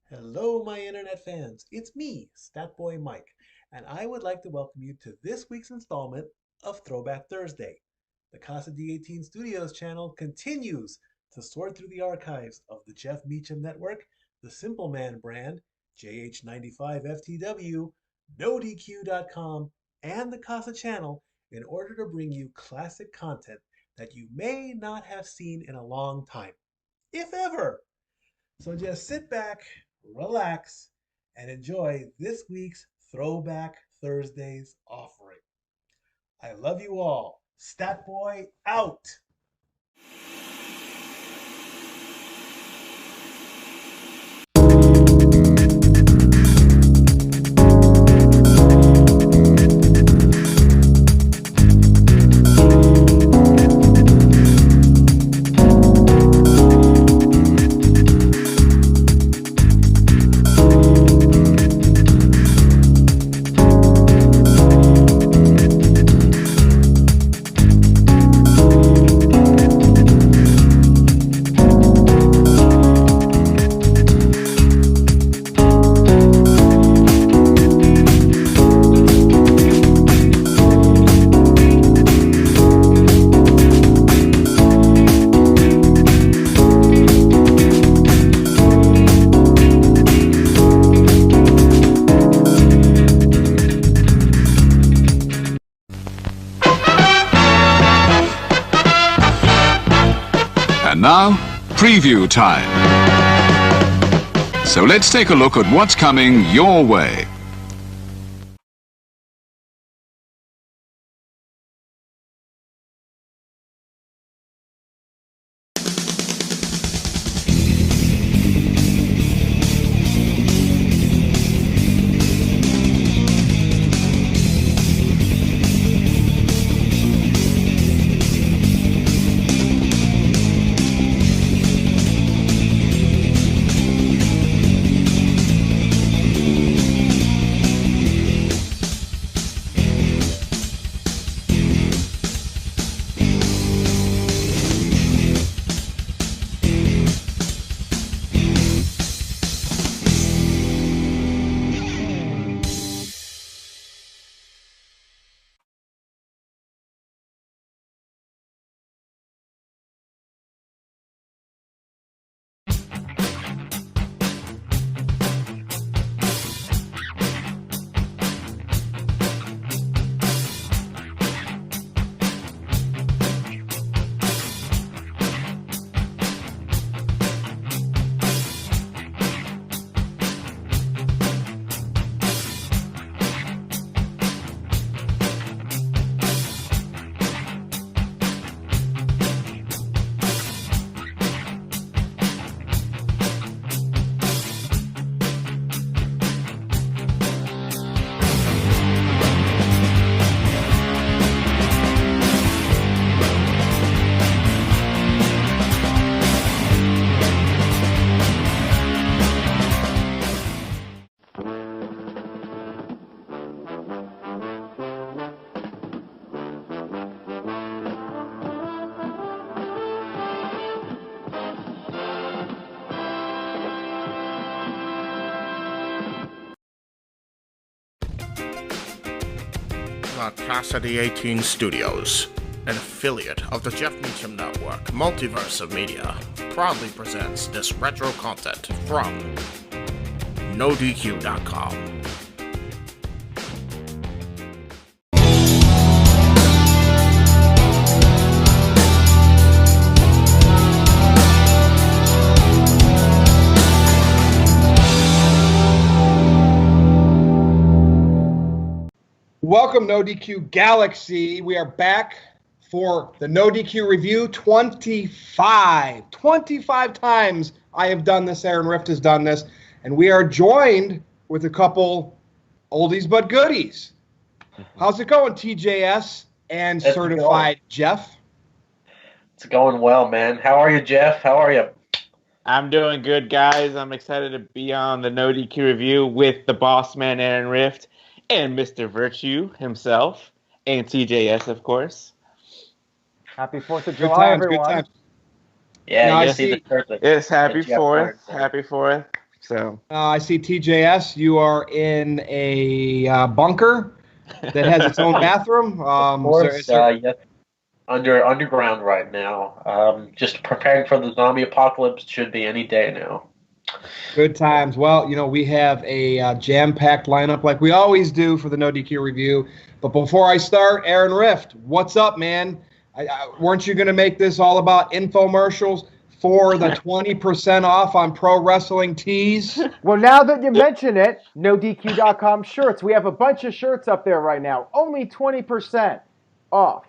Hello, my internet fans. It's me, Statboy Mike, and I would like to welcome you to this week's installment of Throwback Thursday. The Casa D18 Studios Channel continues to sort through the archives of the Jeff Meacham Network, the Simple Man brand, JH95 FTW, NoDQ.com, and the Casa Channel in order to bring you classic content that you may not have seen in a long time, if ever. So just sit back, relax, and enjoy this week's Throwback Thursdays offering. I love you all. Statboy out. And now, preview time. So let's take a look at what's coming your way. The Casa D18 Studios, an affiliate of the Jeff Meacham Network, Multiverse of Media, proudly presents this retro content from NoDQ.com. Welcome, NoDQ Galaxy. We are back for the NoDQ review 25. 25 times I have done this. Aaron Rift has done this. And we are joined with a couple oldies but goodies. How's it going, TJS and It's certified Jeff? It's going well, man. How are you, Jeff? How are you? I'm doing good, guys. I'm excited to be on the NoDQ review with the boss man, Aaron Rift, and Mr. Virtue himself, and TJS, of course. Happy 4th of Good July, times, everyone. good times. Yeah, Now, you I see see- the shirt that Yes, happy Jeff 4th. wears, so- Happy 4th. So I see TJS. You are in a bunker that has its own bathroom. Of course, yes, underground right now. Just preparing for the zombie apocalypse. Should be any day now. Good times. Well, we have a jam-packed lineup like we always do for the No DQ review. But before I start, Aaron Rift, what's up, man? Weren't you going to make this all about infomercials for the 20% off on pro wrestling tees? Well, now that you mention it, NoDQ.com shirts. We have a bunch of shirts up there right now. Only 20% off.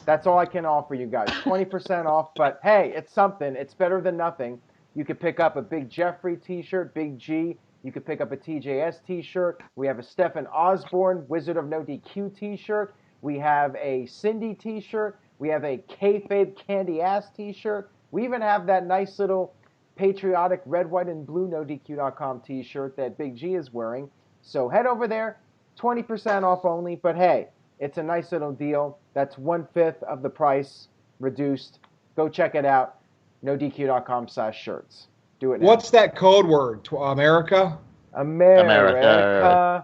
That's all I can offer you guys. 20% off. But hey, it's something. It's better than nothing. You could pick up a Big Jeffrey t-shirt, Big G. You could pick up a TJS t-shirt. We have a Stephen Osborne, Wizard of No DQ t-shirt. We have a Cindy t-shirt. We have a Kayfabe Candy Ass t-shirt. We even have that nice little patriotic red, white, and blue NoDQ.com t-shirt that Big G is wearing. So head over there, 20% off only. But hey, it's a nice little deal. That's 1/5 of the price reduced. Go check it out. NoDQ.com/shirts. Do it now. What's that code word? America? America.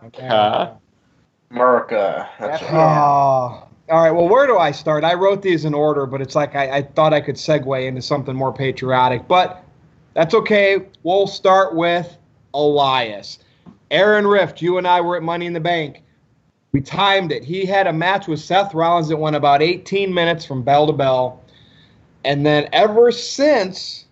That's Yeah. All right. Well, where do I start? I wrote these in order, but it's like I thought I could segue into something more patriotic. But that's okay. We'll start with Elias. Aaron Rift, you and I were at Money in the Bank. We timed it. He had a match with Seth Rollins that went about 18 minutes from bell to bell. And then ever since,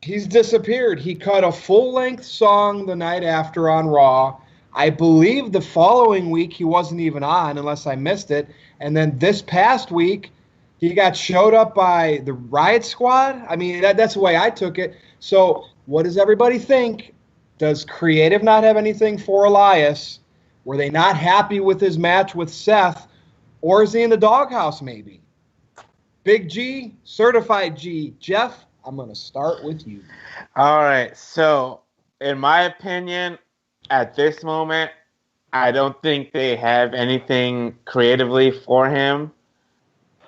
he's disappeared. He cut a full-length song the night after on Raw. I believe the following week he wasn't even on, unless I missed it. And then this past week, he got showed up by the Riot Squad. I mean, that's the way I took it. So what does everybody think? Does Creative not have anything for Elias? Were they not happy with his match with Seth? Or is he in the doghouse maybe? Big G, Certified G. Jeff, I'm going to start with you. All right. So, in my opinion, at this moment, I don't think they have anything creatively for him.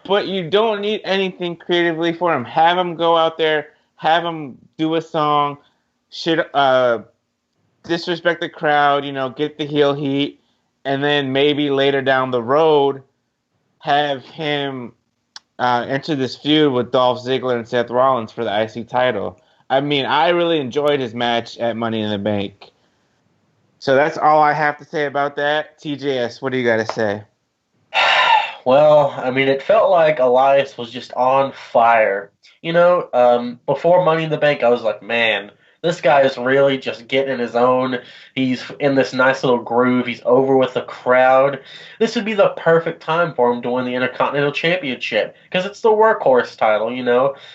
But you don't need anything creatively for him. Have him go out there, have him do a song, disrespect the crowd, get the heel heat, and then maybe later down the road, have him enter this feud with Dolph Ziggler and Seth Rollins for the IC title. I mean, I really enjoyed his match at Money in the Bank. So that's all I have to say about that. TJS, what do you got to say? Well, I mean, it felt like Elias was just on fire. Before Money in the Bank, I was like, man, this guy is really just getting in his own. He's in this nice little groove. He's over with the crowd. This would be the perfect time for him to win the Intercontinental Championship because it's the workhorse title,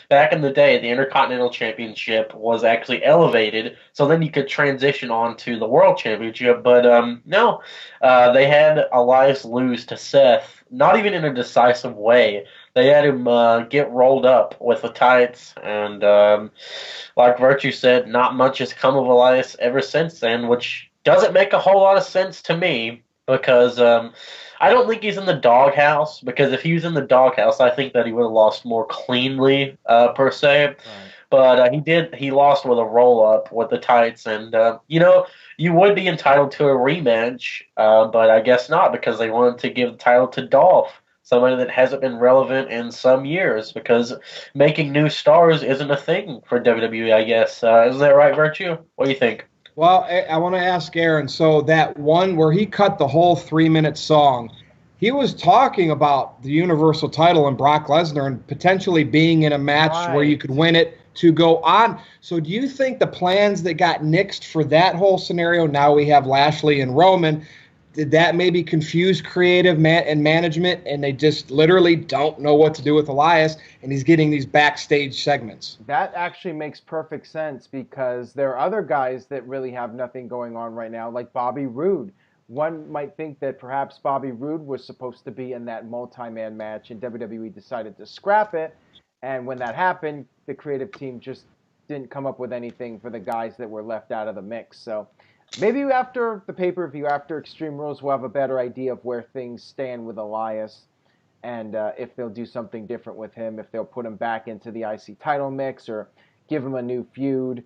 Back in the day, the Intercontinental Championship was actually elevated, so then you could transition on to the World Championship. But no, they had Elias lose to Seth, not even in a decisive way. They had him get rolled up with the tights, and like Virtue said, not much has come of Elias ever since then, which doesn't make a whole lot of sense to me because I don't think he's in the doghouse, because if he was in the doghouse, I think that he would have lost more cleanly, per se. Right. But he lost with a roll-up with the tights, and, you would be entitled to a rematch, but I guess not, because they wanted to give the title to Dolph, somebody that hasn't been relevant in some years, because making new stars isn't a thing for WWE, I guess. Isn't that right, Virtue? What do you think? Well, I want to ask Aaron, so that one where he cut the whole 3-minute song, he was talking about the Universal title and Brock Lesnar and potentially being in a match where you could win it to go on. So do you think the plans that got nixed for that whole scenario, now we have Lashley and Roman, did that maybe confuse creative and management, and they just literally don't know what to do with Elias, and he's getting these backstage segments? That actually makes perfect sense, because there are other guys that really have nothing going on right now, like Bobby Roode. One might think that perhaps Bobby Roode was supposed to be in that multi-man match, and WWE decided to scrap it. And when that happened, the creative team just didn't come up with anything for the guys that were left out of the mix. So maybe after the pay-per-view, after Extreme Rules, we'll have a better idea of where things stand with Elias, and if they'll do something different with him, if they'll put him back into the IC title mix or give him a new feud.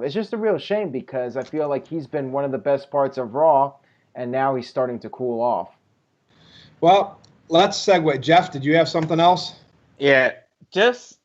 It's just a real shame because I feel like he's been one of the best parts of Raw, and now he's starting to cool off. Well, let's segue. Jeff, did you have something else? Yeah, just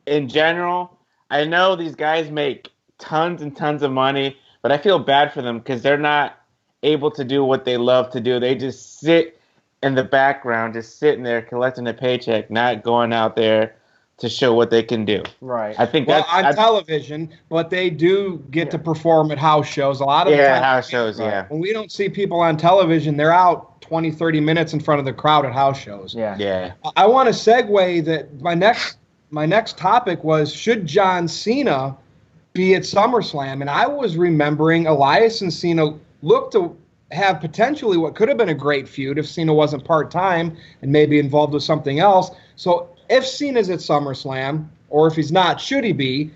in general, I know these guys make tons and tons of money, but I feel bad for them because they're not able to do what they love to do. They just sit in the background, just sitting there collecting a paycheck, not going out there to show what they can do. Right. I think well, on television, but they do get to perform at house shows. A lot of the time, house shows, yeah. When we don't see people on television, they're out 20, 30 minutes in front of the crowd at house shows. Yeah. I want to segue that my next topic was, should John Cena be at SummerSlam? And I was remembering Elias and Cena looked to have potentially what could have been a great feud if Cena wasn't part-time and maybe involved with something else. So if Cena's at SummerSlam, or if he's not, should he be?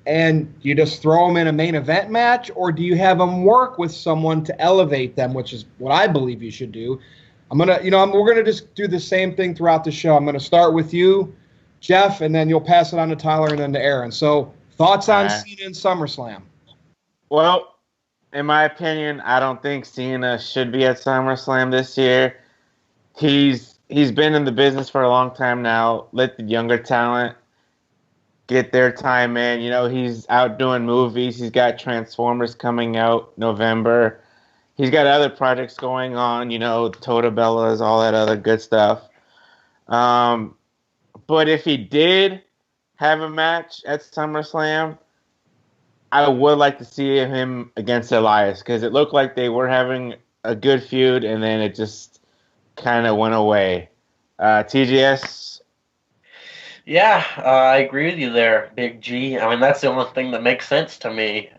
And you just throw him in a main event match, or do you have him work with someone to elevate them, which is what I believe you should do. We're gonna just do the same thing throughout the show. I'm gonna start with you, Jeff, and then you'll pass it on to Tyler and then to Aaron. So thoughts on Cena and SummerSlam? Well, in my opinion, I don't think Cena should be at SummerSlam this year. He's been in the business for a long time now. Let the younger talent get their time in. He's out doing movies. He's got Transformers coming out November. He's got other projects going on, Tota Bellas, all that other good stuff. But if he did have a match at SummerSlam, I would like to see him against Elias because it looked like they were having a good feud and then it just kind of went away. TGS? Yeah, I agree with you there, Big G. I mean, that's the only thing that makes sense to me.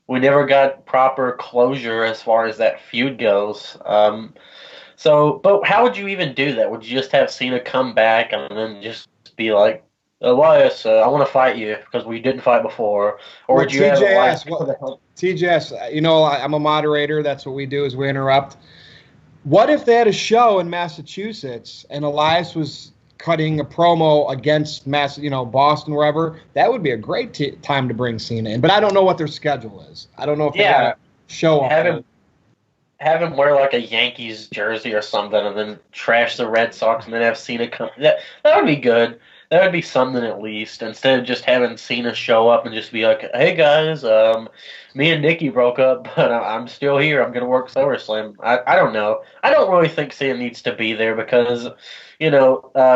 We never got proper closure as far as that feud goes. But how would you even do that? Would you just have Cena come back and then just be like, Elias, I want to fight you because we didn't fight before? Or would you have Elias... TJS, I'm a moderator. That's what we do is we interrupt. What if they had a show in Massachusetts and Elias was cutting a promo against Boston, wherever? That would be a great time to bring Cena in. But I don't know what their schedule is. I don't know if they have a show up. Have him wear like a Yankees jersey or something and then trash the Red Sox and then have Cena come. That would be good. That would be something at least, instead of just having Cena show up and just be like, hey guys, me and Nikki broke up, but I'm still here. I'm going to work SummerSlam. I don't know. I don't really think Cena needs to be there because,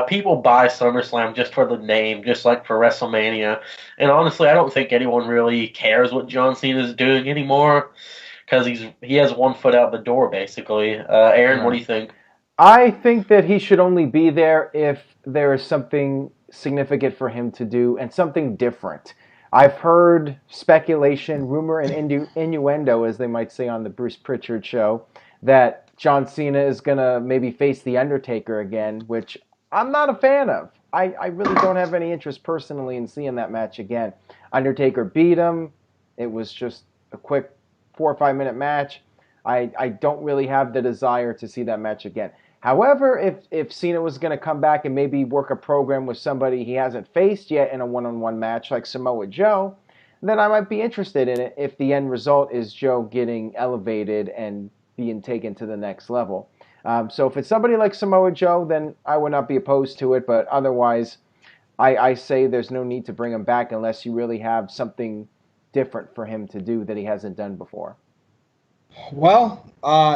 people buy SummerSlam just for the name, just like for WrestleMania. And honestly, I don't think anyone really cares what John Cena is doing anymore because he has one foot out the door, basically. Aaron, what do you think? I think that he should only be there if there is something significant for him to do and something different. I've heard speculation, rumor, and innuendo, as they might say on the Bruce Pritchard show, that John Cena is going to maybe face The Undertaker again, which I'm not a fan of. I really don't have any interest personally in seeing that match again. Undertaker beat him. It was just a quick 4 or 5 minute match. I don't really have the desire to see that match again. However, if Cena was going to come back and maybe work a program with somebody he hasn't faced yet in a one-on-one match like Samoa Joe, then I might be interested in it if the end result is Joe getting elevated and being taken to the next level. So if it's somebody like Samoa Joe, then I would not be opposed to it. But otherwise, I say there's no need to bring him back unless you really have something different for him to do that he hasn't done before. Well,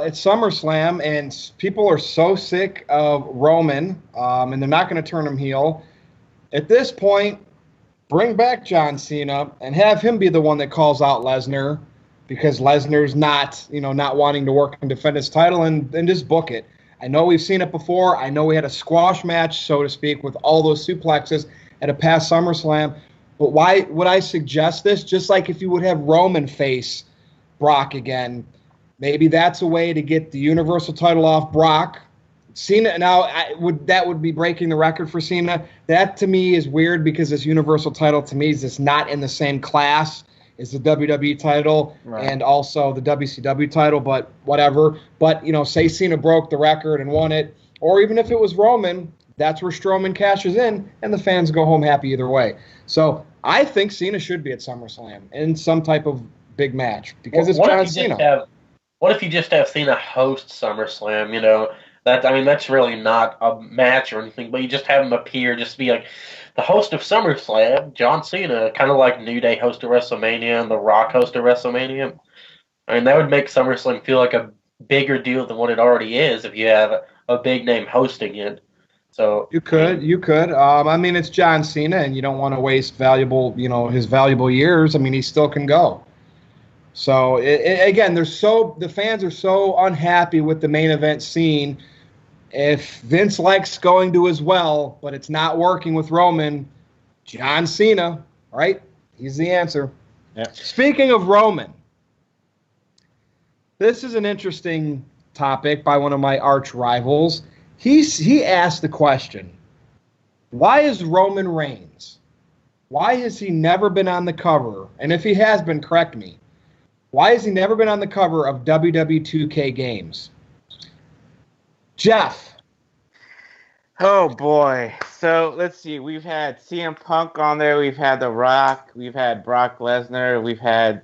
it's SummerSlam, and people are so sick of Roman, and they're not going to turn him heel. At this point, bring back John Cena and have him be the one that calls out Lesnar, because Lesnar's not wanting to work and defend his title, and just book it. I know we've seen it before. I know we had a squash match, so to speak, with all those suplexes at a past SummerSlam. But why would I suggest this? Just like if you would have Roman face Brock again, maybe that's a way to get the Universal title off Brock. Cena, now that would be breaking the record for Cena. That to me is weird because this Universal title to me is just not in the same class as the WWE title and also the WCW title, but whatever. But, say Cena broke the record and won it, or even if it was Roman, that's where Strowman cashes in, and the fans go home happy either way. So I think Cena should be at SummerSlam in some type of big match because it's John Cena. What if you just have Cena host SummerSlam? You know, that's really not a match or anything, but you just have him appear, just be like the host of SummerSlam, John Cena, kind of like New Day host of WrestleMania and The Rock host of WrestleMania. I mean, that would make SummerSlam feel like a bigger deal than what it already is if you have a big name hosting it. So you could. I mean, it's John Cena, and you don't want to waste his valuable years. I mean, he still can go. So again, the fans are so unhappy with the main event scene. If Vince likes going to as well, but it's not working with Roman, John Cena, right? He's the answer. Yeah. Speaking of Roman, this is an interesting topic by one of my arch rivals. He asked the question, why is Roman Reigns? Why has he never been on the cover? And if he has been, correct me. Why has he never been on the cover of WWE 2K games? Jeff. Oh, boy. So, let's see. We've had CM Punk on there. We've had The Rock. We've had Brock Lesnar. We've had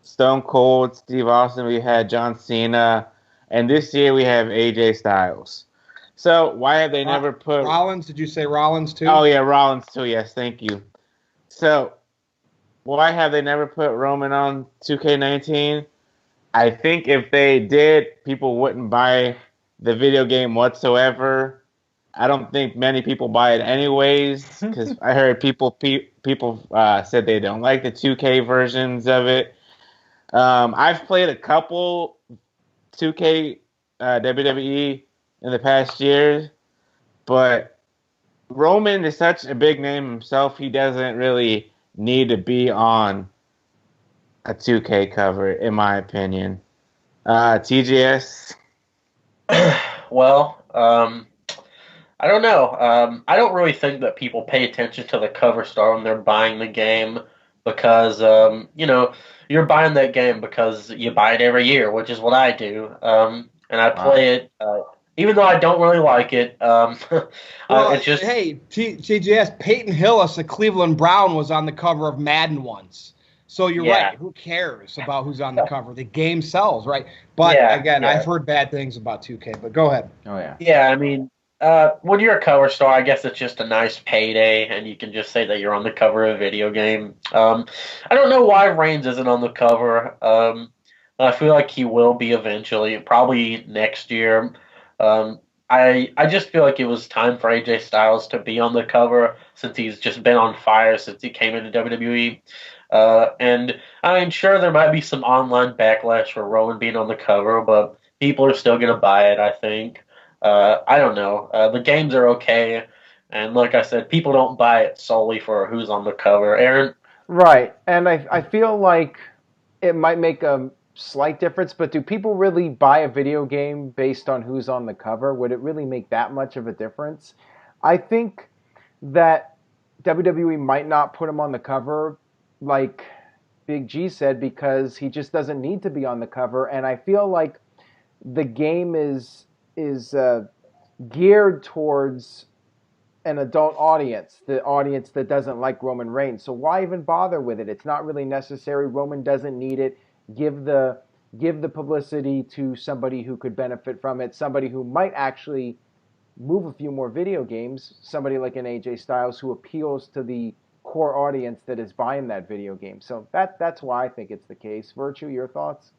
Stone Cold, Steve Austin. We've had John Cena. And this year we have AJ Styles. So, why have they never put... Rollins? Did you say Rollins, too? Oh, yeah, Rollins, too. Yes, thank you. So, why have they never put Roman on 2K19? I think if they did, people wouldn't buy the video game whatsoever. I don't think many people buy it anyways, because I heard people said they don't like the 2K versions of it. I've played a couple 2K WWE in the past years, but Roman is such a big name himself, he doesn't really need to be on a 2K cover, in my opinion. TGS? Well, I don't know. I don't really think that people pay attention to the cover star when they're buying the game because, you're buying that game because you buy it every year, which is what I do. And I play it, even though I don't really like it. It's just... Hey, TGS, Peyton Hillis of Cleveland Brown was on the cover of Madden once. So you're right. Who cares about who's on the cover? The game sells, right? But I've heard bad things about 2K, but go ahead. Oh, yeah. Yeah, I mean, when you're a cover star, I guess it's just a nice payday, and you can just say that you're on the cover of a video game. I don't know why Reigns isn't on the cover. I feel like he will be eventually, probably next year. I just feel like it was time for AJ Styles to be on the cover since he's just been on fire since he came into WWE. And I mean, sure, there might be some online backlash for Roman being on the cover, but people are still going to buy it, I think. I don't know. The games are okay, and like I said, people don't buy it solely for who's on the cover. Aaron? Right, and I feel like it might make a slight difference, but do people really buy a video game based on who's on the cover? Would it really make that much of a difference? I think that WWE might not put him on the cover, like Big G said, because he just doesn't need to be on the cover, and I feel like the game is geared towards an adult audience, the audience that doesn't like Roman Reigns. So why even bother with it? It's not really necessary. Roman doesn't need it. Give the publicity to somebody who could benefit from it, somebody who might actually move a few more video games, somebody like an AJ Styles who appeals to the core audience that is buying that video game. So that's why I think it's the case. Virtue, your thoughts?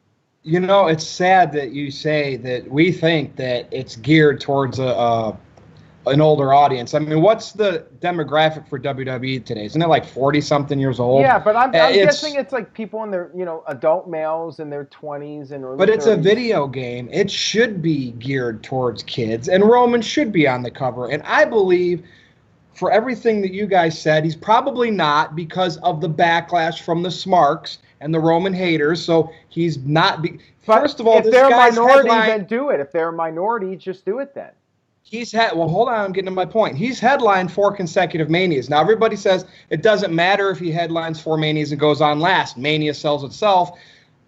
You know, it's sad that you say that we think that it's geared towards an older audience. I mean, what's the demographic for WWE today? Isn't it like 40-something years old? Yeah, but I'm guessing it's like people in their, adult males in their 20s and early 30s. But it's a video game. It should be geared towards kids, and Roman should be on the cover. And I believe, for everything that you guys said, he's probably not because of the backlash from the Smarks and the Roman haters, so he's not... First of all, if this they're guy's a minority, headline... then do it. If they're a minority, just do it then. Well, hold on, I'm getting to my point. He's headlined 4 consecutive Manias. Now, everybody says it doesn't matter if he headlines 4 Manias and goes on last. Mania sells itself.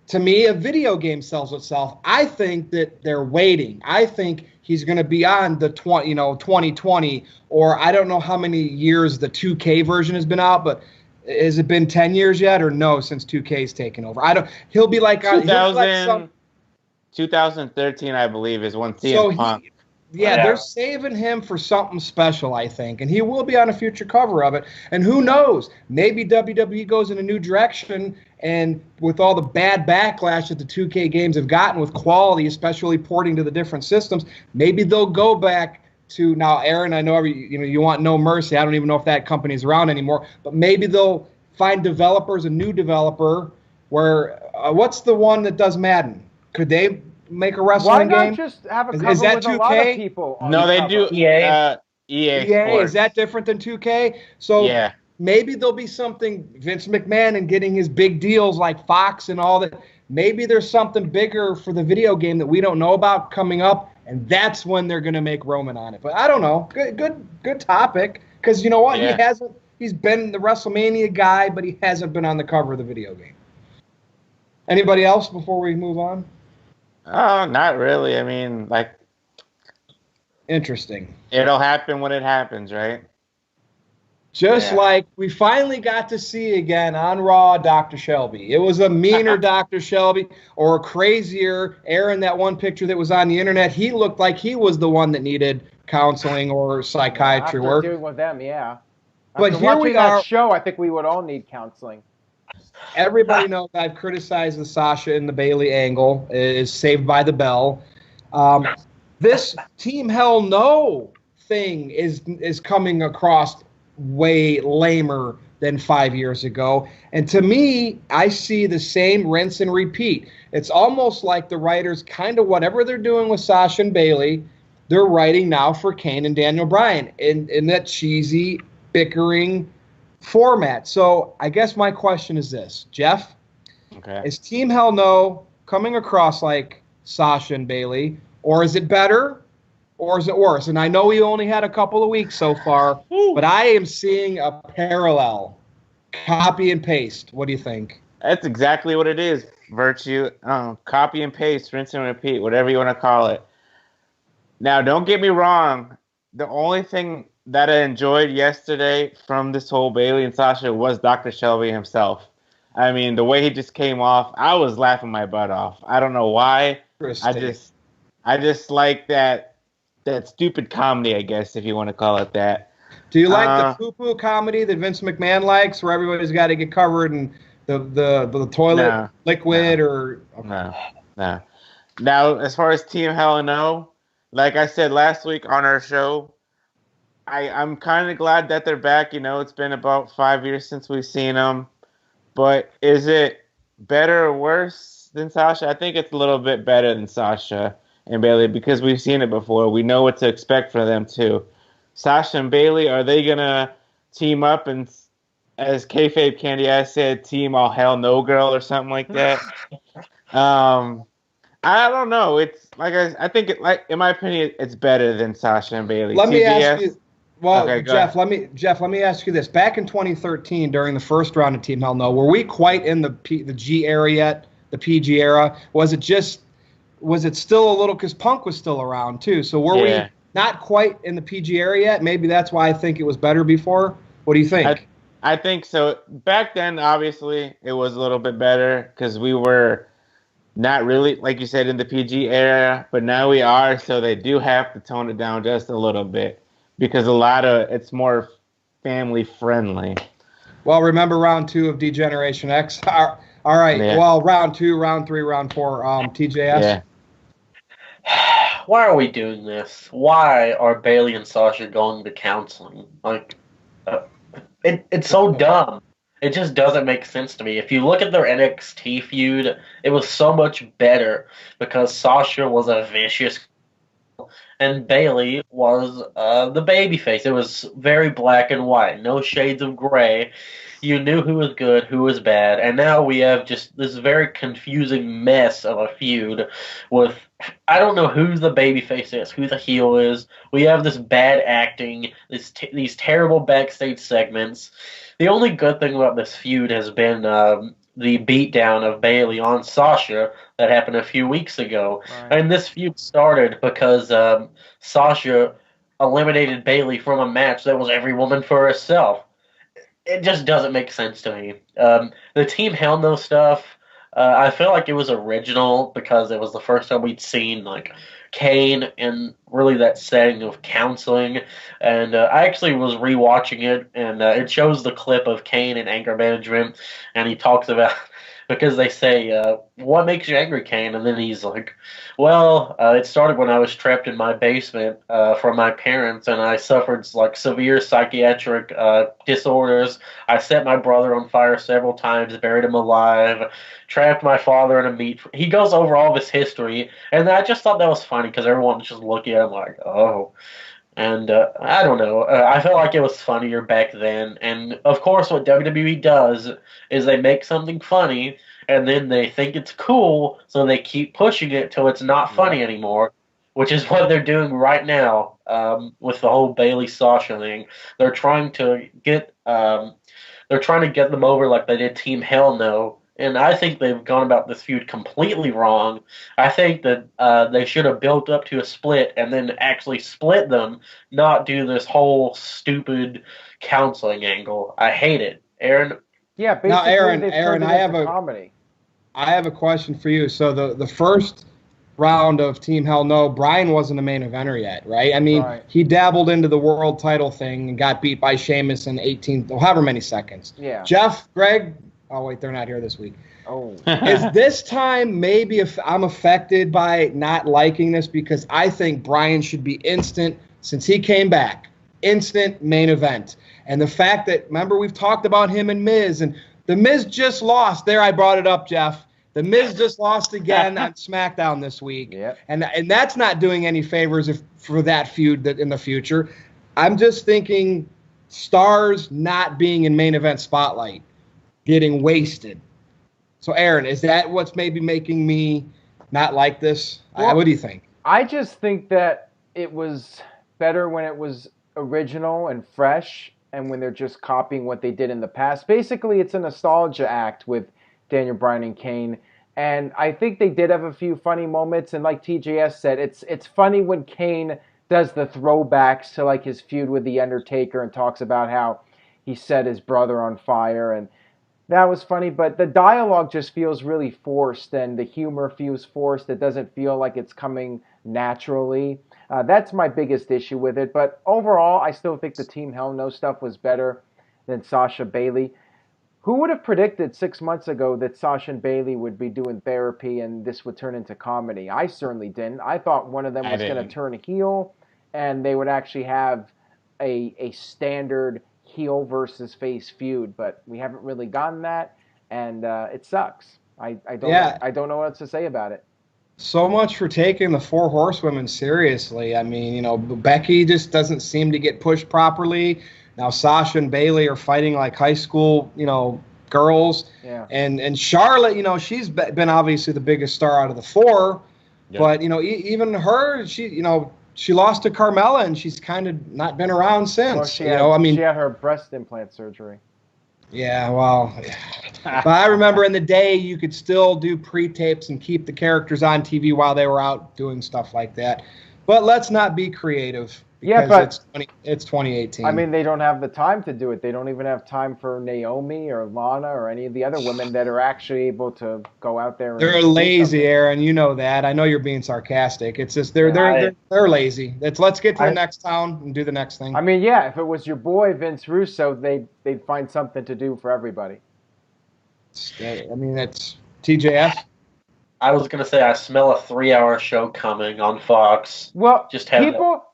To me, a video game sells itself. I think that they're waiting. I think he's going to be on the 2020, or I don't know how many years the 2K version has been out, but has it been 10 years yet or no since 2K's taken over? He'll be like 2013, I believe, is when CM Punk. They're saving him for something special, I think, and he will be on a future cover of it. And who knows? Maybe WWE goes in a new direction, and with all the bad backlash that the 2K games have gotten with quality, especially porting to the different systems, maybe they'll go back to now. Aaron, I know you want No Mercy. I don't even know if that company's around anymore, but maybe they'll find developers, a new developer. Where what's the one that does Madden? Could they make a wrestling game? Why not just have a cover Is that with 2K? a lot of people? No, they do. EA. Is that different than 2K? So yeah. Maybe there'll be something, Vince McMahon and getting his big deals like Fox and all that. Maybe there's something bigger for the video game that we don't know about coming up, and that's when they're going to make Roman on it. But I don't know. Good topic, because you know what? Yeah. He's been the WrestleMania guy, but he hasn't been on the cover of the video game. Anybody else before we move on? Oh, not really. I mean, like, interesting. It'll happen when it happens, right? Just like we finally got to see again on Raw Dr. Shelby. It was a meaner Dr. Shelby, or a crazier Aaron. That one picture that was on the internet, he looked like he was the one that needed counseling or psychiatry work. After doing with them, yeah. But After here we are. That show, I think we would all need counseling. Everybody knows I've criticized the Sasha and the Bailey angle is Saved by the Bell. This Team Hell No thing is coming across way lamer than 5 years ago. And to me, I see the same rinse and repeat. It's almost like the writers kind of whatever they're doing with Sasha and Bailey, they're writing now for Kane and Daniel Bryan in that cheesy, bickering format. So I guess my question is this, Jeff. Okay. Is Team Hell No coming across like Sasha and Bailey, or is it better? Or is it worse? And I know we only had a couple of weeks so far, but I am seeing a parallel. Copy and paste. What do you think? That's exactly what it is. Virtue. Copy and paste, rinse and repeat, whatever you want to call it. Now, don't get me wrong. The only thing that I enjoyed yesterday from this whole Bailey and Sasha was Dr. Shelby himself. I mean, the way he just came off, I was laughing my butt off. I don't know why. I just like that stupid comedy, I guess, if you want to call it that. Do you like the poo-poo comedy that Vince McMahon likes, where everybody's got to get covered in the toilet liquid? No. Now, as far as Team Hell No, like I said last week on our show, I'm kind of glad that they're back. You know, it's been about 5 years since we've seen them. But is it better or worse than Sasha? I think it's a little bit better than Sasha and Bailey, because we've seen it before. We know what to expect from them too. Sasha and Bailey, are they gonna team up and, as kayfabe Candy Ass said, team all hell no girl or something like that? I don't know. It's like I think in my opinion, it's better than Sasha and Bailey. Let me ask you. Well, okay, Jeff, let me ask you this. Back in 2013, during the first round of Team Hell No, were we quite in the G era yet? The PG era? Was it still a little, because Punk was still around too, so were we not quite in the PG era yet? Maybe that's why I think it was better before. What do you think? I think so. Back then, obviously, it was a little bit better because we were not really, like you said, in the PG era, but now we are, so they do have to tone it down just a little bit because it's more family friendly. Well, remember round 2 of D-Generation X? All right. Yeah. Well, round 2, round 3, round 4, TJS. Yeah. Why are we doing this? Why are Bailey and Sasha going to counseling? Like, it's so dumb. It just doesn't make sense to me. If you look at their NXT feud, it was so much better because Sasha was a vicious and Bailey was the babyface. It was very black and white, no shades of gray. You knew who was good, who was bad, and now we have just this very confusing mess of a feud with, I don't know who the babyface is, who the heel is. We have this bad acting, these terrible backstage segments. The only good thing about this feud has been the beatdown of Bailey on Sasha that happened a few weeks ago. Right. And this feud started because Sasha eliminated Bailey from a match that was every woman for herself. It just doesn't make sense to me. The Team Hell No stuff, I feel like it was original because it was the first time we'd seen like Kane in really that setting of counseling. And I actually was rewatching it, and it shows the clip of Kane in anger management, and he talks about because they say, "What makes you angry, Kane?" And then he's like, "Well, it started when I was trapped in my basement from my parents, and I suffered like severe psychiatric disorders. I set my brother on fire several times, buried him alive, trapped my father in a meat." He goes over all of his history, and I just thought that was funny because everyone was just looking at him like, "Oh." And I don't know. I felt like it was funnier back then. And of course, what WWE does is they make something funny, and then they think it's cool, so they keep pushing it till it's not funny anymore, which is what they're doing right now with the whole Bailey Sasha thing. They're trying to get them over like they did Team Hell No. And I think they've gone about this feud completely wrong. I think that they should have built up to a split and then actually split them, not do this whole stupid counseling angle. I hate it. Aaron? Yeah, basically Now, Aaron, they've turned it I have into a comedy. I have a question for you. So the first round of Team Hell No, Brian wasn't a main eventer yet, right? I mean, Right. he dabbled into the world title thing and got beat by Sheamus in 18, however many seconds. Yeah. Jeff, Greg, oh wait, they're not here this week. Oh. Is this time maybe if I'm affected by not liking this because I think Brian should be instant since he came back. Instant main event. And the fact that, remember, we've talked about him and Miz, and the Miz just lost. There, I brought it up, Jeff. The Miz just lost again on SmackDown this week. Yep. And that's not doing any favors for that feud in the future. I'm just thinking stars not being in main event spotlight, getting wasted. So, Aaron, is that what's maybe making me not like this? Well, what do you think? I just think that it was better when it was original and fresh and when they're just copying what they did in the past. Basically, it's a nostalgia act with Daniel Bryan and Kane. And I think they did have a few funny moments. And like TJS said, it's funny when Kane does the throwbacks to like his feud with The Undertaker and talks about how he set his brother on fire. And that was funny, but the dialogue just feels really forced, and the humor feels forced. It doesn't feel like it's coming naturally. That's my biggest issue with it. But overall, I still think the Team Hell No stuff was better than Sasha Bailey. Who would have predicted 6 months ago that Sasha and Bailey would be doing therapy and this would turn into comedy? I certainly didn't. I thought one of them was going to turn heel, and they would actually have a standard heel versus face feud, but we haven't really gotten that, and it sucks. I don't know what else to say about it. So much for taking the Four Horsewomen seriously. I mean, Becky just doesn't seem to get pushed properly. Now Sasha and Bailey are fighting like high school, girls. Yeah. And Charlotte, she's been obviously the biggest star out of the four, but even her, she lost to Carmella, and she's kind of not been around since. Well, she had her breast implant surgery. Yeah, well, but I remember in the day you could still do pre-tapes and keep the characters on TV while they were out doing stuff like that. But let's not be creative. Yeah, but it's 2018. I mean, they don't have the time to do it. They don't even have time for Naomi or Lana or any of the other women that are actually able to go out there. They're lazy, Aaron. You know that. I know you're being sarcastic. It's just they're lazy. Let's get to the next town and do the next thing. I mean, yeah, if it was your boy Vince Russo, they'd find something to do for everybody. I mean, it's TJF. I was going to say I smell a 3-hour show coming on Fox. Well, Just have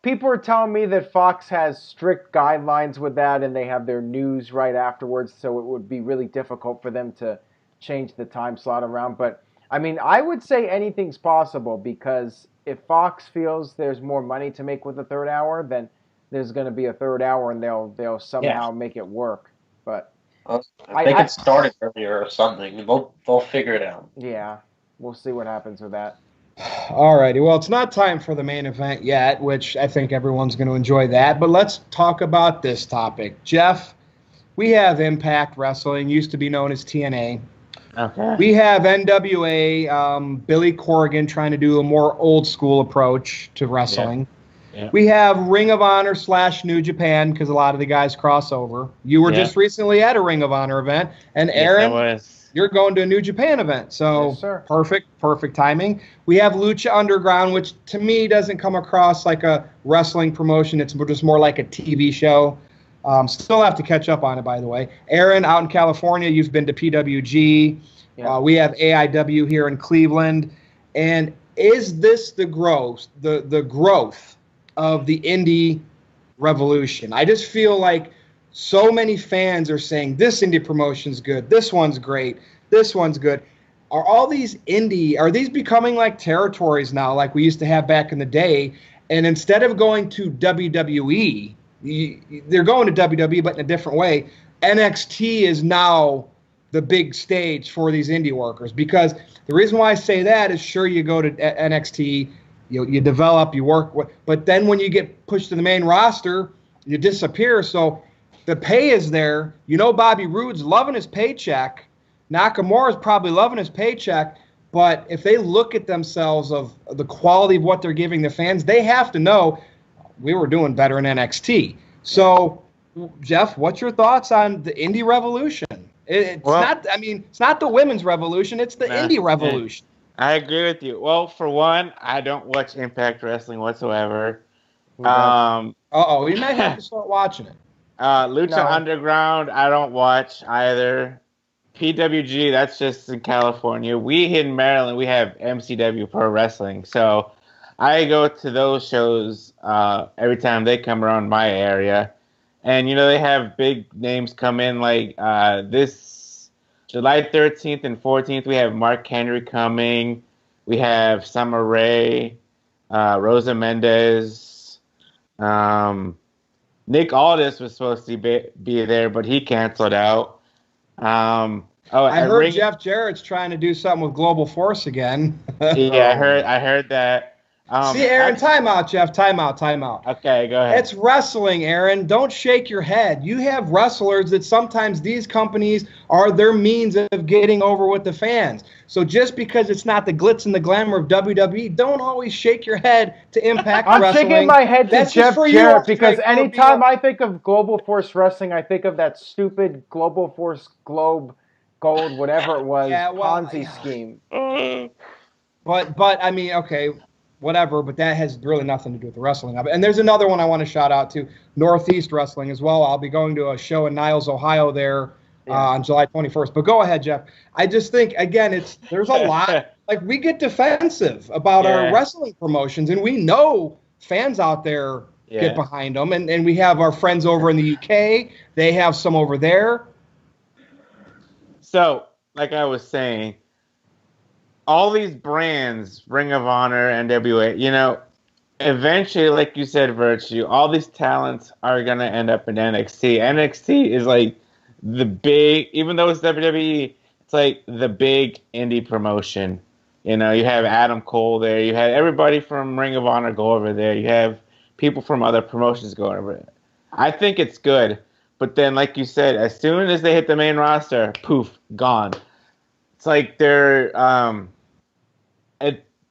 people are telling me that Fox has strict guidelines with that, and they have their news right afterwards, so it would be really difficult for them to change the time slot around. But, I mean, I would say anything's possible, because if Fox feels there's more money to make with a third hour, then there's going to be a third hour, and they'll somehow make it work. But they could start it earlier or something. They'll figure it out. Yeah. We'll see what happens with that. Alrighty, well, it's not time for the main event yet, which I think everyone's going to enjoy that. But let's talk about this topic. Jeff, we have Impact Wrestling, used to be known as TNA. Okay. We have NWA, Billy Corgan trying to do a more old school approach to wrestling. Yeah. We have Ring of Honor / New Japan because a lot of the guys cross over. You were just recently at a Ring of Honor event, and Aaron, you're going to a New Japan event. So Yes, sir. perfect timing. We have Lucha Underground, which to me doesn't come across like a wrestling promotion. It's just more like a TV show. Still have to catch up on it, by the way. Aaron, out in California, you've been to PWG. Yeah. We have AIW here in Cleveland. And is this the growth of the indie revolution? I just feel like so many fans are saying this indie promotion's good, this one's great, this one's good. Are all these are these becoming like territories now, like we used to have back in the day? And instead of going to WWE, they're going to WWE, but in a different way. NXT is now the big stage for these indie workers, because the reason why I say that is, sure, you go to NXT, you develop, you work, but then when you get pushed to the main roster, you disappear. So the pay is there. Bobby Roode's loving his paycheck. Nakamura's probably loving his paycheck. But if they look at themselves of the quality of what they're giving the fans, they have to know we were doing better in NXT. So, Jeff, what's your thoughts on the indie revolution? It's not the women's revolution. It's the indie revolution. I agree with you. Well, for one, I don't watch Impact Wrestling whatsoever. You might have to start watching it. Lucha Underground, I don't watch either. PWG, that's just in California. We in Maryland, we have MCW Pro Wrestling. So I go to those shows every time they come around my area. And, they have big names come in, like this July 13th and 14th, we have Mark Henry coming. We have Summer Rae, Rosa Mendez. Nick Aldis was supposed to be there, but he canceled out. I heard Jeff Jarrett's trying to do something with Global Force again. Yeah, I heard that. See, Aaron, time out, Jeff. Time out. Okay, go ahead. It's wrestling, Aaron. Don't shake your head. You have wrestlers that sometimes these companies are their means of getting over with the fans. So just because it's not the glitz and the glamour of WWE, don't always shake your head to Impact I'm Wrestling. shaking my head to That's Jeff for Jarrett you, because Jake anytime Corbino. I think of Global Force Wrestling, I think of that stupid Global Force Globe Gold, whatever it was, Ponzi scheme. But I mean, okay, whatever, but that has really nothing to do with the wrestling of it. And there's another one I want to shout out to, Northeast Wrestling as well. I'll be going to a show in Niles, Ohio there on July 21st. But go ahead, Jeff. I just think, again, there's a lot. Like, we get defensive about our wrestling promotions, and we know fans out there get behind them. And we have our friends over in the UK. They have some over there. So, like I was saying, all these brands, Ring of Honor, NWA, eventually, like you said, Virtue, all these talents are going to end up in NXT. NXT is like the big, even though it's WWE, it's like the big indie promotion. You have Adam Cole there. You had everybody from Ring of Honor go over there. You have people from other promotions go over there. I think it's good. But then, like you said, as soon as they hit the main roster, poof, gone. It's like they're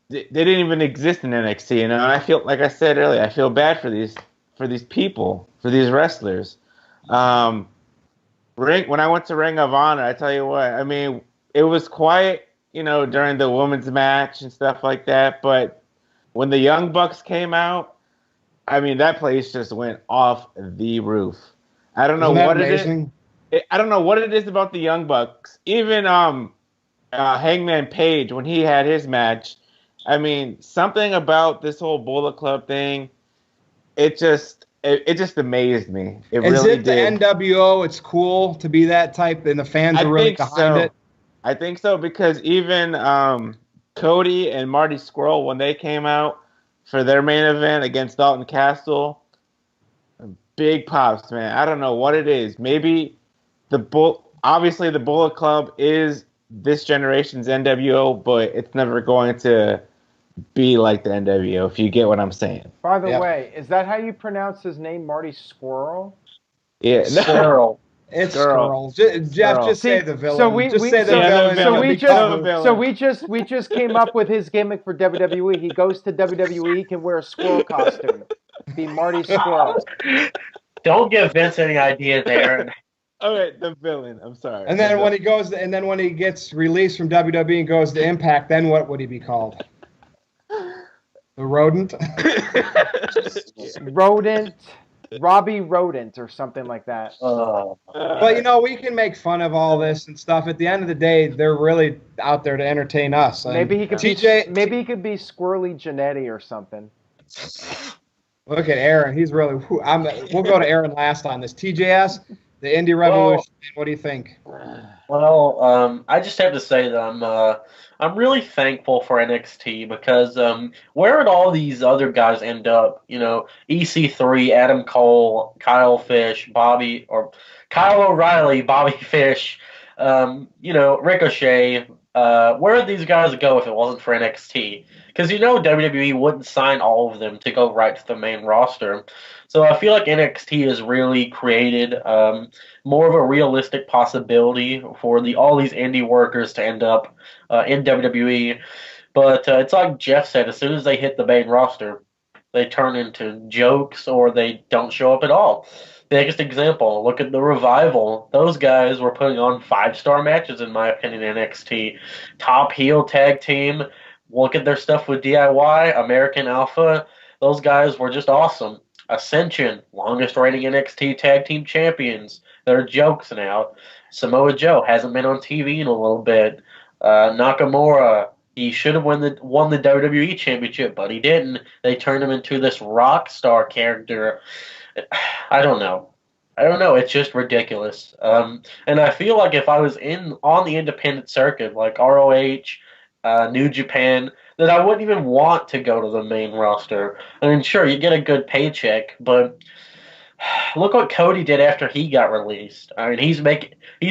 they didn't even exist in NXT, And I feel, like I said earlier, I feel bad for these people, for these wrestlers. When I went to Ring of Honor, I tell you what, I mean, it was quiet, during the women's match and stuff like that. But when the Young Bucks came out, I mean, that place just went off the roof. I don't know what it is. I don't know what it is about the Young Bucks. Even Hangman Page, when he had his match, I mean, something about this whole Bullet Club thing, it just amazed me. It really did. The NWO? It's cool to be that type, and the fans are really behind it. I think so, because even Cody and Marty Scurll, when they came out for their main event against Dalton Castle, big pops, man. I don't know what it is. Maybe obviously the Bullet Club is this generation's NWO, but it's never going to be like the NWO, if you get what I'm saying. By the way, is that how you pronounce his name, Marty Squirrel? Yeah, Squirrel. It's Girl. Squirrel. Jeff, Girl. just say See, the villain. so we- just we- say the so- villain. so it'll we be just- covered. villain. we just came up with his gimmick for WWE. He goes to WWE, he can wear a squirrel costume, be Marty Squirrel. Don't give Vince any ideas, Aaron. Okay, the villain. I'm sorry. And then when he gets released from WWE and goes to Impact, then what would he be called? The Rodent. Rodent, Robbie Rodent, or something like that. But we can make fun of all this and stuff. At the end of the day, they're really out there to entertain us. And Maybe he could TJ, maybe he could be Squirrely Janetti or something. Look at Aaron. He's really. We'll go to Aaron last on this. TJS, the Indie Revolution. What do you think? Well, I just have to say that I'm really thankful for NXT because where did all these other guys end up? EC3, Adam Cole, Kyle O'Reilly, Bobby Fish, Ricochet. Where did these guys go if it wasn't for NXT? Because WWE wouldn't sign all of them to go right to the main roster. So I feel like NXT has really created more of a realistic possibility for all these indie workers to end up in WWE. But it's like Jeff said, as soon as they hit the main roster, they turn into jokes or they don't show up at all. Biggest example, look at the Revival. Those guys were putting on 5-star matches, in my opinion, in NXT. Top heel tag team. Look at their stuff with DIY, American Alpha. Those guys were just awesome. Ascension, longest reigning NXT tag team champions. They're jokes now. Samoa Joe hasn't been on TV in a little bit. Nakamura, he should have won the WWE championship, but he didn't. They turned him into this rock star character. I don't know. It's just ridiculous. And I feel like if I was on the independent circuit, like ROH, New Japan, that I wouldn't even want to go to the main roster. I mean, sure, you get a good paycheck, but look what Cody did after he got released. I mean, he's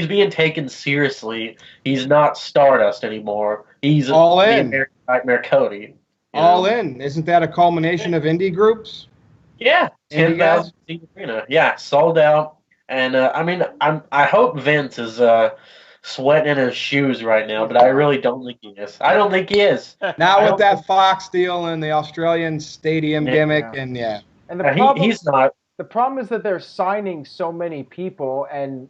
being taken seriously. He's not Stardust anymore. He's all the in. American Nightmare Cody. All in. Isn't that a culmination of indie groups? Yeah, 10,000 seat arena. Yeah, sold out. And I hope Vince is sweating in his shoes right now, but I really don't think he is. I don't think he is. Not with that Fox deal and the Australian stadium gimmick, and And the problem, he's not. The problem is that they're signing so many people, and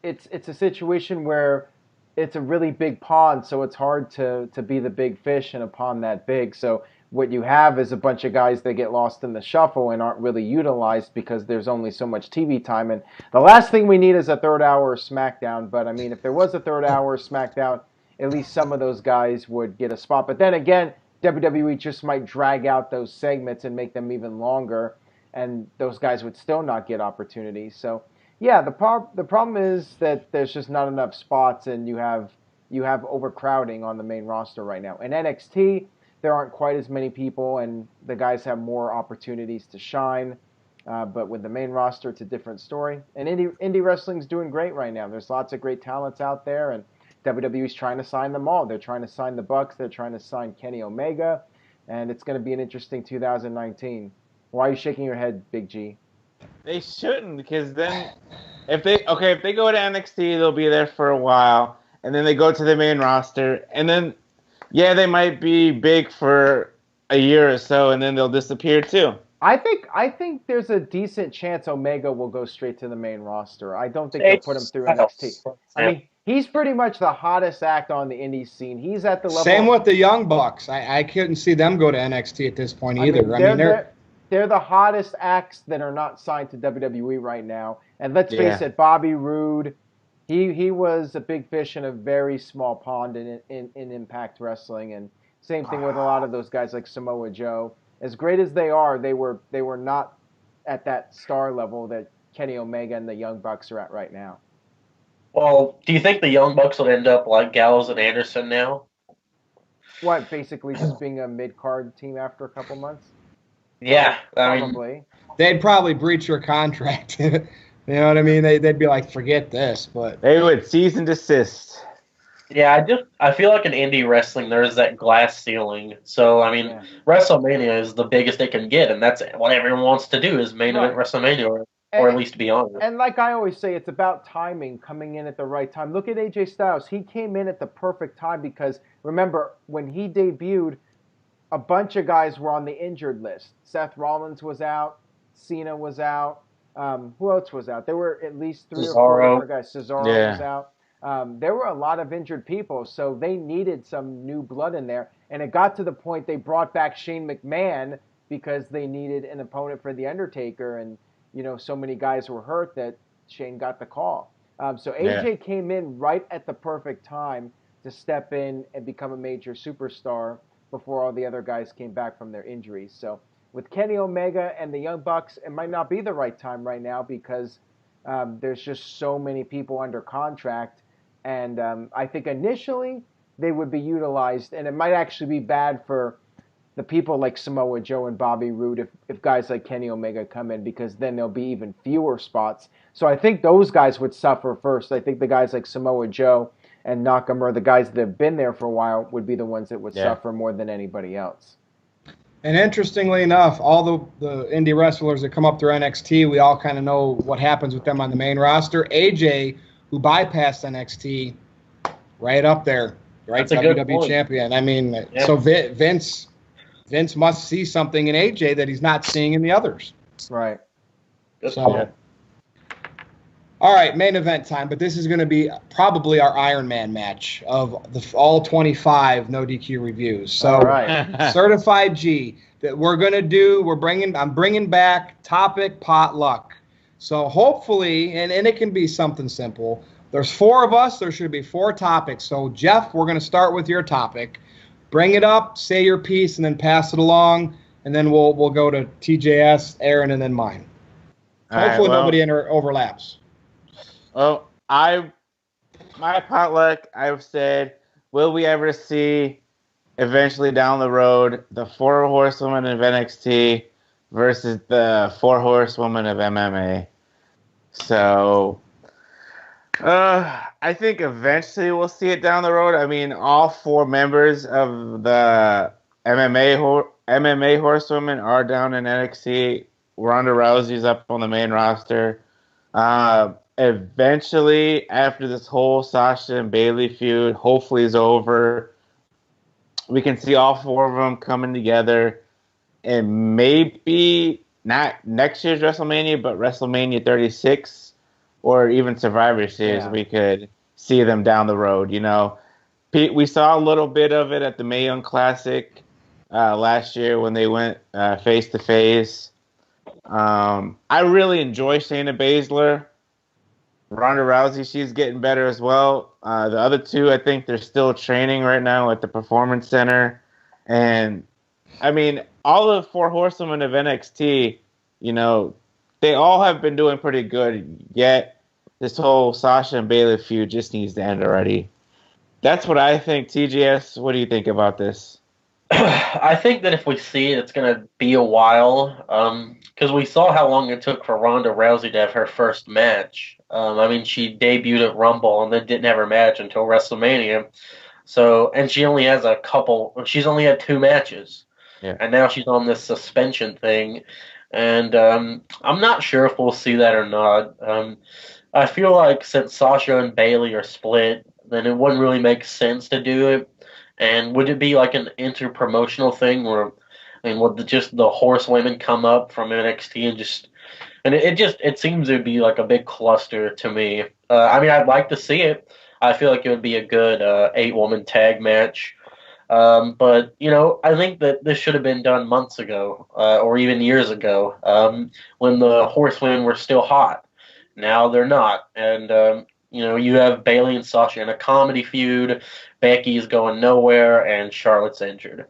it's a situation where it's a really big pond, so it's hard to be the big fish in a pond that big. So what you have is a bunch of guys that get lost in the shuffle and aren't really utilized because there's only so much TV time. And the last thing we need is a third hour of SmackDown. But I mean, if there was a third hour of SmackDown, at least some of those guys would get a spot. But then again, WWE just might drag out those segments and make them even longer, and those guys would still not get opportunities. So yeah, the problem is that there's just not enough spots, and you have overcrowding on the main roster right now. In NXT, there aren't quite as many people, and the guys have more opportunities to shine. But with the main roster, it's a different story. And indie wrestling's doing great right now. There's lots of great talents out there, and WWE's trying to sign them all. They're trying to sign the Bucks. They're trying to sign Kenny Omega, and it's going to be an interesting 2019. Why are you shaking your head, Big G? They shouldn't, because then if they go to NXT, they'll be there for a while, and then they go to the main roster, and then they might be big for a year or so, and then they'll disappear too. I think there's a decent chance Omega will go straight to the main roster. I don't think they'll put him through NXT. I mean, he's pretty much the hottest act on the indie scene. He's at the level. Same with the Young Bucks. I couldn't see them go to NXT at this point either. They're the hottest acts that are not signed to WWE right now. And let's face it, Bobby Roode, he was a big fish in a very small pond in Impact Wrestling, and same thing with a lot of those guys like Samoa Joe. As great as they are, they were not at that star level that Kenny Omega and the Young Bucks are at right now. Well, do you think the Young Bucks will end up like Gallows and Anderson now? What, basically just being a mid-card team after a couple months? Yeah, probably. They'd probably breach your contract. You know what I mean? They'd be like, forget this. But they would cease and desist. Yeah, I feel like in indie wrestling there is that glass ceiling. So I mean, WrestleMania is the biggest it can get, and that's what everyone wants to do is main event WrestleMania. or at least be on it. And like I always say, it's about timing, coming in at the right time. Look at AJ Styles. He came in at the perfect time because, remember, when he debuted, a bunch of guys were on the injured list. Seth Rollins was out. Cena was out. Who else was out? There were at least 3 or 4 different guys. Cesaro was out. There were a lot of injured people, so they needed some new blood in there. And it got to the point they brought back Shane McMahon because they needed an opponent for The Undertaker. And, so many guys were hurt that Shane got the call. So AJ came in right at the perfect time to step in and become a major superstar before all the other guys came back from their injuries. So with Kenny Omega and the Young Bucks, it might not be the right time right now because there's just so many people under contract. And I think initially they would be utilized, and it might actually be bad for the people like Samoa Joe and Bobby Roode if guys like Kenny Omega come in, because then there'll be even fewer spots. So I think those guys would suffer first. I think the guys like Samoa Joe and Nakamura, the guys that have been there for a while, would be the ones that would suffer more than anybody else. And interestingly enough, all the indie wrestlers that come up through NXT, we all kind of know what happens with them on the main roster. AJ, who bypassed NXT, right up there, right? WWE champion. I mean, so Vince must see something in AJ that he's not seeing in the others. Right. All right, main event time, but this is going to be probably our Iron Man match of all 25 no DQ reviews. So, Certified G that we're going to do. I'm bringing back topic potluck. So hopefully, and it can be something simple. There's 4 of us. There should be 4 topics. So Jeff, we're going to start with your topic. Bring it up, say your piece, and then pass it along, and then we'll go to TJS, Aaron, and then mine. Hopefully nobody overlaps. Well, my potluck, I've said, will we ever see eventually down the road the 4 horsewomen of NXT versus the 4 horsewomen of MMA? So, I think eventually we'll see it down the road. I mean, all 4 members of the MMA horsewomen are down in NXT. Ronda Rousey's up on the main roster. Eventually, after this whole Sasha and Bayley feud hopefully is over, we can see all 4 of them coming together, and maybe not next year's WrestleMania, but WrestleMania 36 or even Survivor Series, we could see them down the road. We saw a little bit of it at the Mae Young Classic last year when they went face to face. I really enjoy Shayna Baszler. Ronda Rousey, she's getting better as well. The other 2, I think they're still training right now at the Performance Center. And, I mean, all the 4 horsewomen of NXT, they all have been doing pretty good, yet this whole Sasha and Bayley feud just needs to end already. That's what I think. TGS, what do you think about this? I think that if we see it, it's going to be a while, because we saw how long it took for Ronda Rousey to have her first match. I mean, she debuted at Rumble and then didn't have her match until WrestleMania. So, and she only has she's only had 2 matches. Yeah. And now she's on this suspension thing. And I'm not sure if we'll see that or not. I feel like since Sasha and Bayley are split, then it wouldn't really make sense to do it. And would it be like an inter-promotional thing where, would just the horsewomen come up from NXT and it seems to be like a big cluster to me. I mean, I'd like to see it. I feel like it would be a good 8-woman tag match. But, I think that this should have been done months ago, or even years ago, when the horsewomen were still hot. Now they're not. And, you have Bayley and Sasha in a comedy feud. Becky's going nowhere, and Charlotte's injured.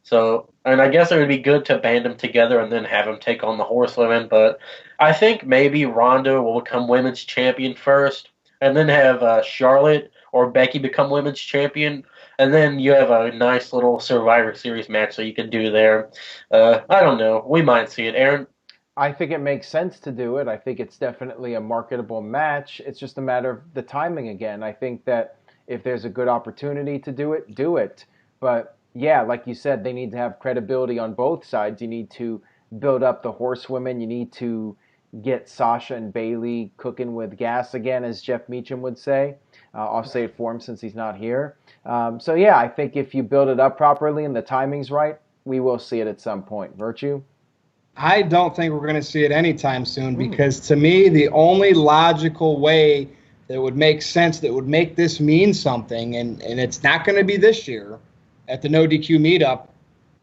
So, and I guess it would be good to band them together and then have them take on the horsewomen. But I think maybe Ronda will become women's champion first, and then have Charlotte or Becky become women's champion. And then you have a nice little Survivor Series match that you can do there. I don't know. We might see it. Aaron? I think it makes sense to do it. I think it's definitely a marketable match. It's just a matter of the timing again. I think that if there's a good opportunity to do it, do it. But yeah, like you said, they need to have credibility on both sides. You need to build up the horsewomen. You need to get Sasha and Bailey cooking with gas again, as Jeff Meacham would say. I'll say it for him since he's not here. So yeah, I think if you build it up properly and the timing's right, we will see it at some point. Virtue? I don't think we're going to see it anytime soon because to me, the only logical way that would make sense, that would make this mean something, and it's not going to be this year at the No DQ meetup,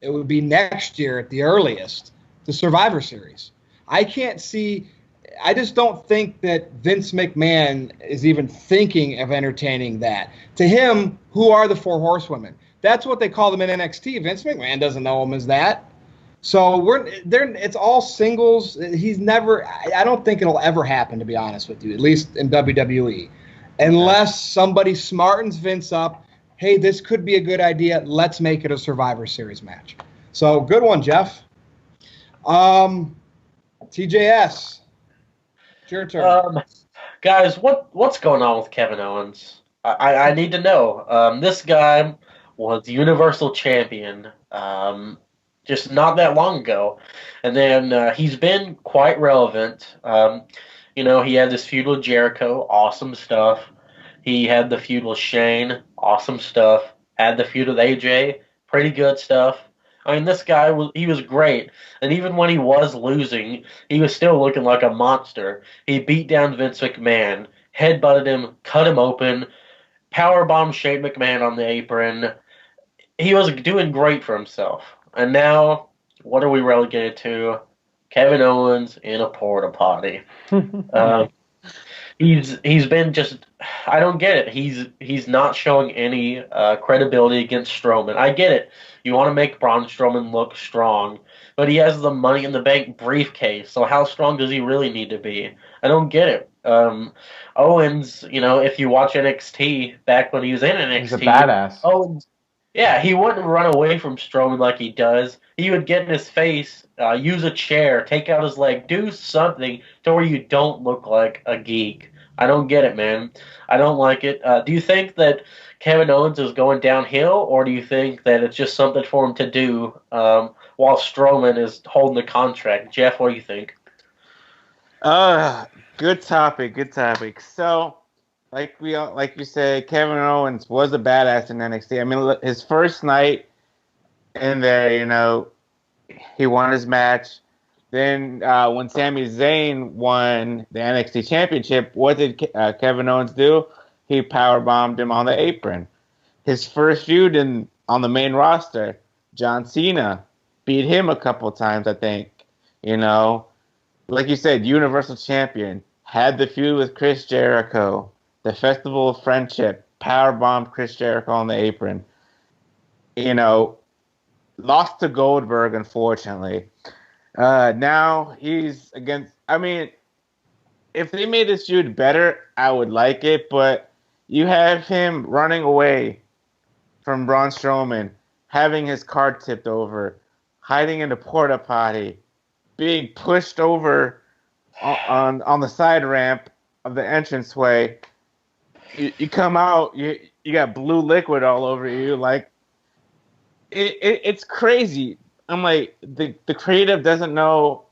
it would be next year at the earliest, the Survivor Series. I just don't think that Vince McMahon is even thinking of entertaining that. To him, who are the Four Horsewomen? That's what they call them in NXT. Vince McMahon doesn't know them as that. So it's all singles. I don't think it'll ever happen, to be honest with you, at least in WWE, unless somebody smartens Vince up. Hey, this could be a good idea. Let's make it a Survivor Series match. So good one, Jeff. TJS, it's your turn. Guys, what's going on with Kevin Owens? I need to know. This guy was Universal Champion just not that long ago, and then he's been quite relevant. He had this feud with Jericho, awesome stuff. He had the feud with Shane, awesome stuff. Had the feud with AJ, pretty good stuff. I mean, this guy he was great, and even when he was losing, he was still looking like a monster. He beat down Vince McMahon, headbutted him, cut him open, powerbombed Shane McMahon on the apron. He was doing great for himself. And now, what are we relegated to? Kevin Owens in a porta potty. He's been just, I don't get it. He's not showing any credibility against Strowman. I get it. You want to make Braun Strowman look strong, but he has the Money in the Bank briefcase. So how strong does he really need to be? I don't get it. Owens, if you watch NXT back when he was in NXT, he's a badass. Owens, yeah, he wouldn't run away from Strowman like he does. He would get in his face, use a chair, take out his leg, do something to where you don't look like a geek. I don't get it, man. I don't like it. Do you think that Kevin Owens is going downhill, or do you think that it's just something for him to do while Strowman is holding the contract? Jeff, what do you think? Good topic. So, like you said, Kevin Owens was a badass in NXT. I mean, his first night in there, he won his match. Then when Sami Zayn won the NXT Championship, what did Kevin Owens do? He powerbombed him on the apron. His first feud on the main roster, John Cena beat him a couple times, I think. Like you said, Universal Champion, had the feud with Chris Jericho. The Festival of Friendship, powerbombed Chris Jericho on the apron. Lost to Goldberg, unfortunately. Now he's against. I mean, if they made this feud better, I would like it. But you have him running away from Braun Strowman, having his car tipped over, hiding in the porta potty, being pushed over on the side ramp of the entranceway. You come out, you got blue liquid all over you. Like, it's crazy. I'm like, the creative doesn't know.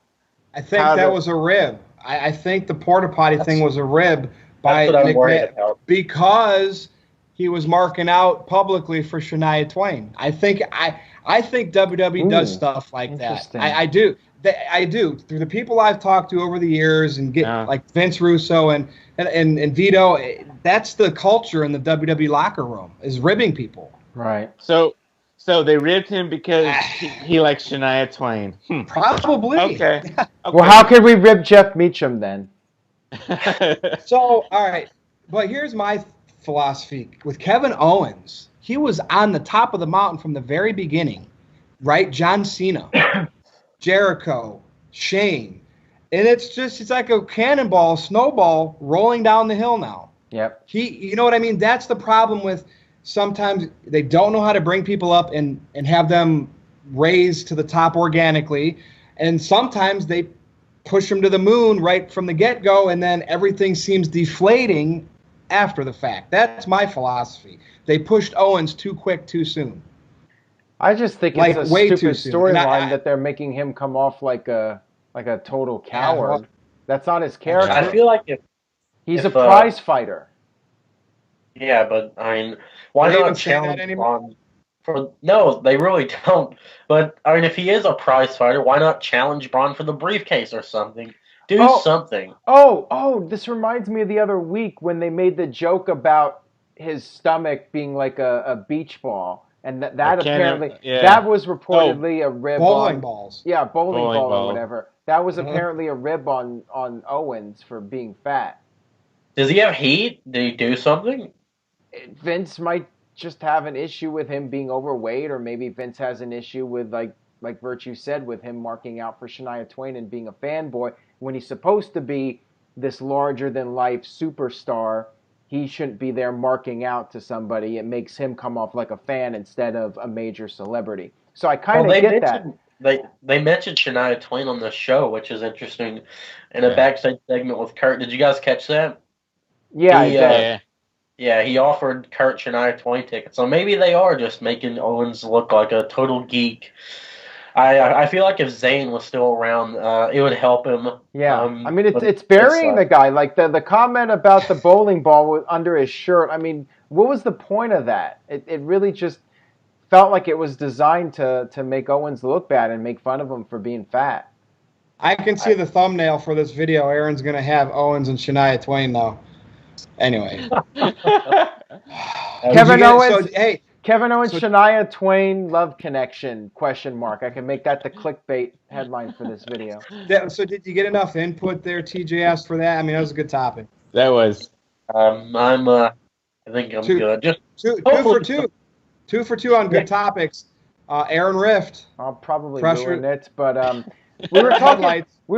I think that was a rib. I think the porta potty thing was a rib by McMahon because he was marking out publicly for Shania Twain. I think WWE does stuff like that. I do. I do. Through the people I've talked to over the years and like Vince Russo and Vito, that's the culture in the WWE locker room, is ribbing people. Right. So they ribbed him because he likes Shania Twain. Probably. Okay. Well, how could we rib Jeff Meacham then? So, all right. But here's my philosophy. With Kevin Owens, he was on the top of the mountain from the very beginning, right? John Cena, Jericho, Shane. And it's like a cannonball, snowball rolling down the hill now. Yep. You know what I mean? That's the problem with sometimes they don't know how to bring people up and have them raise to the top organically. And sometimes they push them to the moon right from the get-go, and then everything seems deflating after the fact. That's my philosophy. They pushed Owens too quick, too soon. I just think it's a way stupid too soon. storyline that they're making him come off like a total coward. That's not his character. I feel like He's if, a prize fighter. Yeah, but I mean, why Do they not even say that challenge anymore? Braun for? No, they really don't. But I mean, if he is a prize fighter, why not challenge Braun for the briefcase or something? Do something. This reminds me of the other week when they made the joke about his stomach being like a beach ball, and that apparently that was reportedly a rib bowling balls. Yeah, bowling ball or ball. whatever. That was apparently a rib on Owens for being fat. Does he have heat? Did he do something? Vince might just have an issue with him being overweight, or maybe Vince has an issue with like Virtue said, with him marking out for Shania Twain and being a fanboy when he's supposed to be this larger than life superstar. He shouldn't be there marking out to somebody. It makes him come off like a fan instead of a major celebrity. So I kind of get that. They mentioned Shania Twain on the show, which is interesting, in a backstage segment with Kurt. Did you guys catch that? Yeah, Yeah, he offered Kurt Shania Twain tickets. So maybe they are just making Owens look like a total geek. I feel like if Zayn was still around, it would help him. Yeah, I mean, it's burying the guy. Like the comment about the bowling ball under his shirt. I mean, what was the point of that? It really just felt like it was designed to make Owens look bad and make fun of him for being fat. I can see the thumbnail for this video. Aaron's going to have Owens and Shania Twain now. Anyway. Kevin Owens, Shania Twain love connection, ? I can make that the clickbait headline for this video. So did you get enough input there, TJS, for that? I mean, that was a good topic. That was. I think I'm good. Just two for two. 2 for 2 on good topics. Aaron Rift. I'll probably ruin it, but we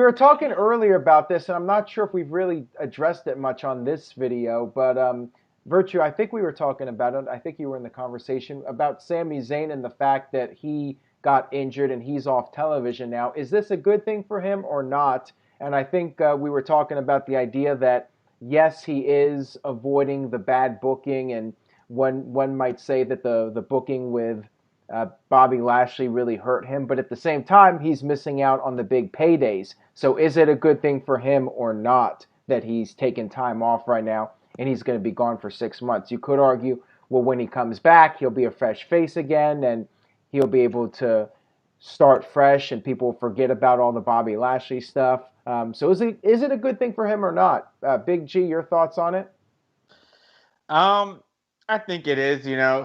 were talking earlier about this, and I'm not sure if we've really addressed it much on this video, but Virtue, I think we were talking about it. I think you were in the conversation about Sami Zayn and the fact that he got injured and he's off television now. Is this a good thing for him or not? And I think we were talking about the idea that, yes, he is avoiding the bad booking, and one might say that the booking with Bobby Lashley really hurt him, but at the same time, he's missing out on the big paydays. So is it a good thing for him or not that he's taking time off right now and he's going to be gone for 6 months? You could argue, well, when he comes back, he'll be a fresh face again and he'll be able to start fresh and people will forget about all the Bobby Lashley stuff. So is it a good thing for him or not? Big G, your thoughts on it? I think it is. You know,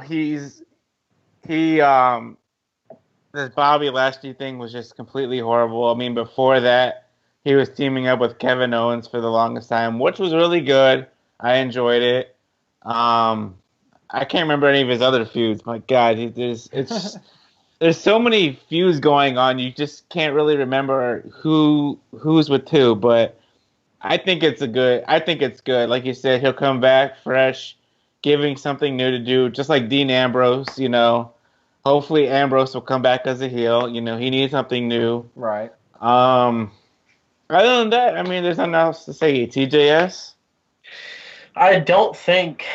this Bobby Lashley thing was just completely horrible. I mean, before that, he was teaming up with Kevin Owens for the longest time, which was really good. I enjoyed it. I can't remember any of his other feuds. My God, there's so many feuds going on. You just can't really remember who's with who. But I think it's good. Like you said, he'll come back fresh, giving something new to do, just like Dean Ambrose, you know. Hopefully Ambrose will come back as a heel. You know, he needs something new. Right. Other than that, I mean, there's nothing else to say. TJS? I don't think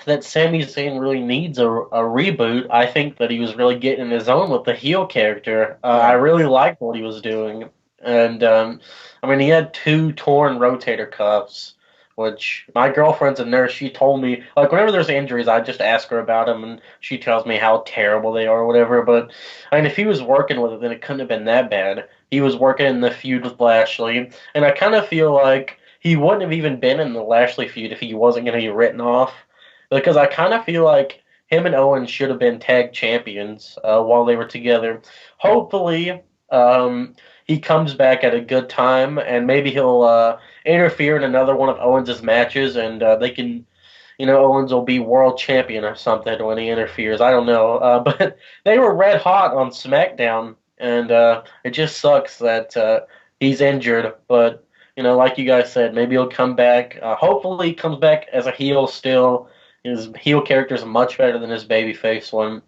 that Sami Zayn really needs a reboot. I think that he was really getting in his own with the heel character. I really liked what he was doing. And, I mean, he had 2 torn rotator cuffs, which my girlfriend's a nurse. She told me, like, whenever there's injuries, I just ask her about them, and she tells me how terrible they are or whatever. But, I mean, if he was working with it, then it couldn't have been that bad. He was working in the feud with Lashley, and I kind of feel like he wouldn't have even been in the Lashley feud if he wasn't going to be written off. Because I kind of feel like him and Owens should have been tag champions while they were together. Hopefully, he comes back at a good time, and maybe he'll interfere in another one of Owens' matches, and they can, you know, Owens will be world champion or something when he interferes. I don't know. But they were red hot on SmackDown, and it just sucks that he's injured. But, you know, like you guys said, maybe he'll come back. Hopefully he comes back as a heel still. His heel character is much better than his babyface one.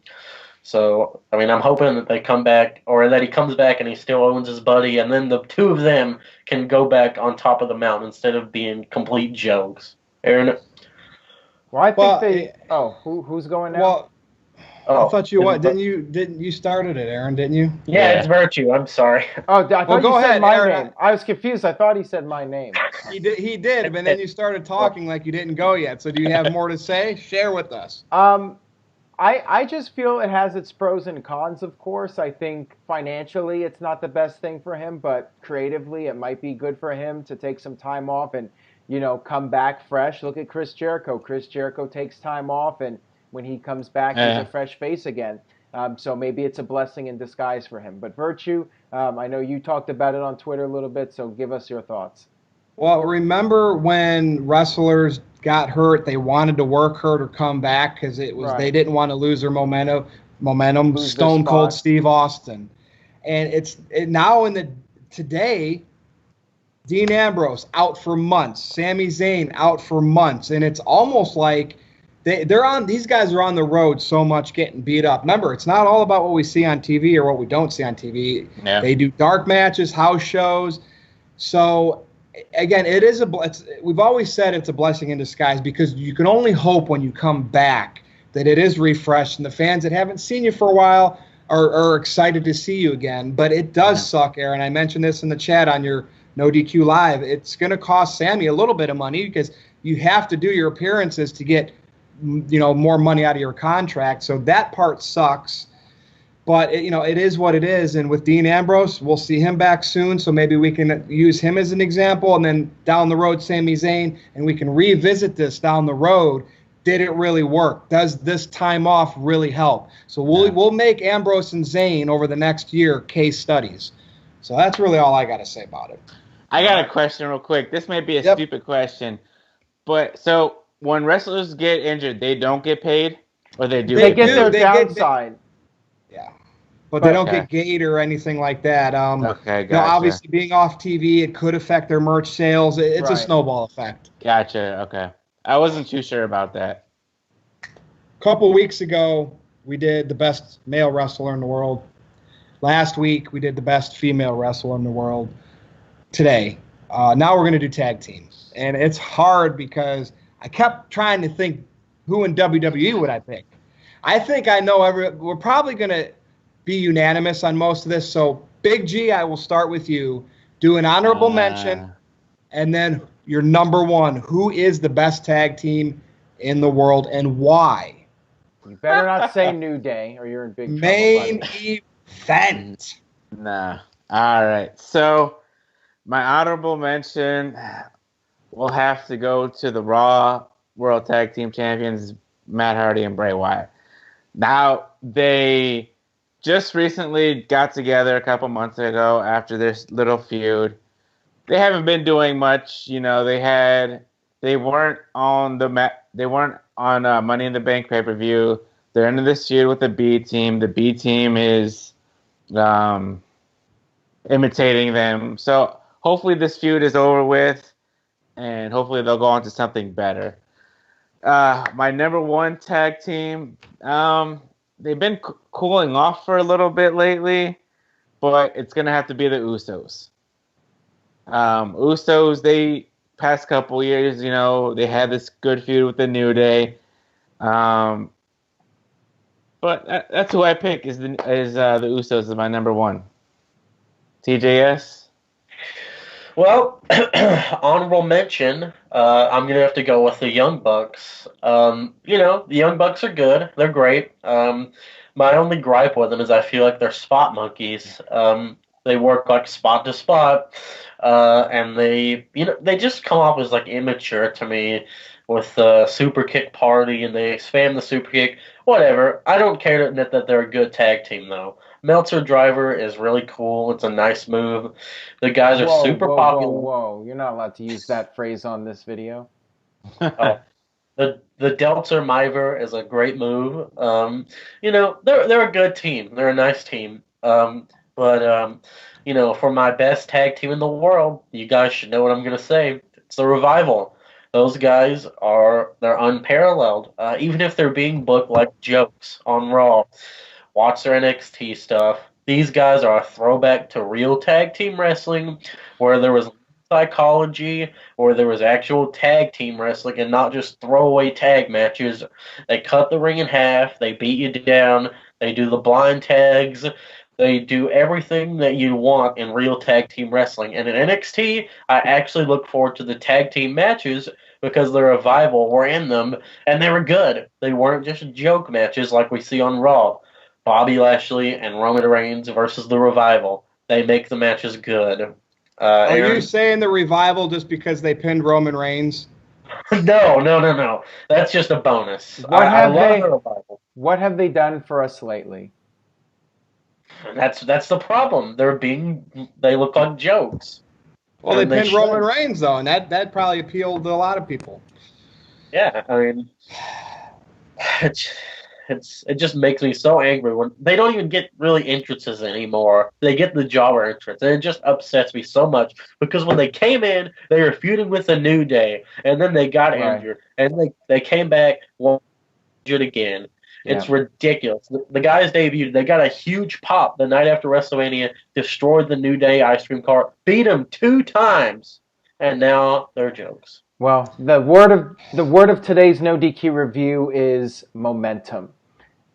So, I mean, I'm hoping that they come back, or that he comes back and he still owns his buddy, and then the 2 of them can go back on top of the mountain instead of being complete jokes. Aaron? Well, I think who's going now? Well, Oh, I thought you what? it's- Didn't you started it, Aaron? Didn't you? Yeah, Yeah. it's Virtue. I'm sorry. Oh, I thought go you said ahead, my Aaron. name. I was confused. I thought he said my name. He did, but then you started talking like you didn't go yet. So do you have more to say? Share with us. I just feel it has its pros and cons, of course. I think financially it's not the best thing for him, but creatively it might be good for him to take some time off and, come back fresh. Look at Chris Jericho. Chris Jericho takes time off, and when he comes back, he's a fresh face again. So maybe it's a blessing in disguise for him. But Virtue, I know you talked about it on Twitter a little bit, so give us your thoughts. Well, remember when wrestlers got hurt, they wanted to work hurt or come back because it was they didn't want to lose their momentum. Lose Stone their Cold spot. Steve Austin, and now today, Dean Ambrose out for months, Sami Zayn out for months, and it's almost like these guys are on the road so much getting beat up. Remember, it's not all about what we see on TV or what we don't see on TV. Yeah. They do dark matches, house shows, so. Again, we've always said it's a blessing in disguise because you can only hope when you come back that it is refreshed and the fans that haven't seen you for a while are excited to see you again. But it does suck, Aaron. I mentioned this in the chat on your No DQ Live. It's going to cost Sammy a little bit of money because you have to do your appearances to get more money out of your contract. So that part sucks. But, it is what it is. And with Dean Ambrose, we'll see him back soon. So maybe we can use him as an example. And then down the road, Sami Zayn, and we can revisit this down the road. Did it really work? Does this time off really help? So we'll make Ambrose and Zayn over the next year case studies. So that's really all I got to say about it. I got a question real quick. This may be a stupid question. But so when wrestlers get injured, they don't get paid? Or they do? They get their downside. But they don't get gate or anything like that. Okay, gotcha. Obviously, being off TV, it could affect their merch sales. It's a snowball effect. Gotcha. Okay. I wasn't too sure about that. A couple weeks ago, we did the best male wrestler in the world. Last week, we did the best female wrestler in the world. Today, now we're going to do tag teams. And it's hard because I kept trying to think who in WWE would I pick. I think I know we're probably going to be unanimous on most of this. So, Big G, I will start with you. Do an honorable mention, and then your number one. Who is the best tag team in the world, and why? You better not say New Day, or you're in big trouble. Main event. Nah. All right. So, my honorable mention will have to go to the Raw World Tag Team Champions, Matt Hardy and Bray Wyatt. Now, they just recently got together a couple months ago after this little feud. They haven't been doing much, they weren't on Money in the Bank pay-per-view. They're into this feud with the B team. The B team is imitating them. So hopefully this feud is over with, and hopefully they'll go on to something better. My number one tag team, they've been cooling off for a little bit lately, but it's going to have to be the Usos. Usos, they past couple years, they had this good feud with the New Day. But that's who I pick is the Usos as my number one. TJS? Well, honorable mention, I'm going to have to go with the Young Bucks. The Young Bucks are good. They're great. My only gripe with them is I feel like they're spot monkeys. They work like spot to spot, and they just come off as like immature to me with the super kick party, and they spam the super kick. Whatever. I don't care to admit that they're a good tag team, though. Meltzer Driver is really cool. It's a nice move. The guys are super popular. Whoa. You're not allowed to use that phrase on this video. The Deltzer Miver is a great move. They're a good team. They're a nice team. For my best tag team in the world, you guys should know what I'm going to say. It's the Revival. Those guys they're unparalleled. Even if they're being booked like jokes on Raw. Watch their NXT stuff. These guys are a throwback to real tag team wrestling where there was psychology, or there was actual tag team wrestling and not just throwaway tag matches. They cut the ring in half, they beat you down, they do the blind tags, they do everything that you want in real tag team wrestling. And in NXT, I actually look forward to the tag team matches because the Revival were in them, and they were good. They weren't just joke matches like we see on Raw. Bobby Lashley and Roman Reigns versus the Revival. They make the matches good. Are Aaron? you saying the Revival just because they pinned Roman Reigns? No. That's just a bonus. I love the Revival. What have they done for us lately? That's the problem. They look like jokes. Well, they And pinned should. Roman Reigns, though, and that probably appealed to a lot of people. Yeah, I mean, it just makes me so angry when they don't even get really entrances anymore. They get the jobber entrance, and it just upsets me so much because when they came in, they were feuding with a New Day, and then they got injured, and they came back, injured again. It's ridiculous. The guys debuted. They got a huge pop the night after WrestleMania, destroyed the New Day ice cream cart, beat them 2 times, and now they're jokes. Well, the word of today's No DQ review is momentum.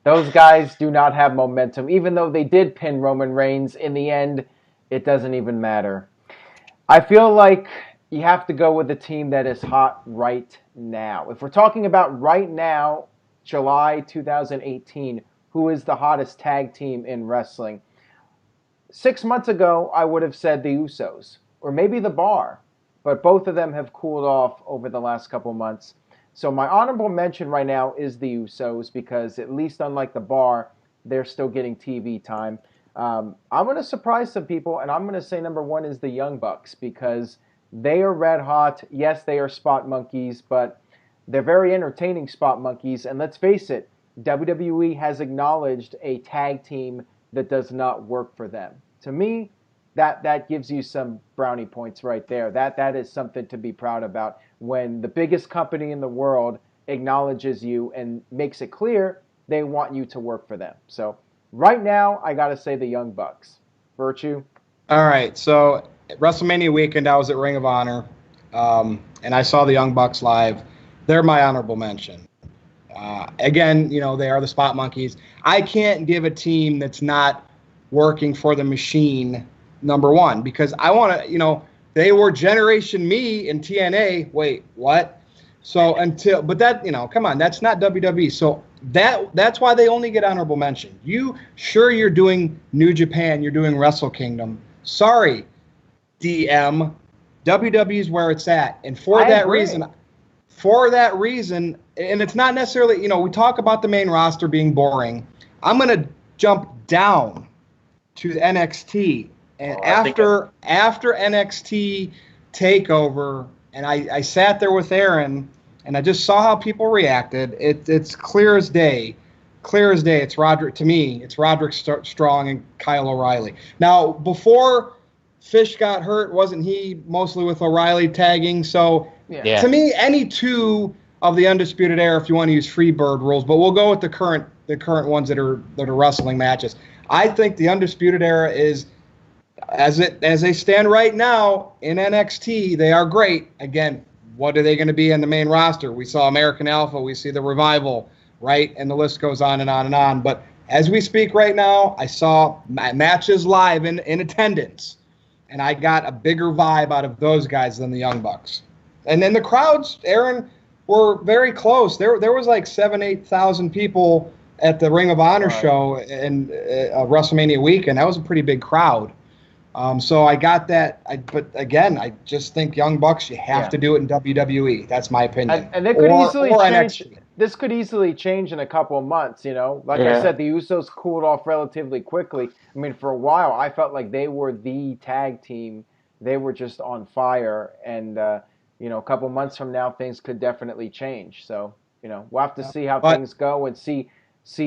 Those guys do not have momentum. Even though they did pin Roman Reigns, in the end, it doesn't even matter. I feel like you have to go with a team that is hot right now. If we're talking about right now, July 2018, who is the hottest tag team in wrestling? 6 months ago, I would have said the Usos, or maybe the Bar, but both of them have cooled off over the last couple months. So my honorable mention right now is the Usos because at least unlike the Bar, they're still getting TV time. I'm going to surprise some people, and I'm going to say number 1 is the Young Bucks because they are red hot. Yes, they are spot monkeys, but they're very entertaining spot monkeys. And let's face it, WWE has acknowledged a tag team that does not work for them. To me, that gives you some brownie points right there. That is something to be proud about when the biggest company in the world acknowledges you and makes it clear they want you to work for them. So right now, I got to say the Young Bucks. Virtue? All right, so WrestleMania weekend, I was at Ring of Honor, and I saw the Young Bucks live. They're my honorable mention. Again, they are the spot monkeys. I can't give a team that's not working for the machine number 1 because I want to, they were Generation Me in TNA. Wait, what? So but that, come on, that's not WWE. So that's why they only get honorable mention. You're doing New Japan, you're doing Wrestle Kingdom. Sorry, DM. WWE is where it's at, and for that reason, and it's not necessarily, we talk about the main roster being boring. I'm going to jump down to the NXT. And after NXT TakeOver, and I sat there with Aaron, and I just saw how people reacted. It's clear as day. It's Roderick, to me, it's Roderick Strong and Kyle O'Reilly. Now, before Fish got hurt, wasn't he mostly with O'Reilly tagging? So to me, any 2 of the Undisputed Era, if you want to use Freebird rules, but we'll go with the current ones that are wrestling matches. I think the Undisputed Era is, as they stand right now in NXT, they are great. Again, what are they going to be in the main roster? We saw American Alpha, we see the Revival, right? And the list goes on and on and on. But as we speak right now, I saw matches live in attendance, and I got a bigger vibe out of those guys than the Young Bucks. And then the crowds, Aaron, were very close. There was like 8,000 people at the Ring of Honor show in WrestleMania weekend. That was a pretty big crowd. So I got that. But again, I just think Young Bucks, you have to do it in WWE. That's my opinion. And it could easily change. NXT. This could easily change in a couple of months, Like I said, the Usos cooled off relatively quickly. I mean, for a while, I felt like they were the tag team. They were just on fire. And, a couple of months from now, things could definitely change. So, we'll have to see how things go and see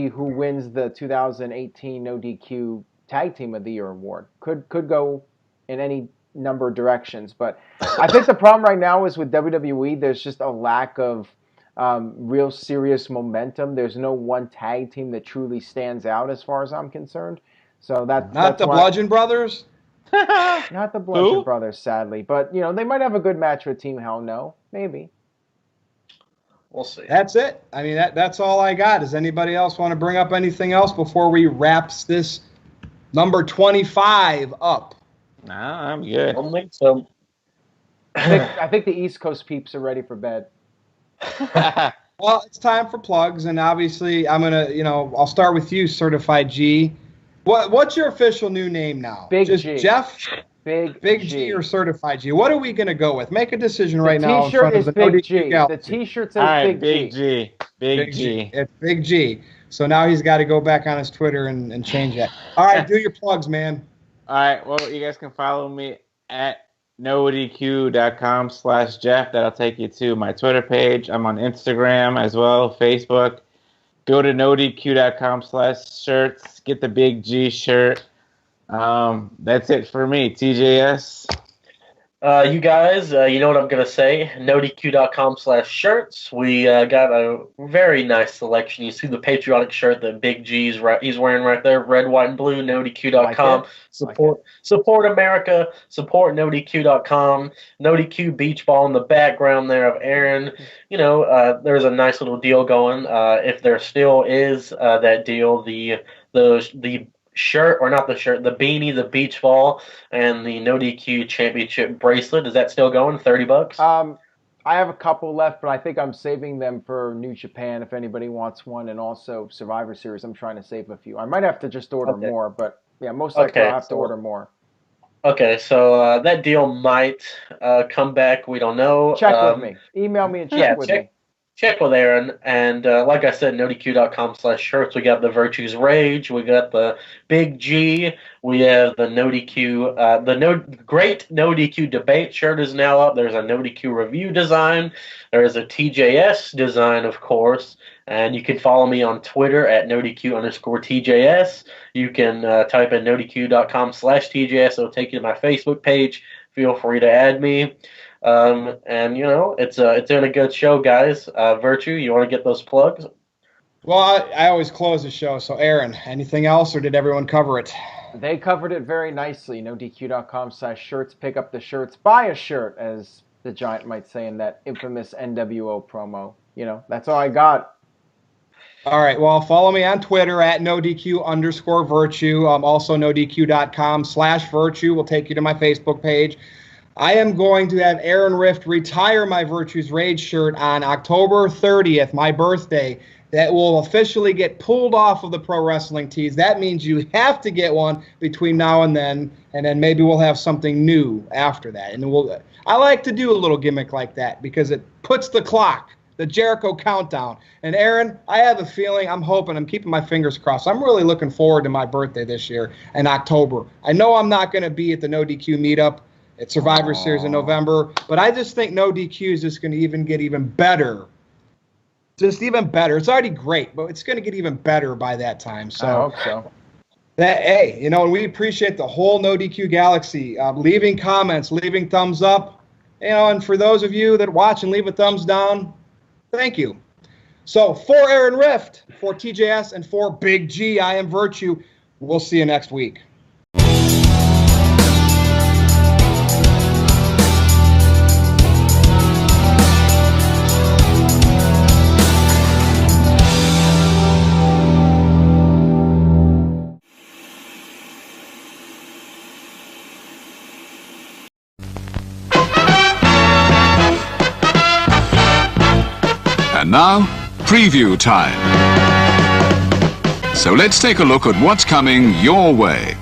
who wins the 2018 No DQ Tag Team of the Year award. Could go in any number of directions. But I think the problem right now is with WWE, there's just a lack of real serious momentum. There's no one tag team that truly stands out as far as I'm concerned. So that's the Bludgeon Brothers? Not the Bludgeon Who? Brothers, sadly. But, they might have a good match with Team Hell No. Maybe. We'll see. That's it. I mean, that's all I got. Does anybody else want to bring up anything else before we wraps this number 25 up? Nah, I'm good. I don't think so. I think the East Coast peeps are ready for bed. Well, it's time for plugs, and obviously I'm gonna, I'll start with you, Certified G. What's your official new name now? Big Just G. Jeff? Big G or Certified G? What are we gonna go with? Make a decision right The now in front T-shirt of is the Big NoDQ G. Galaxy. The T-shirt says All right, Big G. Big G. It's Big G. So now he's got to go back on his Twitter and change that. All right, do your plugs, man. All right, well, you guys can follow me at NoDQ.com/Jeff. That'll take you to my Twitter page. I'm on Instagram as well, Facebook. Go to NoDQ.com/shirts. Get the Big G shirt. That's it for me. TJS. You guys, you know what I'm going to say. NoDQ.com/shirts. We got a very nice selection. You see the patriotic shirt that Big G's he's wearing right there. Red, white, and blue. NoDQ.com. Support America. Support NoDQ.com. NoDQ beach ball in the background there of Aaron. There's a nice little deal going. If there still is that deal, the shirt, or not the shirt, the beanie, the beach ball, and the NoDQ championship bracelet. Is that still going? $30? I have a couple left, but I think I'm saving them for New Japan if anybody wants one, and also Survivor Series. I'm trying to save a few. I might have to just order more, but yeah, most likely I'll have to order more. Okay, so that deal might come back. We don't know. Check with me. Email me and check with me. Check with Aaron, and like I said, NoDQ.com/shirts. We got the Virtues Rage. We got the Big G. We have the NoDQ. Great NoDQ debate shirt is now up. There's a NoDQ review design. There is a TJS design, of course, and you can follow me on Twitter at NoDQ_TJS. You can type in NoDQ.com/TJS. It'll take you to my Facebook page. Feel free to add me. It's been a good show, guys. Virtue, you want to get those plugs? Well, I always close the show. So, Aaron, anything else, or did everyone cover it? They covered it very nicely. NoDQ.com/shirts. Pick up the shirts. Buy a shirt, as the Giant might say in that infamous NWO promo. That's all I got. All right. Well, follow me on Twitter at NoDQ_Virtue. Also, NoDQ.com/Virtue will take you to my Facebook page. I am going to have Aaron Rift retire my Virtues Rage shirt on October 30th, my birthday. That will officially get pulled off of the Pro Wrestling Tees. That means you have to get one between now and then maybe we'll have something new after that. And I like to do a little gimmick like that because it puts the clock, the Jericho countdown. And Aaron, I have a feeling, I'm hoping, I'm keeping my fingers crossed. I'm really looking forward to my birthday this year in October. I know I'm not going to be at the NoDQ meetup at Survivor Series in November, but I just think NoDQ is just going to get even better. Just even better. It's already great, but it's going to get even better by that time. So, I hope so. And we appreciate the whole NoDQ Galaxy leaving comments, leaving thumbs up, and for those of you that watch and leave a thumbs down, thank you. So, for Aaron Rift, for TJS, and for Big G, I am Virtue. We'll see you next week. And now, preview time. So let's take a look at what's coming your way.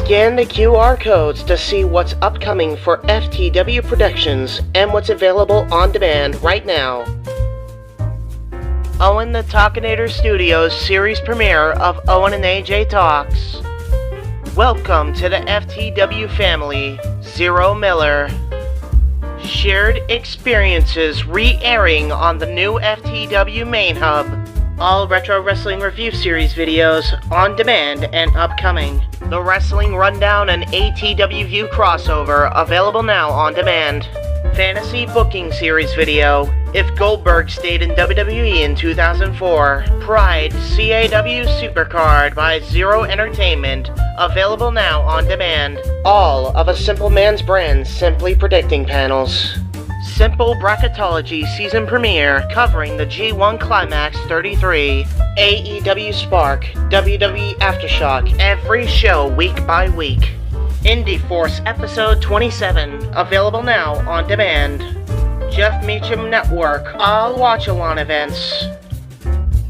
Scan the QR codes to see what's upcoming for FTW Productions and what's available on demand right now. Owen the Talkinator Studios series premiere of Owen and AJ Talks. Welcome to the FTW family, Zero Miller. Shared experiences re-airing on the new FTW main hub. All Retro Wrestling Review Series videos on demand and upcoming. The Wrestling Rundown and ATW View crossover available now on demand. Fantasy Booking Series video, If Goldberg Stayed in WWE in 2004. Pride CAW Supercard by Zero Entertainment, available now on demand. All of A Simple Man's Brand Simply Predicting panels. Simple Bracketology season premiere covering the G1 Climax 33. AEW Spark, WWE Aftershock, every show week by week. Indy Force episode 27, available now on demand. Jeff Meacham Network, all watch-along events.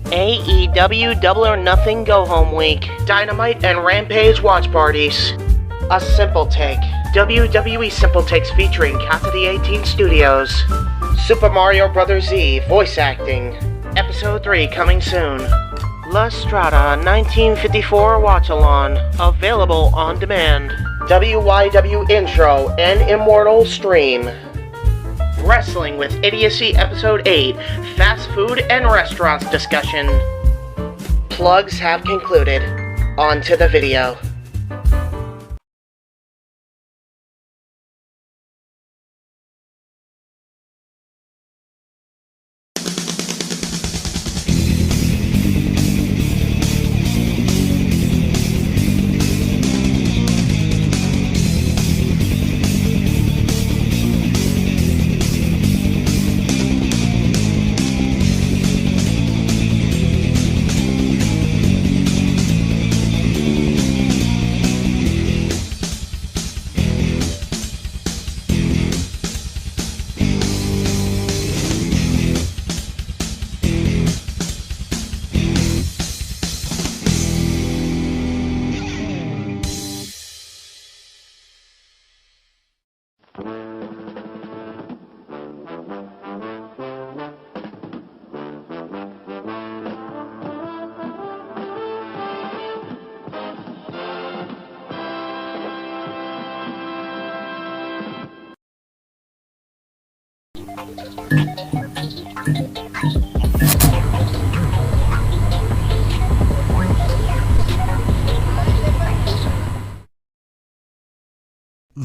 AEW Double or Nothing Go Home Week, Dynamite and Rampage watch parties. A Simple Take, WWE Simple Takes featuring Casa D18 Studios. Super Mario Bros. Z voice acting, episode 3 coming soon. La Strada 1954 watch-along, available on demand. WYW Intro and Immortal Stream. Wrestling with Idiocy Episode 8, Fast Food and Restaurants discussion. Plugs have concluded. On to the video.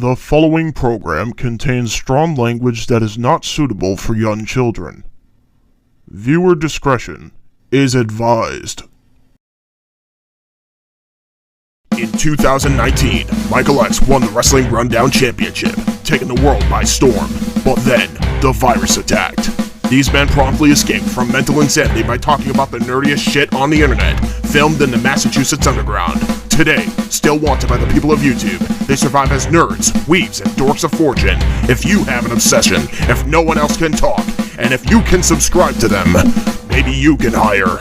The following program contains strong language that is not suitable for young children. Viewer discretion is advised. In 2019, Michael X won the Wrestling Rundown Championship, taking the world by storm. But then, the virus attacked. These men promptly escaped from mental insanity by talking about the nerdiest shit on the internet, filmed in the Massachusetts Underground. Today, still wanted by the people of YouTube, they survive as nerds, weebs, and dorks of fortune. If you have an obsession, if no one else can talk, and if you can subscribe to them, maybe you can hire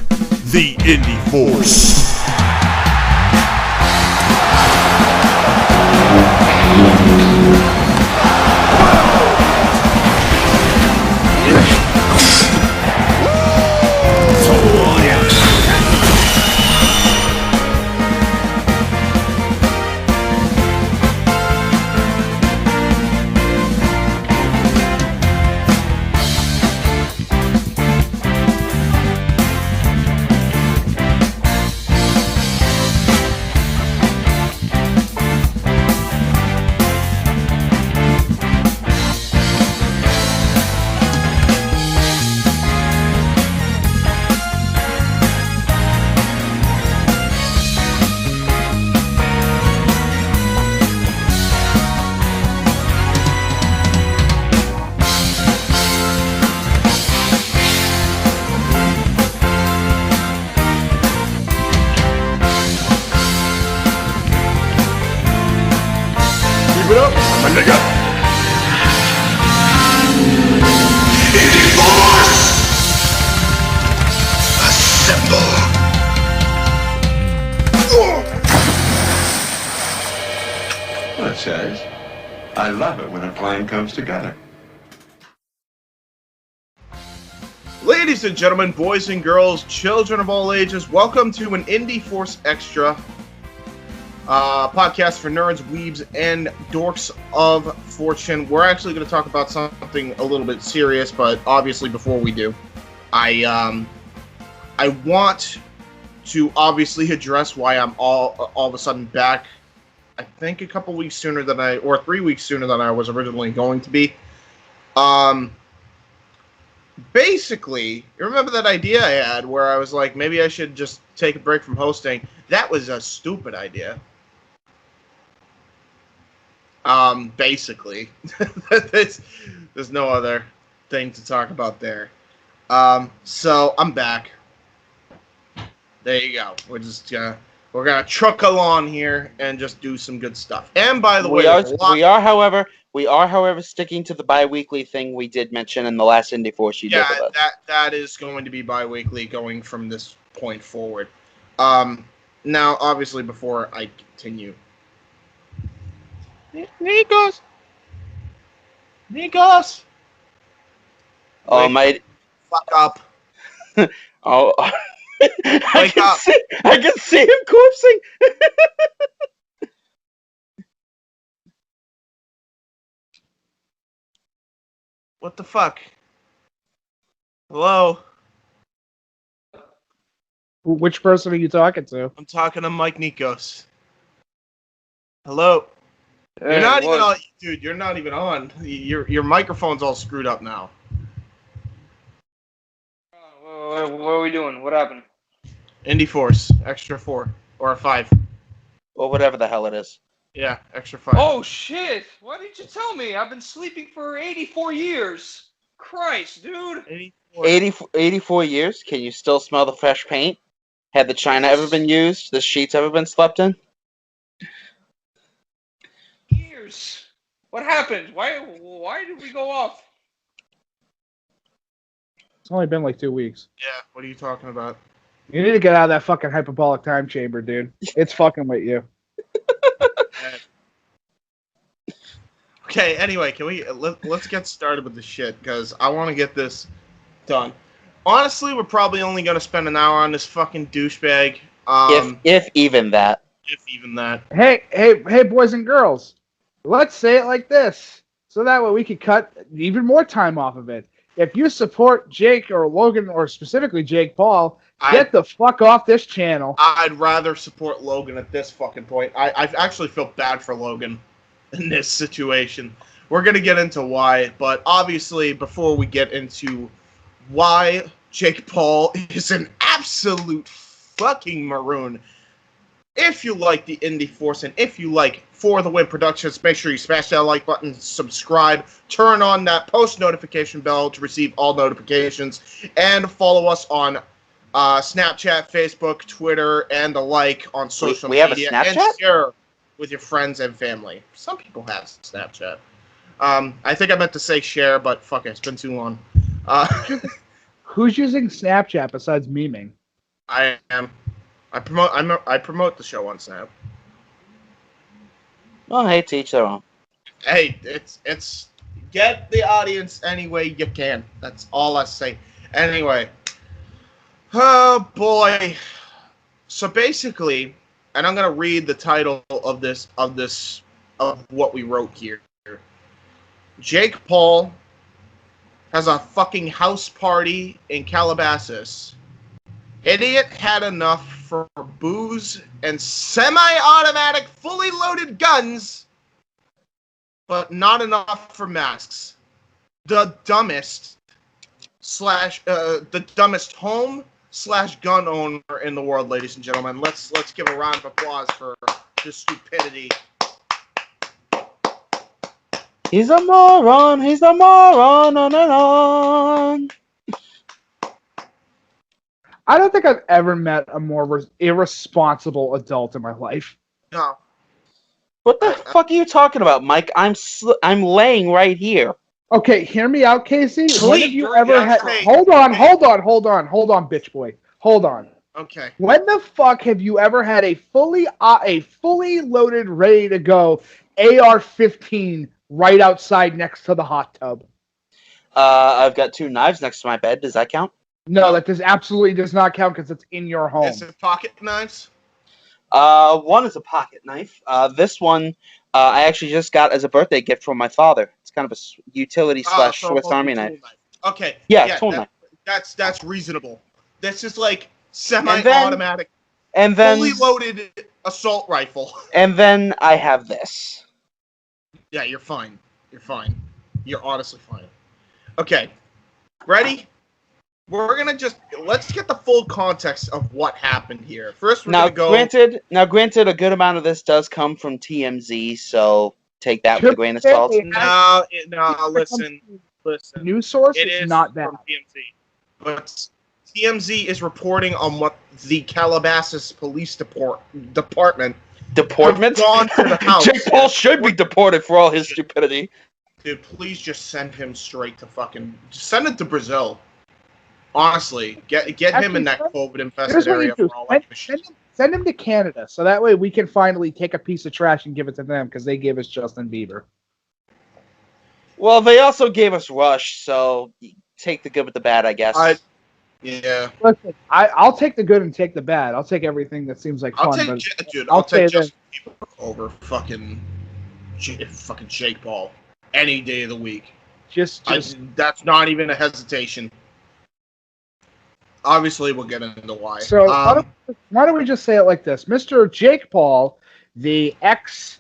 the Indy Force. I love it when a plan comes together. Ladies and gentlemen, boys and girls, children of all ages, welcome to an Indy Force Extra podcast for nerds, weebs, and dorks of fortune. We're actually going to talk about something a little bit serious, but obviously before we do, I want to obviously address why I'm all of a sudden back. I think a couple weeks sooner than 3 weeks sooner than I was originally going to be. Basically, you remember that idea I had where I was like, maybe I should just take a break from hosting? That was a stupid idea. Basically. There's no other thing to talk about there. So I'm back. There you go. We're gonna truckle on here and just do some good stuff. And by the way, we are, however, sticking to the bi-weekly thing we did mention in the last Indy Force you did with us. that is going to be bi-weekly going from this point forward. Now, obviously, before I continue, Nikos. Oh, my! Fuck up. Oh. Wake up. I can see him corpsing. What the fuck? Hello? Which person are you talking to? I'm talking to Mike Nikos. Hello? You're not even on, dude. You're not even on. Your microphone's all screwed up now. What are we doing? What happened? Indy Force, extra 4 or 5. Or whatever the hell it is. Yeah, extra 5. Oh shit! Why didn't you tell me? I've been sleeping for 84 years. Christ, dude. 84 years? Can you still smell the fresh paint? Had the china ever been used? The sheets ever been slept in? Years. What happened? Why did we go off? It's only been like 2 weeks. Yeah, what are you talking about? You need to get out of that fucking hyperbolic time chamber, dude. It's fucking with you. Okay, anyway, let's get started with the shit, because I want to get this done. Honestly, we're probably only going to spend an hour on this fucking douchebag. If even that. If even that. Hey, boys and girls. Let's say it like this, so that way we could cut even more time off of it. If you support Jake or Logan, or specifically Jake Paul, get the fuck off this channel. I'd rather support Logan at this fucking point. I actually feel bad for Logan in this situation. We're going to get into why, but obviously before we get into why Jake Paul is an absolute fucking maroon, if you like the Indy Force and if you like For the Win Productions, make sure you smash that like button, subscribe, turn on that post notification bell to receive all notifications, and follow us on Snapchat, Facebook, Twitter, and the like on social media. We have a Snapchat? And share with your friends and family. Some people have Snapchat. I think I meant to say share, but fuck it, it's been too long. Who's using Snapchat besides memeing? I am. I promote the show on Snap. Well, hey, to each their own. Hey, it's get the audience any way you can. That's all I say. Anyway, oh boy. So basically, and I'm gonna read the title of what we wrote here. Jake Paul has a fucking house party in Calabasas. Idiot had enough for booze and semi-automatic, fully loaded guns, but not enough for masks. The dumbest home/gun owner in the world, ladies and gentlemen. Let's give a round of applause for this stupidity. He's a moron, on and on. I don't think I've ever met a more irresponsible adult in my life. No. What the fuck are you talking about, Mike? I'm laying right here. Okay, hear me out, Casey. When have you ever had... Hey. Hold on, bitch boy. Hold on. Okay. When the fuck have you ever had a fully loaded, ready to go AR-15 right outside next to the hot tub. I've got 2 knives next to my bed. Does that count? No, that absolutely does not count because it's in your home. Is it pocket knives? One is a pocket knife. This one I actually just got as a birthday gift from my father. It's kind of a utility / Swiss Army knife. Okay. Yeah, tool knife. That's reasonable. This is like semi-automatic, and then fully loaded assault rifle. And then I have this. Yeah, you're fine. You're fine. You're honestly fine. Okay, ready? We're gonna let's get the full context of what happened here. First, we're gonna go. Granted, a good amount of this does come from TMZ, so take that with a grain of salt. No, listen. News source is not bad. From TMZ, but TMZ is reporting on what the Calabasas Police Department have gone to the house. Jake Paul should be deported for all his stupidity. Dude, please just send him straight to send it to Brazil. Honestly, get him in that COVID-infested area for all send him to Canada, so that way we can finally take a piece of trash and give it to them because they gave us Justin Bieber. Well, they also gave us Rush, so take the good with the bad, I guess. Yeah. Listen, I'll take the good and take the bad. I'll take everything that seems like fun. I'll take Justin Bieber over fucking Jake Paul any day of the week. That's not even a hesitation. Obviously, we'll get into why. So why don't we just say it like this? Mr. Jake Paul, the ex,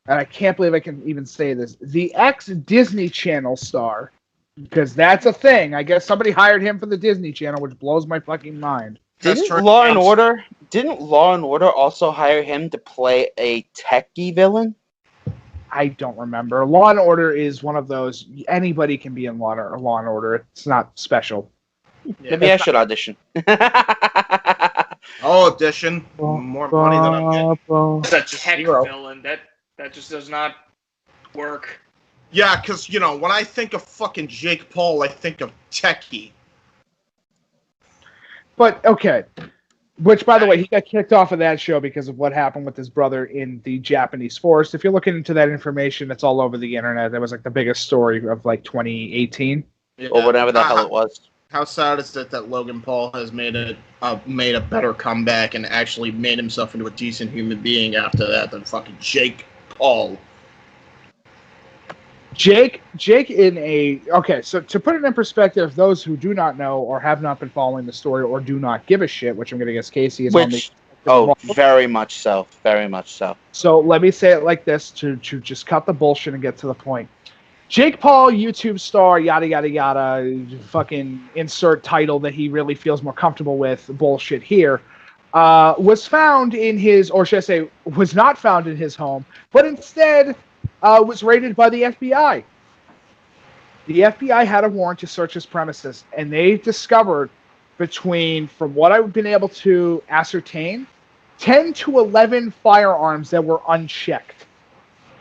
and I can't believe I can even say this, the ex-Disney Channel star, because that's a thing. I guess somebody hired him for the Disney Channel, which blows my fucking mind. Didn't Law and Order also hire him to play a techie villain? I don't remember. Law and Order is one of those, anybody can be in Law and Order. It's not special. Yeah, maybe I should audition. I'll audition. More money than I'm getting. That's a tech villain. That just does not work. Yeah, because, when I think of fucking Jake Paul, I think of techie. But, okay. Which, by the way, he got kicked off of that show because of what happened with his brother in the Japanese forest. If you're looking into that information, it's all over the internet. That was like the biggest story of like 2018. Yeah. Or whatever the hell it was. How sad is it that Logan Paul has made a better comeback and actually made himself into a decent human being after that than fucking Jake Paul? Jake okay, so to put it in perspective, those who do not know or have not been following the story or do not give a shit, which I'm going to guess Casey is on the... very much so. Very much so. So let me say it like this to just cut the bullshit and get to the point. Jake Paul, YouTube star, yada, yada, yada, fucking insert title that he really feels more comfortable with, bullshit here, was found in his, or should I say, was not found in his home, but instead was raided by the FBI. The FBI had a warrant to search his premises, and they discovered from what I've been able to ascertain, 10 to 11 firearms that were unchecked,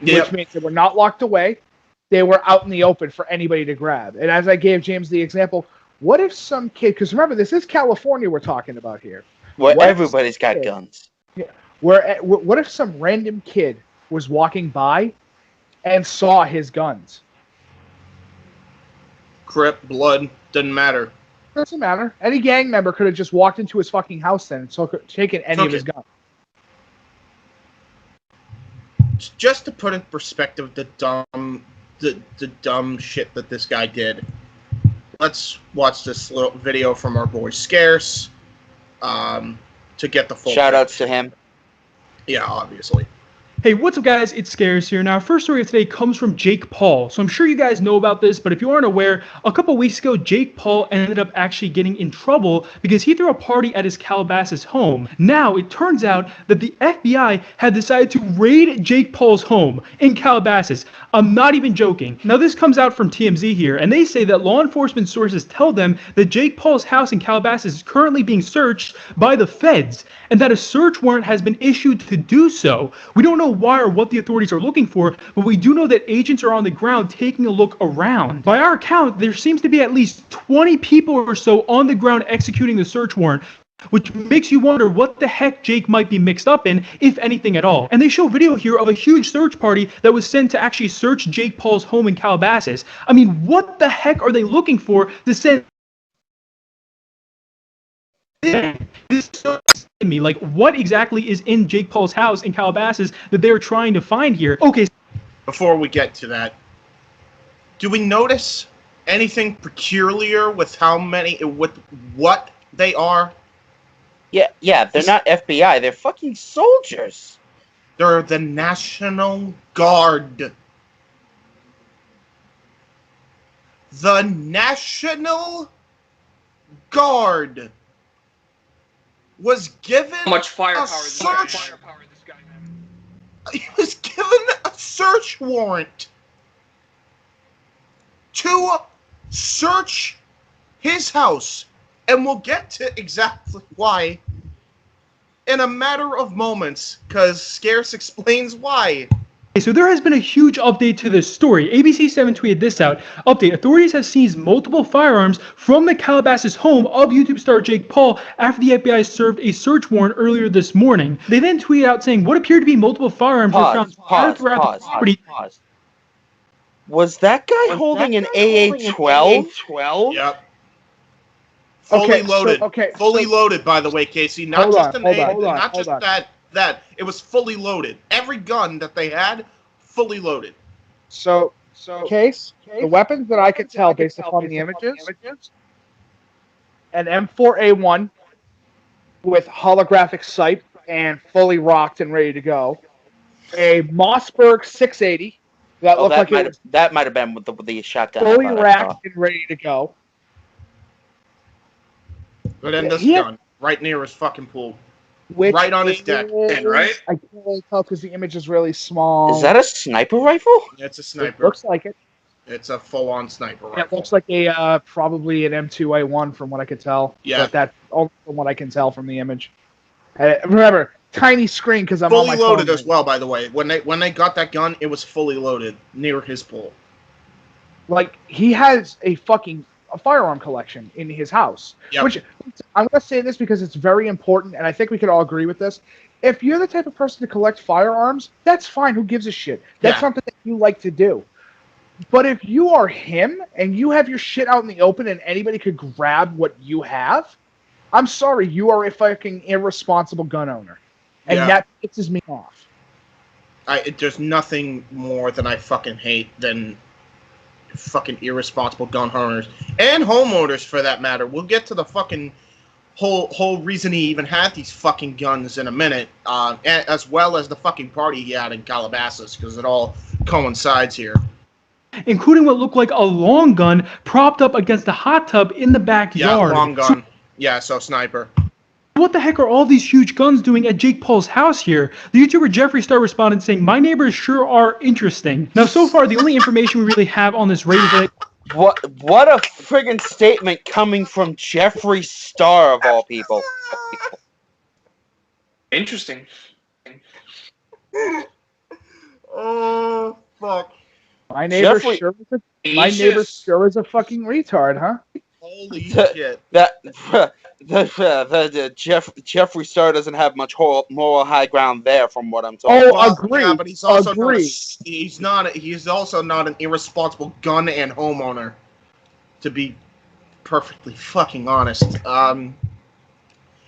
which means they were not locked away. They were out in the open for anybody to grab. And as I gave James the example, what if some kid, because remember, this is California we're talking about here. Where everybody's got guns. Yeah. What if some random kid was walking by and saw his guns? Crip, blood, doesn't matter. Doesn't matter. Any gang member could have just walked into his fucking house then and taken any of his guns. Just to put in perspective the dumb shit that this guy did, let's watch this little video from our boy Scarce to get the full... Shout-outs to him. Yeah, obviously. Hey, what's up, guys? It's Scarce here. Now, our first story of today comes from Jake Paul. So I'm sure you guys know about this, but if you aren't aware, a couple weeks ago, Jake Paul ended up actually getting in trouble because he threw a party at his Calabasas home. Now, it turns out that the FBI had decided to raid Jake Paul's home in Calabasas. I'm not even joking. Now, this comes out from TMZ here, and they say that law enforcement sources tell them that Jake Paul's house in Calabasas is currently being searched by the feds, and that a search warrant has been issued to do so. We don't know why or what the authorities are looking for, but we do know that agents are on the ground taking a look around. By our count, there seems to be at least 20 people or so on the ground executing the search warrant. which makes you wonder what the heck Jake might be mixed up in, if anything at all. And they show video here of a huge search party that was sent to actually search Jake Paul's home in Calabasas. I mean, what the heck are they looking for to send? This sucks to me. Like, what exactly is in Jake Paul's house in Calabasas that they're trying to find here? Okay. Before we get to that, do we notice anything peculiar with what they are? Yeah, they're not FBI. They're fucking soldiers. They're the National Guard. The National Guard was given How much firepower this guy had. He was given a search warrant to search his house, and we'll get to exactly why in a matter of moments, because Scarce explains why. So there has been a huge update to this story. ABC7 tweeted this out. Update: authorities have seized multiple firearms from the Calabasas home of YouTube star Jake Paul after the FBI served a search warrant earlier this morning. They then tweeted out saying what appeared to be multiple firearms were found scattered throughout the property. Was that guy holding an AA-12? Yep. Fully loaded. Fully loaded, by the way, Casey. Not just that. It was fully loaded. Every gun that they had, fully loaded. So Case, the weapons that I could tell based upon the images, an M4A1 with holographic sight and fully rocked and ready to go, a Mossberg 680 that looked like that might have been with the shotgun. Fully racked and ready to go. But then this gun, right near his fucking pool. Right on his deck. Right? I can't really tell because the image is really small. Is that a sniper rifle? It's a sniper. It looks like it. It's a full-on sniper rifle. It looks like a probably an M2A1 from what I could tell. Yeah. But that's only from what I can tell from the image. Remember, tiny screen because I'm fully on my loaded phone as well. By the way, when they got that gun, it was fully loaded near his pool. Like he has a firearm collection in his house. Yep. Which I'm going to say this because it's very important, and I think we could all agree with this. If you're the type of person to collect firearms, that's fine. Who gives a shit? That's something that you like to do. But if you are him and you have your shit out in the open and anybody could grab what you have, I'm sorry, you are a fucking irresponsible gun owner. And that pisses me off. There's nothing more than I fucking hate than fucking irresponsible gun owners and homeowners for that matter. We'll get to the fucking whole reason he even had these fucking guns in a minute, as well as the fucking party he had in Calabasas, because it all coincides here. Including what looked like a long gun propped up against the hot tub in the backyard. Yeah, long gun. So sniper. What the heck are all these huge guns doing at Jake Paul's house here? The YouTuber Jeffree Star responded saying, "My neighbors sure are interesting." Now, so far, the only information we really have on this raid is that... What a friggin' statement coming from Jeffree Star, of all people. Interesting. Oh, fuck. My neighbor sure is a fucking retard, huh? Holy shit. Jeffree Star doesn't have much moral high ground there, from what I'm told. Oh, agree. Yeah, but he's also he's also not an irresponsible gun and homeowner, to be perfectly fucking honest. I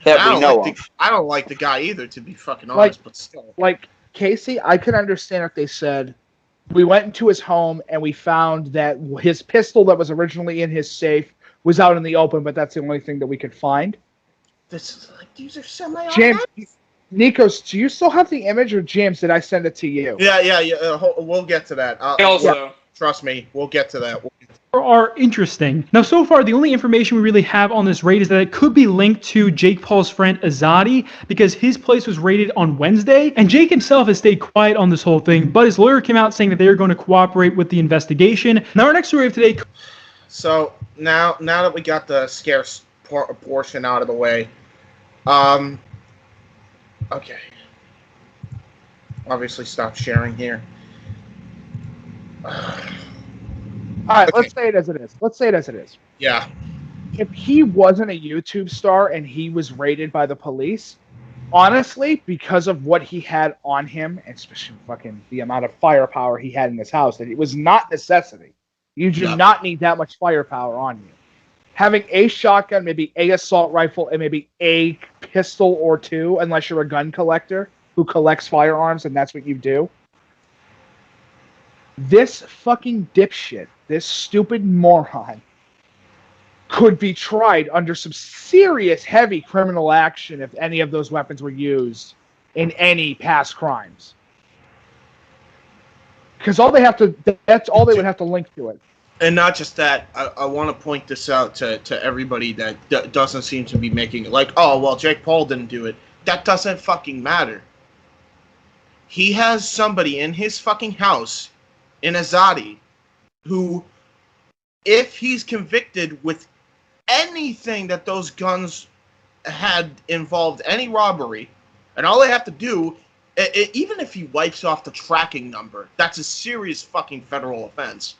don't like the guy either, to be fucking honest, but still. Like, Casey, I could understand if they said, we went into his home and we found that his pistol that was originally in his safe was out in the open, but that's the only thing that we could find. These are semi-automatic. James, Nikos, do you still have the image, or James, did I send it to you? Yeah. We'll get to that. Trust me, we'll get to that. Are interesting. Now, so far, the only information we really have on this raid is that it could be linked to Jake Paul's friend Azadi, because his place was raided on Wednesday, and Jake himself has stayed quiet on this whole thing, but his lawyer came out saying that they are going to cooperate with the investigation. Now, our next story of today... So, now that we got the scarce portion out of the way, okay. Obviously, stop sharing here. All right, let's say it as it is. Yeah. if he wasn't a YouTube star and he was raided by the police, honestly, because of what he had on him, and especially fucking the amount of firepower he had in his house, that it was not necessity. You do not need that much firepower on you. Having a shotgun, maybe a assault rifle, and maybe a pistol or two, unless you're a gun collector who collects firearms and that's what you do. This fucking dipshit, this stupid moron, could be tried under some serious heavy criminal action if any of those weapons were used in any past crimes. Because that's all they would have to link to it. And not just that, I want to point this out to everybody that doesn't seem to be making it like, oh, well, Jake Paul didn't do it. That doesn't fucking matter. He has somebody in his fucking house in Azadi who, if he's convicted with anything that those guns had involved any robbery, and all they have to do, even if he wipes off the tracking number, that's a serious fucking federal offense.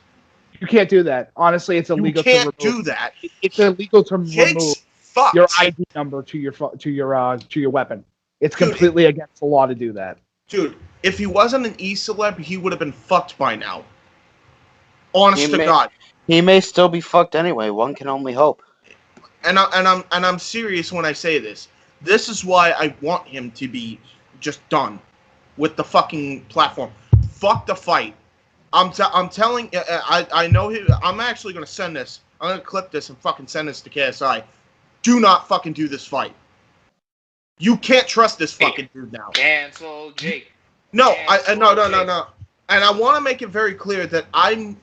You can't do that. Honestly, it's illegal. You can't do that. It's illegal to remove fucked. your ID number to your weapon. It's completely against the law to do that. Dude, if he wasn't an E-celeb, he would have been fucked by now. Honest to God. He may still be fucked anyway. One can only hope. And I'm serious when I say this. This is why I want him to be just done with the fucking platform. Fuck the fight. I'm telling. I know. I'm actually gonna send this. I'm gonna clip this and fucking send this to KSI. Do not fucking do this fight. You can't trust this fucking dude now. Cancel Jake. No, Cancel no. And I want to make it very clear that I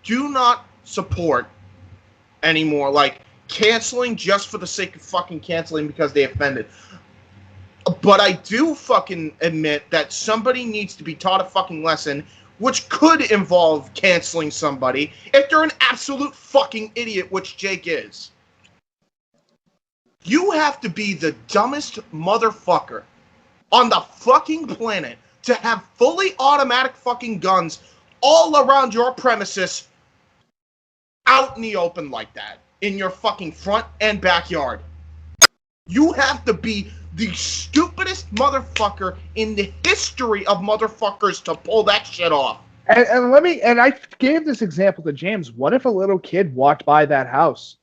do not support anymore, like, canceling just for the sake of fucking canceling because they offended. But I do fucking admit that somebody needs to be taught a fucking lesson, which could involve canceling somebody if they're an absolute fucking idiot, which Jake is. You have to be the dumbest motherfucker on the fucking planet to have fully automatic fucking guns all around your premises out in the open like that, in your fucking front and backyard. You have to be the stupidest motherfucker in the history of motherfuckers to pull that shit off. And I gave this example to James. What if a little kid walked by that house,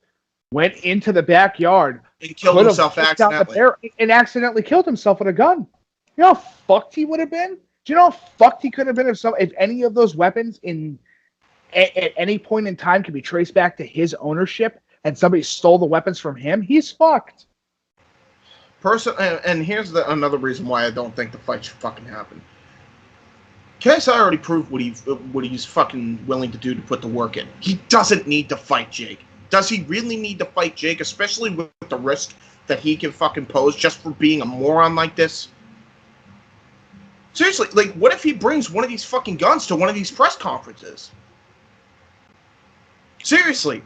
went into the backyard, and killed himself accidentally, and accidentally killed himself with a gun? You know how fucked he would have been? Do you know how fucked he could have been if any of those weapons at any point in time could be traced back to his ownership and somebody stole the weapons from him? He's fucked. And here's another reason why I don't think the fight should fucking happen. KSI already proved what he's fucking willing to do to put the work in. He doesn't need to fight Jake. Does he really need to fight Jake, especially with the risk that he can fucking pose just for being a moron like this? Seriously, like, what if he brings one of these fucking guns to one of these press conferences? Seriously.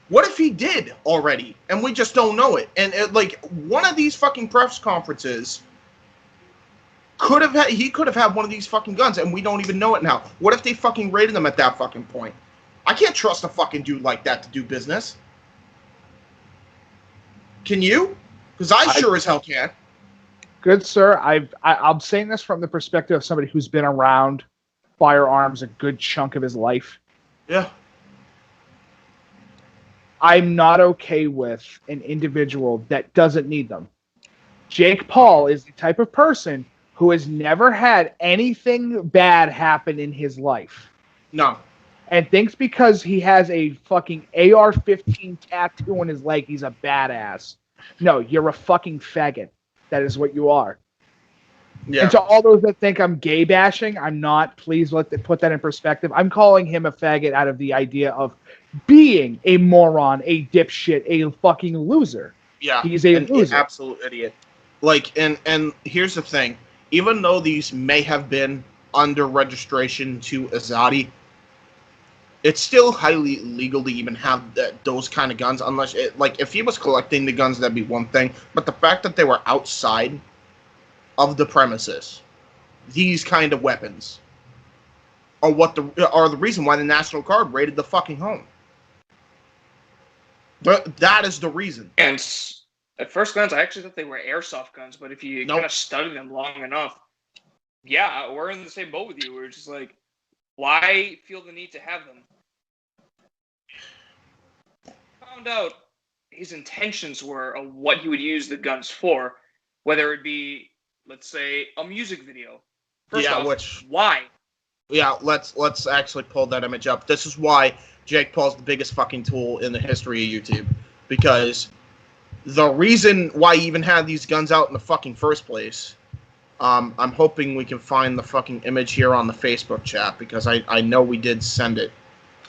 What if he did already, and we just don't know it? And, like, one of these fucking press conferences he could have had one of these fucking guns, and we don't even know it now. What if they fucking raided them at that fucking point? I can't trust a fucking dude like that to do business. Can you? Because I sure as hell can. Good sir, I'm saying this from the perspective of somebody who's been around firearms a good chunk of his life. Yeah. I'm not okay with an individual that doesn't need them. Jake Paul is the type of person who has never had anything bad happen in his life. No. And thinks because he has a fucking AR-15 tattoo on his leg, he's a badass. No, you're a fucking faggot. That is what you are. Yeah. And to all those that think I'm gay bashing, I'm not. Please put that in perspective. I'm calling him a faggot out of the idea of being a moron, a dipshit, a fucking loser. Yeah, he's a loser. An absolute idiot. Like, and here's the thing. Even though these may have been under registration to Azadi, it's still highly illegal to even have those kind of guns, unless, if he was collecting the guns, that'd be one thing. But the fact that they were outside of the premises, these kind of weapons, are the reason why the National Guard raided the fucking home. But that is the reason. And at first glance, I actually thought they were airsoft guns, but if you kind of study them long enough, yeah, we're in the same boat with you. We're just like, why feel the need to have them? Found out his intentions were of what he would use the guns for, whether it be, let's say, a music video. First off, why? Yeah, let's actually pull that image up. This is why Jake Paul's the biggest fucking tool in the history of YouTube, because the reason why he even had these guns out in the fucking first place. I'm hoping we can find the fucking image here on the Facebook chat, because I know we did send it.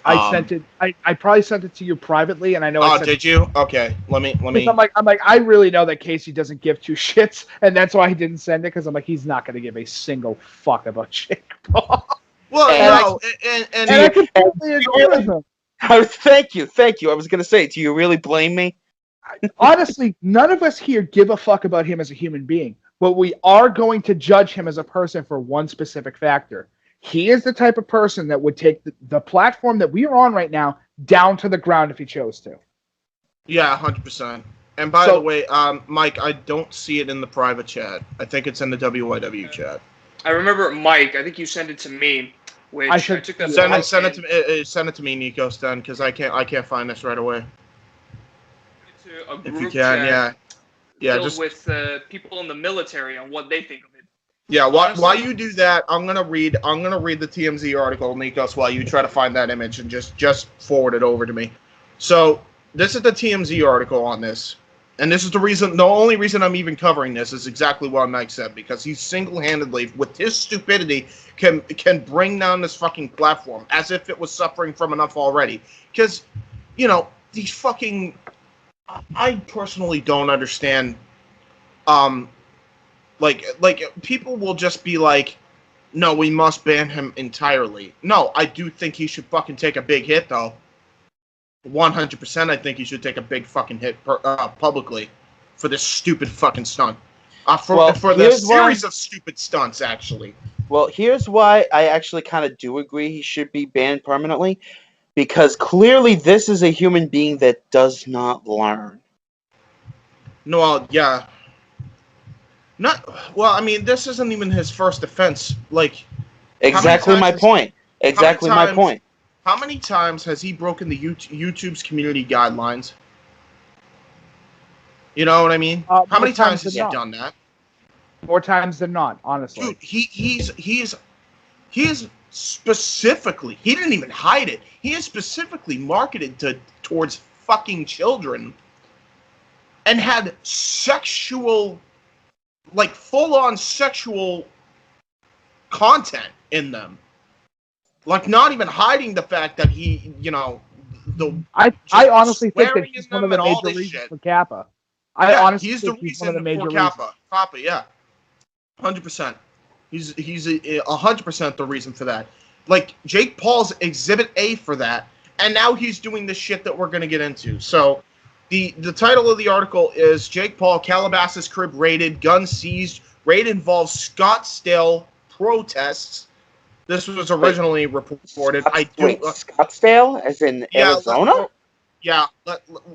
I sent it. I probably sent it to you privately, and I know. Oh, did you? Okay, let me. I'm like, I really know that Casey doesn't give two shits, and that's why he didn't send it. Because I'm like, he's not going to give a single fuck about Jake Paul. Well, and I completely agree with him. Thank you. I was going to say, do you really blame me? Honestly, none of us here give a fuck about him as a human being, but we are going to judge him as a person for one specific factor. He is the type of person that would take the platform that we are on right now down to the ground if he chose to. Yeah, 100%. And by the way, Mike, I don't see it in the private chat. I think it's in the WYW chat. I remember Mike. I think you sent it to me. Which I took that. Send it to me, Nico Stun, because I can't find this right away. To a group if you can, yeah, just with people in the military on what they think of it. Yeah, while you do that, I'm gonna read the TMZ article, Nikos, while you try to find that image and just forward it over to me. So this is the TMZ article on this, and this is the only reason I'm even covering this is exactly what Mike said, because he single-handedly, with his stupidity, can bring down this fucking platform as if it was suffering from enough already. Because, these fucking, I personally don't understand. Like people will just be like, no, we must ban him entirely. No, I do think he should fucking take a big hit, though. 100%, I think he should take a big fucking hit publicly for this stupid fucking stunt. For the series of stupid stunts, actually. Well, here's why I actually kind of do agree he should be banned permanently. Because clearly this is a human being that does not learn. No, yeah. This isn't even his first offense. Like, exactly my point. Exactly my point. How many times has he broken the YouTube's community guidelines? You know what I mean? How many times has he done that? More times than not, honestly. Dude, he is specifically, he didn't even hide it. He is specifically marketed towards fucking children and had sexual, like full-on sexual content in them. Like, not even hiding the fact that he, I honestly think that he's one of the major reasons for Kappa. He's the reason for Kappa. Kappa, yeah. 100%. He's 100% the reason for that. Like, Jake Paul's Exhibit A for that, and now he's doing the shit that we're going to get into. So, the title of the article is Jake Paul, Calabasas crib raided, gun seized, raid involves Scottsdale protests. This was originally reported. Scottsdale, as in Arizona?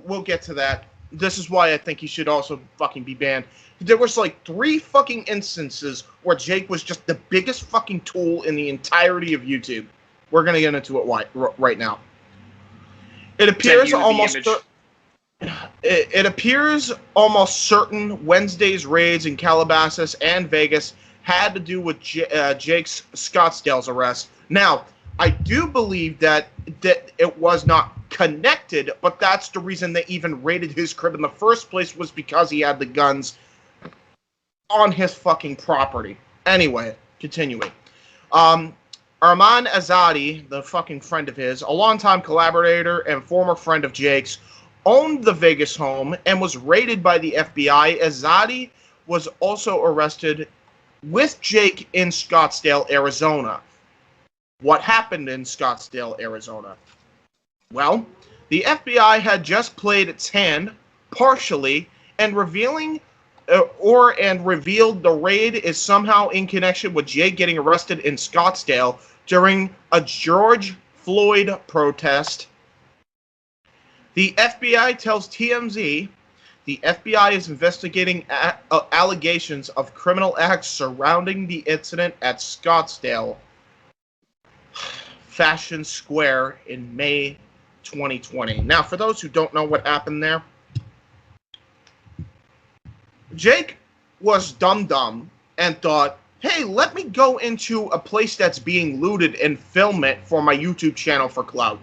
We'll get to that. This is why I think he should also fucking be banned. There was like 3 fucking instances where Jake was just the biggest fucking tool in the entirety of YouTube. We're gonna get into it right now. It appears almost certain Wednesday's raids in Calabasas and Vegas had to do with Jake's Scottsdale's arrest. Now, I do believe that it was not connected, but that's the reason they even raided his crib in the first place, was because he had the guns on his fucking property. Anyway, continuing. Arman Azadi, the fucking friend of his, a longtime collaborator and former friend of Jake's, owned the Vegas home and was raided by the FBI. Azadi was also arrested with Jake in Scottsdale, Arizona. What happened in Scottsdale, Arizona? Well, the FBI had just played its hand, partially, and revealed the raid is somehow in connection with Jake getting arrested in Scottsdale during a George Floyd protest. The FBI tells TMZ the FBI is investigating allegations of criminal acts surrounding the incident at Scottsdale Fashion Square in May 2020. Now, for those who don't know what happened there, Jake was dumb and thought, hey, let me go into a place that's being looted and film it for my YouTube channel for clout.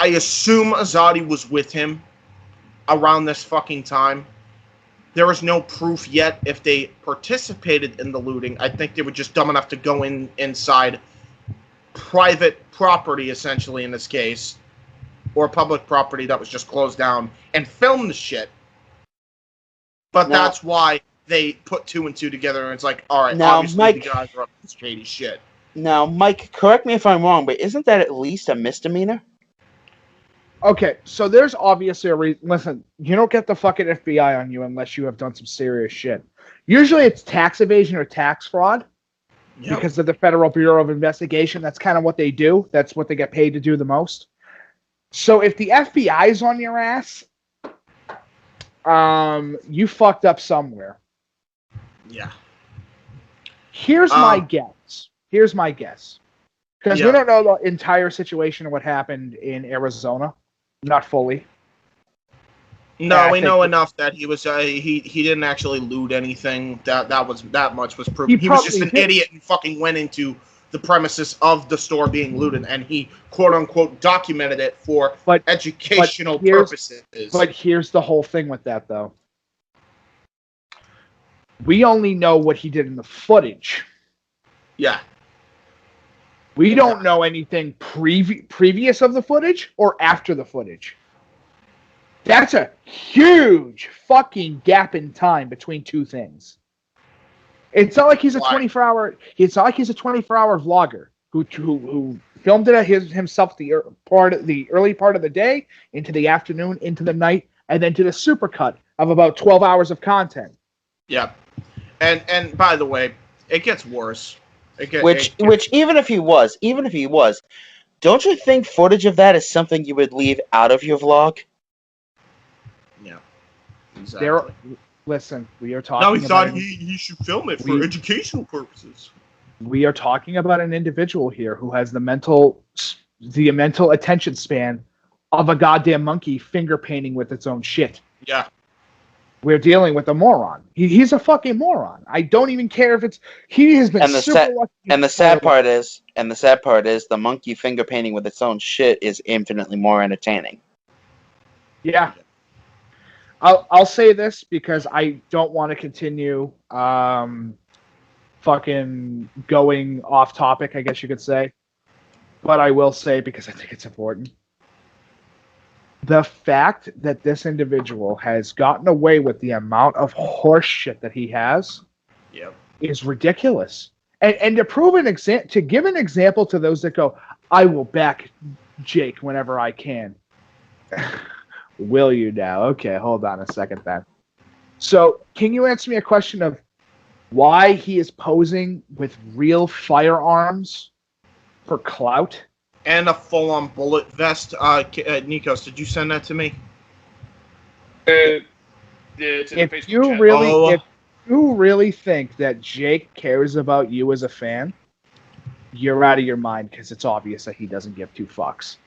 I assume Azadi was with him around this fucking time. There is no proof yet if they participated in the looting. I think they were just dumb enough to go inside private property, essentially, in this case, or public property that was just closed down, and film the shit. But that's why they put 2 and 2 together, and it's like, all right, obviously Mike, the guys are up to shady shit. Now, Mike, correct me if I'm wrong, but isn't that at least a misdemeanor? Okay, so there's obviously a reason. Listen, you don't get the fucking FBI on you unless you have done some serious shit. Usually it's tax evasion or tax fraud because of the Federal Bureau of Investigation. That's kind of what they do. That's what they get paid to do the most. So if the FBI is on your ass, you fucked up somewhere. Yeah. Here's my guess. Because we don't know the entire situation of what happened in Arizona. Not fully. No, we know enough that he was he didn't actually loot anything. That much was proven. He was just an idiot and fucking went into the premises of the store being looted, and he quote unquote documented it for educational purposes. But here's the whole thing with that, though. We only know what he did in the footage. Yeah. We don't know anything previous of the footage or after the footage. That's a huge fucking gap in time between two things. It's not like he's a 24-hour. It's not like he's a 24-hour vlogger who filmed it himself the early part of the day, into the afternoon, into the night, and then did a supercut of about 12 hours of content. Yeah, and by the way, it gets worse. Which even if he was, don't you think footage of that is something you would leave out of your vlog? Yeah, exactly. Listen, we are talking. No, he thought he should film it for educational purposes. We are talking about an individual here who has the mental attention span of a goddamn monkey finger painting with its own shit. Yeah. We're dealing with a moron. He's a fucking moron. I don't even care if it's. He has been super lucky. And the sad part is, the monkey finger painting with its own shit is infinitely more entertaining. Yeah. I'll say this because I don't want to continue fucking going off topic, I guess you could say. But I will say because I think it's important. The fact that this individual has gotten away with the amount of horse shit that he has is ridiculous. And to prove to give an example to those that go, I will back Jake whenever I can. Will you now? Okay, hold on a second then. So, can you answer me a question of why he is posing with real firearms for clout? And a full-on bullet vest. Nikos, did you send that to me? If you really think that Jake cares about you as a fan, you're out of your mind because it's obvious that he doesn't give two fucks.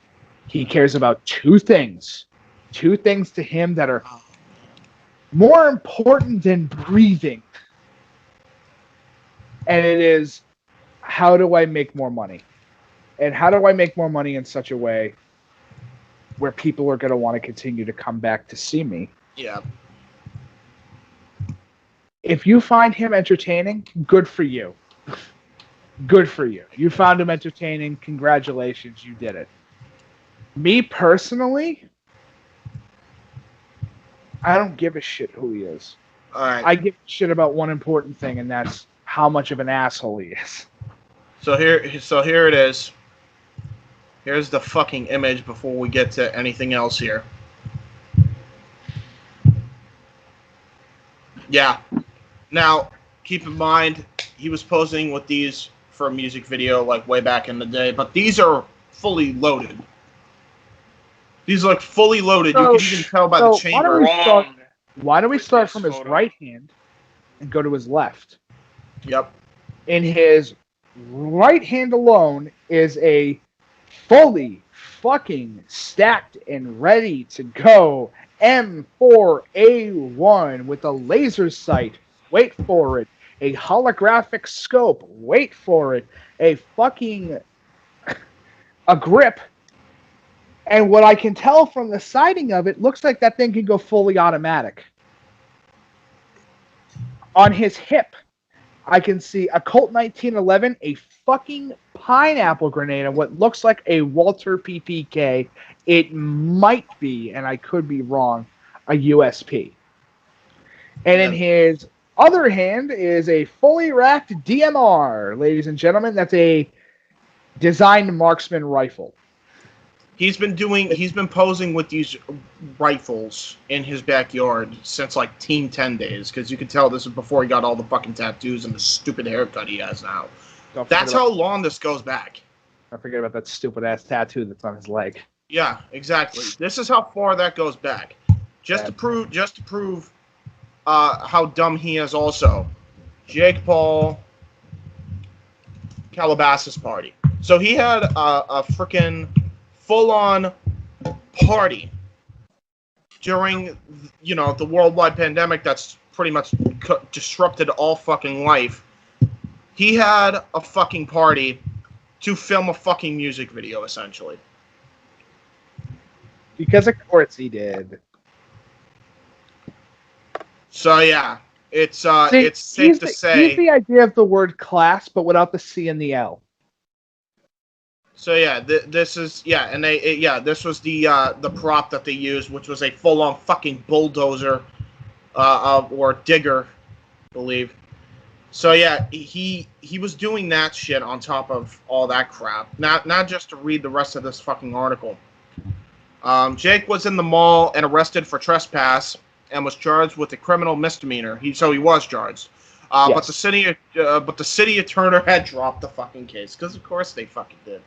He cares about two things. Two things to him that are more important than breathing. And it is, how do I make more money? And how do I make more money in such a way where people are going to want to continue to come back to see me? Yeah. If you find him entertaining, good for you. Good for you. You found him entertaining. Congratulations, you did it. Me personally, I don't give a shit who he is. All right. I give a shit about one important thing, and that's how much of an asshole he is. So here it is. Here's the fucking image before we get to anything else here. Yeah. Now, keep in mind, he was posing with these for a music video like way back in the day, but these are fully loaded. These are like fully loaded. You can even tell by the chamber. Why don't we start from his right hand and go to his left? Yep. In his right hand alone is a fully fucking stacked and ready to go M4A1 with a laser sight. Wait for it. A holographic scope. Wait for it. A grip. And what I can tell from the sighting of it, looks like that thing can go fully automatic. On his hip, I can see a Colt 1911, a fucking pineapple grenade, and what looks like a Walter PPK. It might be, and I could be wrong, a USP. And in his other hand is a fully racked DMR, ladies and gentlemen. That's a designed marksman rifle. He's been posing with these rifles in his backyard since like Team 10 days, because you can tell this is before he got all the fucking tattoos and the stupid haircut he has now. That's how long this goes back. I forget about that stupid ass tattoo that's on his leg. Yeah, exactly. This is how far that goes back. Just to prove how dumb he is also. Jake Paul, Calabasas party. So he had a freaking full-on party during, the worldwide pandemic that's pretty much disrupted all fucking life. He had a fucking party to film a fucking music video, essentially. Because of course he did. So yeah, it's safe to say. He's the idea of the word class, but without the C and the L. So yeah, this is this was the prop that they used, which was a full-on fucking bulldozer, or digger, I believe. So yeah, he was doing that shit on top of all that crap. Not just to read the rest of this fucking article. Jake was in the mall and arrested for trespass and was charged with a criminal misdemeanor. He was charged. Yes. But the city attorney had dropped the fucking case, because of course they fucking did.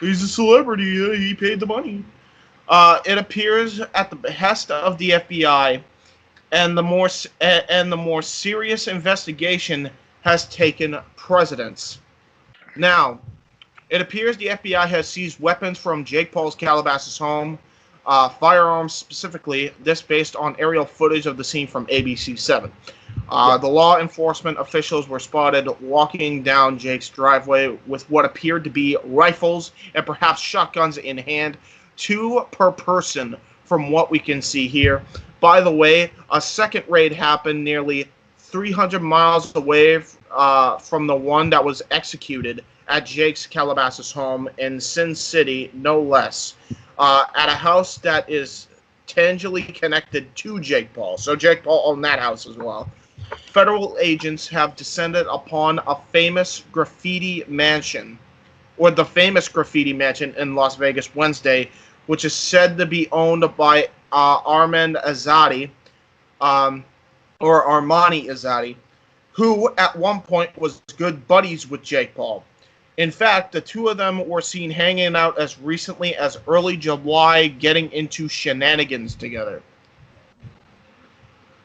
He's a celebrity. He paid the money. It appears at the behest of the FBI, and the more serious investigation has taken precedence. Now, it appears the FBI has seized weapons from Jake Paul's Calabasas home, firearms specifically. This based on aerial footage of the scene from ABC7. The law enforcement officials were spotted walking down Jake's driveway with what appeared to be rifles and perhaps shotguns in hand, 2 per person from what we can see here. By the way, a second raid happened nearly 300 miles away from the one that was executed at Jake's Calabasas home in Sin City, no less, at a house that is tangibly connected to Jake Paul. So Jake Paul owned that house as well. Federal agents have descended upon a famous graffiti mansion, or the famous graffiti mansion in Las Vegas Wednesday, which is said to be owned by Armand Azadi, or Armani Azadi, who at one point was good buddies with Jake Paul. In fact, the two of them were seen hanging out as recently as early July, getting into shenanigans together.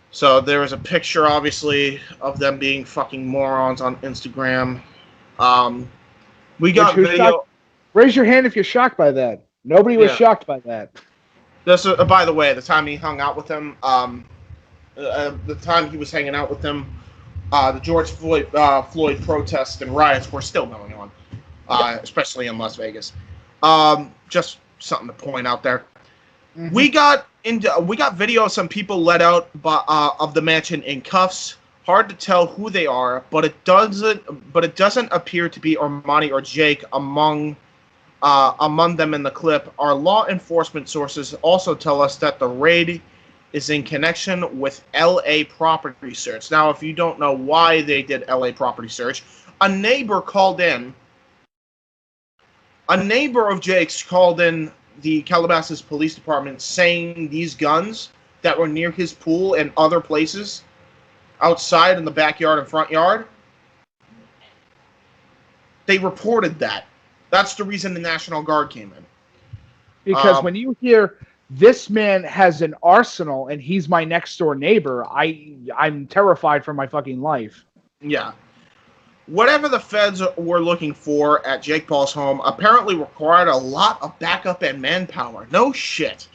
So there was a picture, obviously, of them being fucking morons on Instagram. We got video. Raise your hand if you're shocked by that. Nobody was shocked by that. This, by the way, the time he hung out with him, the time he was hanging out with him, the George Floyd protests and riots were still going on, especially in Las Vegas. Just something to point out there. Mm-hmm. We got video of some people let out of the mansion in cuffs. Hard to tell who they are, but it doesn't appear to be Armani or Jake among them in the clip. Our law enforcement sources also tell us that the raid is in connection with LA property search. Now, if you don't know why they did LA property search, a neighbor of Jake's called in the Calabasas Police Department saying these guns that were near his pool and other places outside in the backyard and front yard They reported that. That's the reason the National Guard came in. Because when you hear this man has an arsenal and he's my next door neighbor, I'm terrified for my fucking life. Yeah. Whatever the feds were looking for at Jake Paul's home apparently required a lot of backup and manpower. No shit.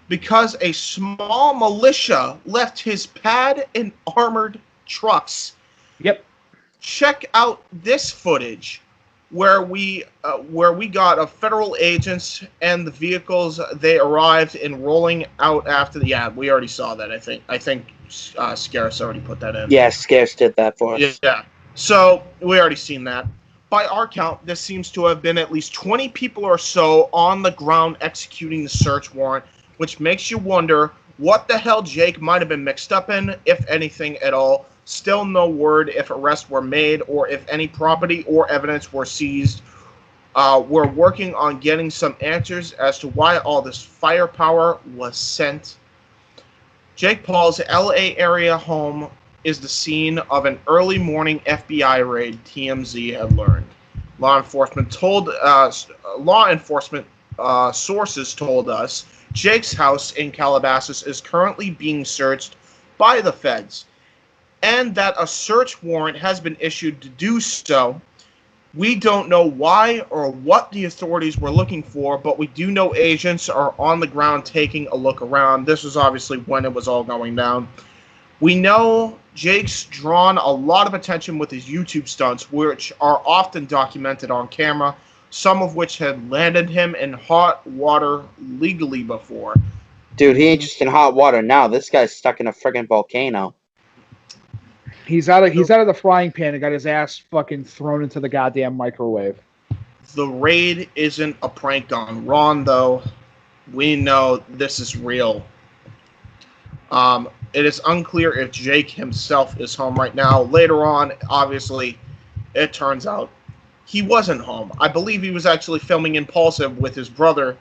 Because a small militia left his pad in armored trucks. Yep. Check out this footage where we got of federal agents and the vehicles they arrived in rolling out after the ad. We already saw that. I think Scarce already put that in. Yeah, Scarce did that for us. Yeah. So we already seen that. By our count, this seems to have been at least 20 people or so on the ground executing the search warrant, which makes you wonder what the hell Jake might have been mixed up in, if anything at all. Still no word if arrests were made or if any property or evidence were seized. We're working on getting some answers as to why all this firepower was sent. Jake Paul's LA area home is the scene of an early morning FBI raid, TMZ had learned. Law enforcement sources told us Jake's house in Calabasas is currently being searched by the feds, and that a search warrant has been issued to do so. We don't know why or what the authorities were looking for, but we do know agents are on the ground taking a look around. This was obviously when it was all going down. We know Jake's drawn a lot of attention with his YouTube stunts, which are often documented on camera, some of which had landed him in hot water legally before. Dude, he ain't just in hot water now. This guy's stuck in a friggin' volcano. He's out of the frying pan and got his ass fucking thrown into the goddamn microwave. The raid isn't a prank on Ron, though. We know this is real. It is unclear if Jake himself is home right now. Later on, obviously, it turns out he wasn't home. I believe he was actually filming Impulsive with his brother.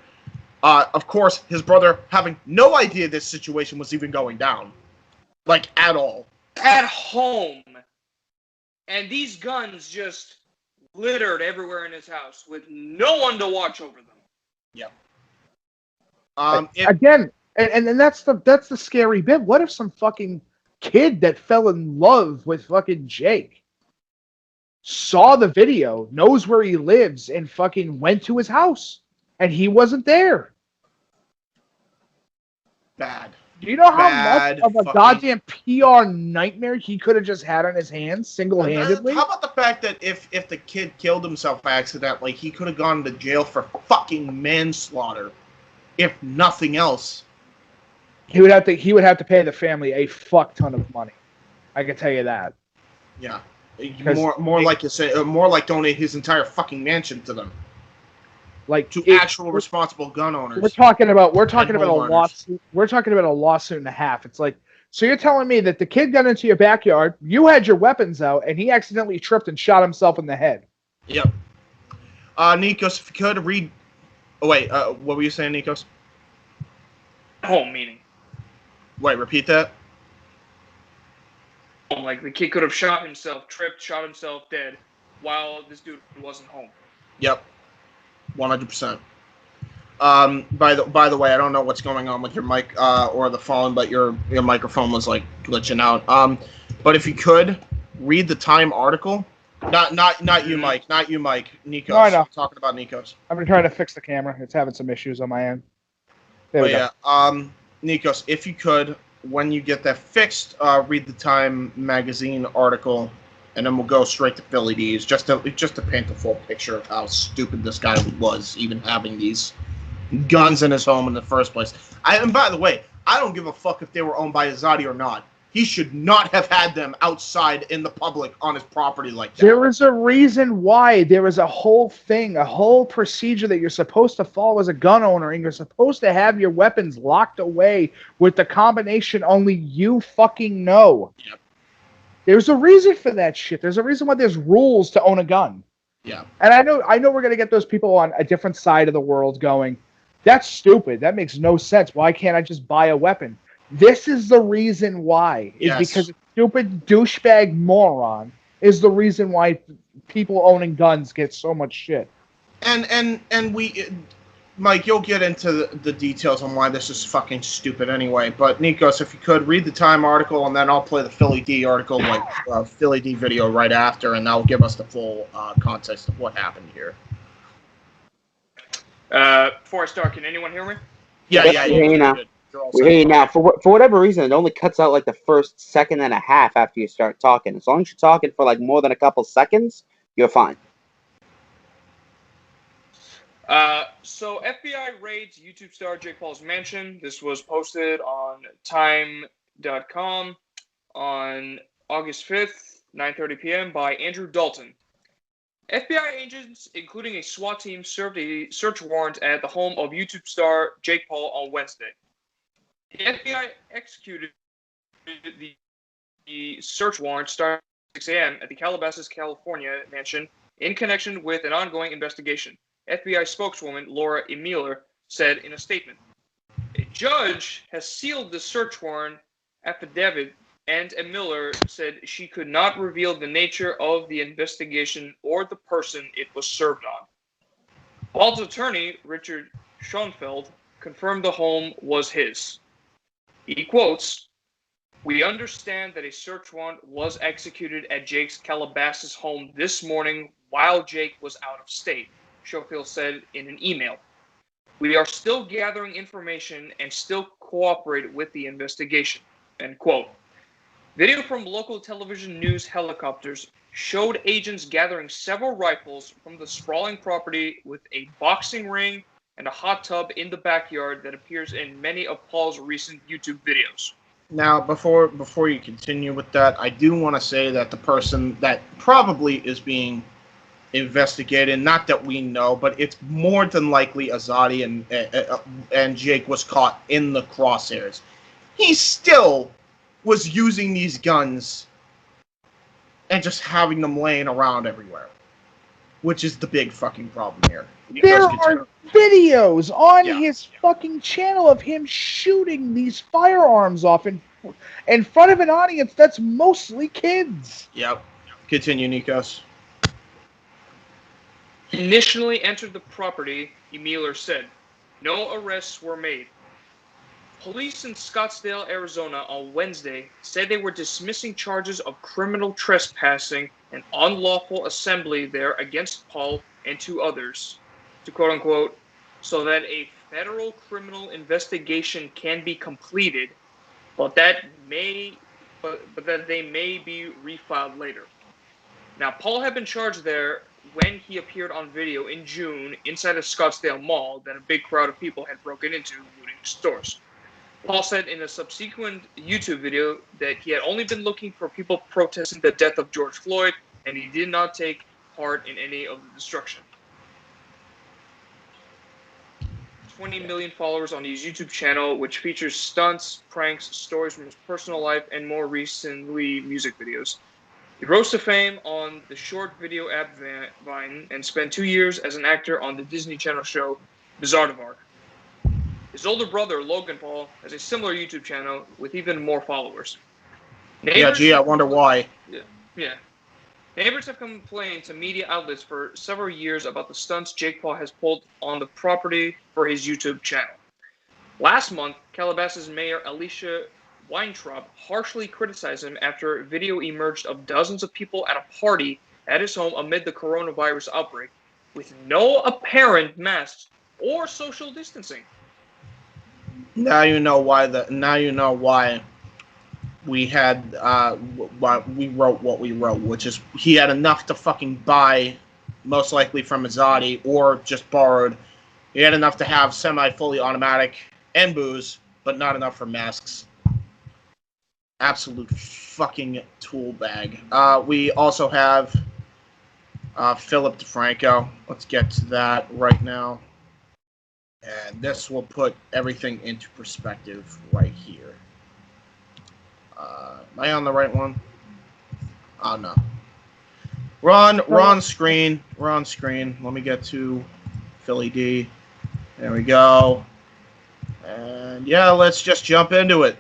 Of course, his brother having no idea this situation was even going down. Like, at all. At home. And these guns just littered everywhere in his house with no one to watch over them. Yep. Again, and that's the scary bit. What if some fucking kid that fell in love with fucking Jake saw the video, knows where he lives, and fucking went to his house, and he wasn't there? Bad. Do you know how much of a goddamn PR nightmare he could have just had on his hands single-handedly? How about the fact that if the kid killed himself accidentally, he could have gone to jail for fucking manslaughter, if nothing else. He would have to pay the family a fuck ton of money. I can tell you that. Yeah, more like you say, more like donate his entire fucking mansion to them. Like to actual responsible gun owners. We're talking about a lawsuit. We're talking about a lawsuit and a half. It's like, so you're telling me that the kid got into your backyard, you had your weapons out, and he accidentally tripped and shot himself in the head. Yep. Nikos, if you could read. Oh wait, what were you saying, Nikos? Home meaning. Wait, repeat that. Like the kid could have shot himself, tripped, shot himself dead, while this dude wasn't home. Yep. 100%. By the way, I don't know what's going on with your mic or the phone, but your microphone was like glitching out. But if you could read the Time article, not you, Mike, Nikos. No, I know. I'm talking about Nikos. I've been trying to fix the camera. It's having some issues on my end. There we go. Nikos, if you could, when you get that fixed, read the Time magazine article. And then we'll go straight to Philly D's, just to paint the full picture of how stupid this guy was, even having these guns in his home in the first place. And by the way, I don't give a fuck if they were owned by Azadi or not. He should not have had them outside in the public on his property like that. There is a reason why. There is a whole thing, a whole procedure that you're supposed to follow as a gun owner, and you're supposed to have your weapons locked away with the combination only you fucking know. Yep. There's a reason for that shit. There's a reason why there's rules to own a gun. Yeah. And I know we're gonna get those people on a different side of the world going, that's stupid. That makes no sense. Why can't I just buy a weapon? This is the reason why. Is because a stupid douchebag moron is the reason why people owning guns get so much shit. And we, Mike, you'll get into the details on why this is fucking stupid anyway. But Nikos, if you could read the Time article, and then I'll play the Philly D article, Philly D video right after, and that'll give us the full context of what happened here. Before I start, can anyone hear me? Yeah. We hear you now. We hear you now. For whatever reason, it only cuts out like the first second and a half after you start talking. As long as you're talking for like more than a couple seconds, you're fine. So FBI raids YouTube star Jake Paul's mansion. This was posted on Time.com on August 5th, 9:30 p.m. by Andrew Dalton. FBI agents, including a SWAT team, served a search warrant at the home of YouTube star Jake Paul on Wednesday. The FBI executed the search warrant starting at 6 a.m. at the Calabasas, California mansion in connection with an ongoing investigation. FBI spokeswoman Laura E. Miller said in a statement, "A judge has sealed the search warrant affidavit, and Miller said she could not reveal the nature of the investigation or the person it was served on." Paul's attorney, Richard Schoenfeld, confirmed the home was his. He quotes, "We understand that a search warrant was executed at Jake's Calabasas home this morning while Jake was out of state," Schoenfeld said in an email. "We are still gathering information and still cooperate with the investigation," end quote. Video from local television news helicopters showed agents gathering several rifles from the sprawling property with a boxing ring and a hot tub in the backyard that appears in many of Paul's recent YouTube videos. Now, before you continue with that, I do want to say that the person that probably is being investigated, not that we know, but it's more than likely Azadi and Jake was caught in the crosshairs. He still was using these guns and just having them laying around everywhere, which is the big fucking problem here. There are videos on his fucking channel of him shooting these firearms off in front of an audience that's mostly kids. Yep. Continue, Nikos. Initially entered the property, Miller said. No arrests were made. Police in Scottsdale, Arizona on Wednesday said they were dismissing charges of criminal trespassing and unlawful assembly there against Paul and two others, to quote-unquote, so that a federal criminal investigation can be completed, but that they may be refiled later. Now, Paul had been charged there when he appeared on video in June inside a Scottsdale mall that a big crowd of people had broken into, looting stores. Paul said in a subsequent YouTube video that he had only been looking for people protesting the death of George Floyd, and he did not take part in any of the destruction. 20 million followers on his YouTube channel, which features stunts, pranks, stories from his personal life, and more recently, music videos. He rose to fame on the short video app Vine and spent 2 years as an actor on the Disney Channel show Bizarre Vark. His older brother, Logan Paul, has a similar YouTube channel with even more followers. I wonder why. Yeah. Neighbors have complained to media outlets for several years about the stunts Jake Paul has pulled on the property for his YouTube channel. Last month, Calabasas Mayor Alicia Weintraub harshly criticized him after a video emerged of dozens of people at a party at his home amid the coronavirus outbreak, with no apparent masks or social distancing. Now you know why we had why we wrote what we wrote, which is he had enough to fucking buy, most likely from Azadi or just borrowed. He had enough to have semi-fully automatic and booze, but not enough for masks. Absolute fucking tool bag. We also have Philip DeFranco. Let's get to that right now. And this will put everything into perspective right here. Am I on the right one? Oh, no. We're on screen. We're on screen. Let me get to Philly D. There we go. And yeah, let's just jump into it.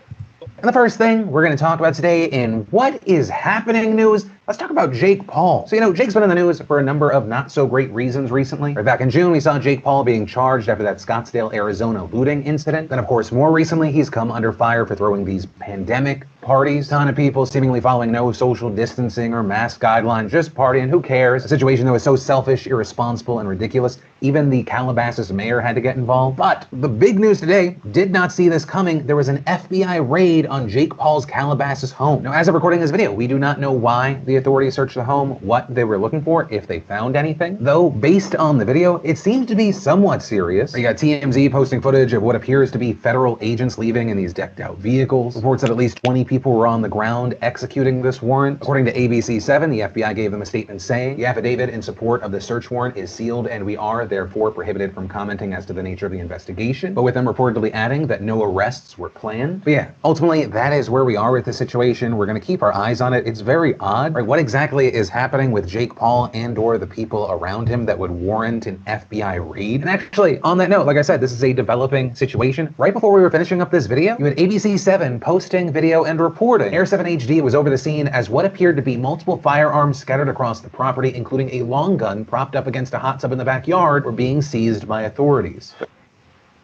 And the first thing we're going to talk about today in What Is Happening news, let's talk about Jake Paul. So, Jake's been in the news for a number of not so great reasons recently. Right back in June, we saw Jake Paul being charged after that Scottsdale, Arizona looting incident. Then, of course, more recently, he's come under fire for throwing these pandemic parties. Ton of people seemingly following no social distancing or mask guidelines, just partying, who cares? A situation that was so selfish, irresponsible, and ridiculous, even the Calabasas mayor had to get involved. But the big news today did not see this coming. There was an FBI raid on Jake Paul's Calabasas home. Now, as of recording this video, we do not know why the authorities searched the home, what they were looking for, if they found anything. Though, based on the video, it seems to be somewhat serious. You got TMZ posting footage of what appears to be federal agents leaving in these decked out vehicles. Reports that at least 20 people were on the ground executing this warrant. According to ABC7, the FBI gave them a statement saying, the affidavit in support of the search warrant is sealed and we are therefore prohibited from commenting as to the nature of the investigation. But with them reportedly adding that no arrests were planned. But yeah, ultimately, that is where we are with the situation. We're going to keep our eyes on it. It's very odd, right? What exactly is happening with Jake Paul and or the people around him that would warrant an FBI raid? And actually, on that note, like I said, this is a developing situation. Right before we were finishing up this video, you had ABC7 posting video and reporting. Air 7 HD was over the scene as what appeared to be multiple firearms scattered across the property, including a long gun propped up against a hot tub in the backyard, were being seized by authorities.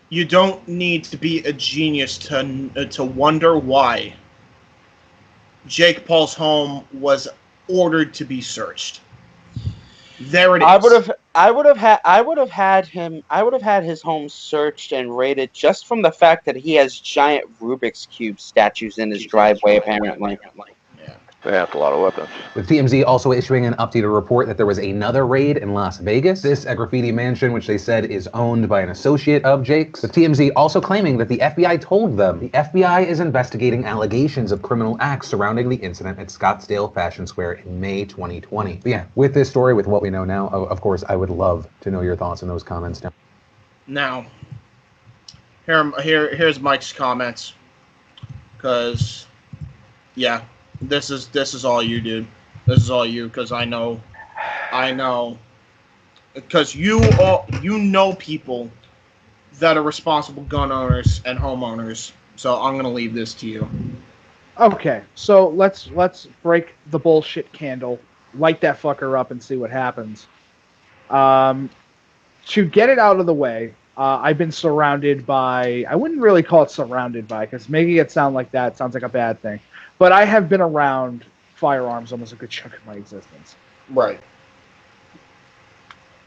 You don't need to be a genius to wonder why Jake Paul's home was ordered to be searched. There it is. I would have had his home searched and raided just from the fact that he has giant Rubik's Cube statues in his driveway, apparently. They have a lot of weapons. With TMZ also issuing an updated report that there was another raid in Las Vegas. This a graffiti mansion, which they said is owned by an associate of Jake's. With TMZ also claiming that the FBI told them the FBI is investigating allegations of criminal acts surrounding the incident at Scottsdale Fashion Square in May 2020. But yeah, with this story, with what we know now, of course, I would love to know your thoughts in those comments down. Now, here's Mike's comments, because yeah. This is all you, dude. This is all you, because I know, because you know people that are responsible gun owners and homeowners. So I'm gonna leave this to you. Okay, so let's break the bullshit candle, light that fucker up, and see what happens. To get it out of the way, I've been surrounded by. I wouldn't really call it surrounded by, because making it sound like that sounds like a bad thing. But I have been around firearms almost a good chunk of my existence. Right.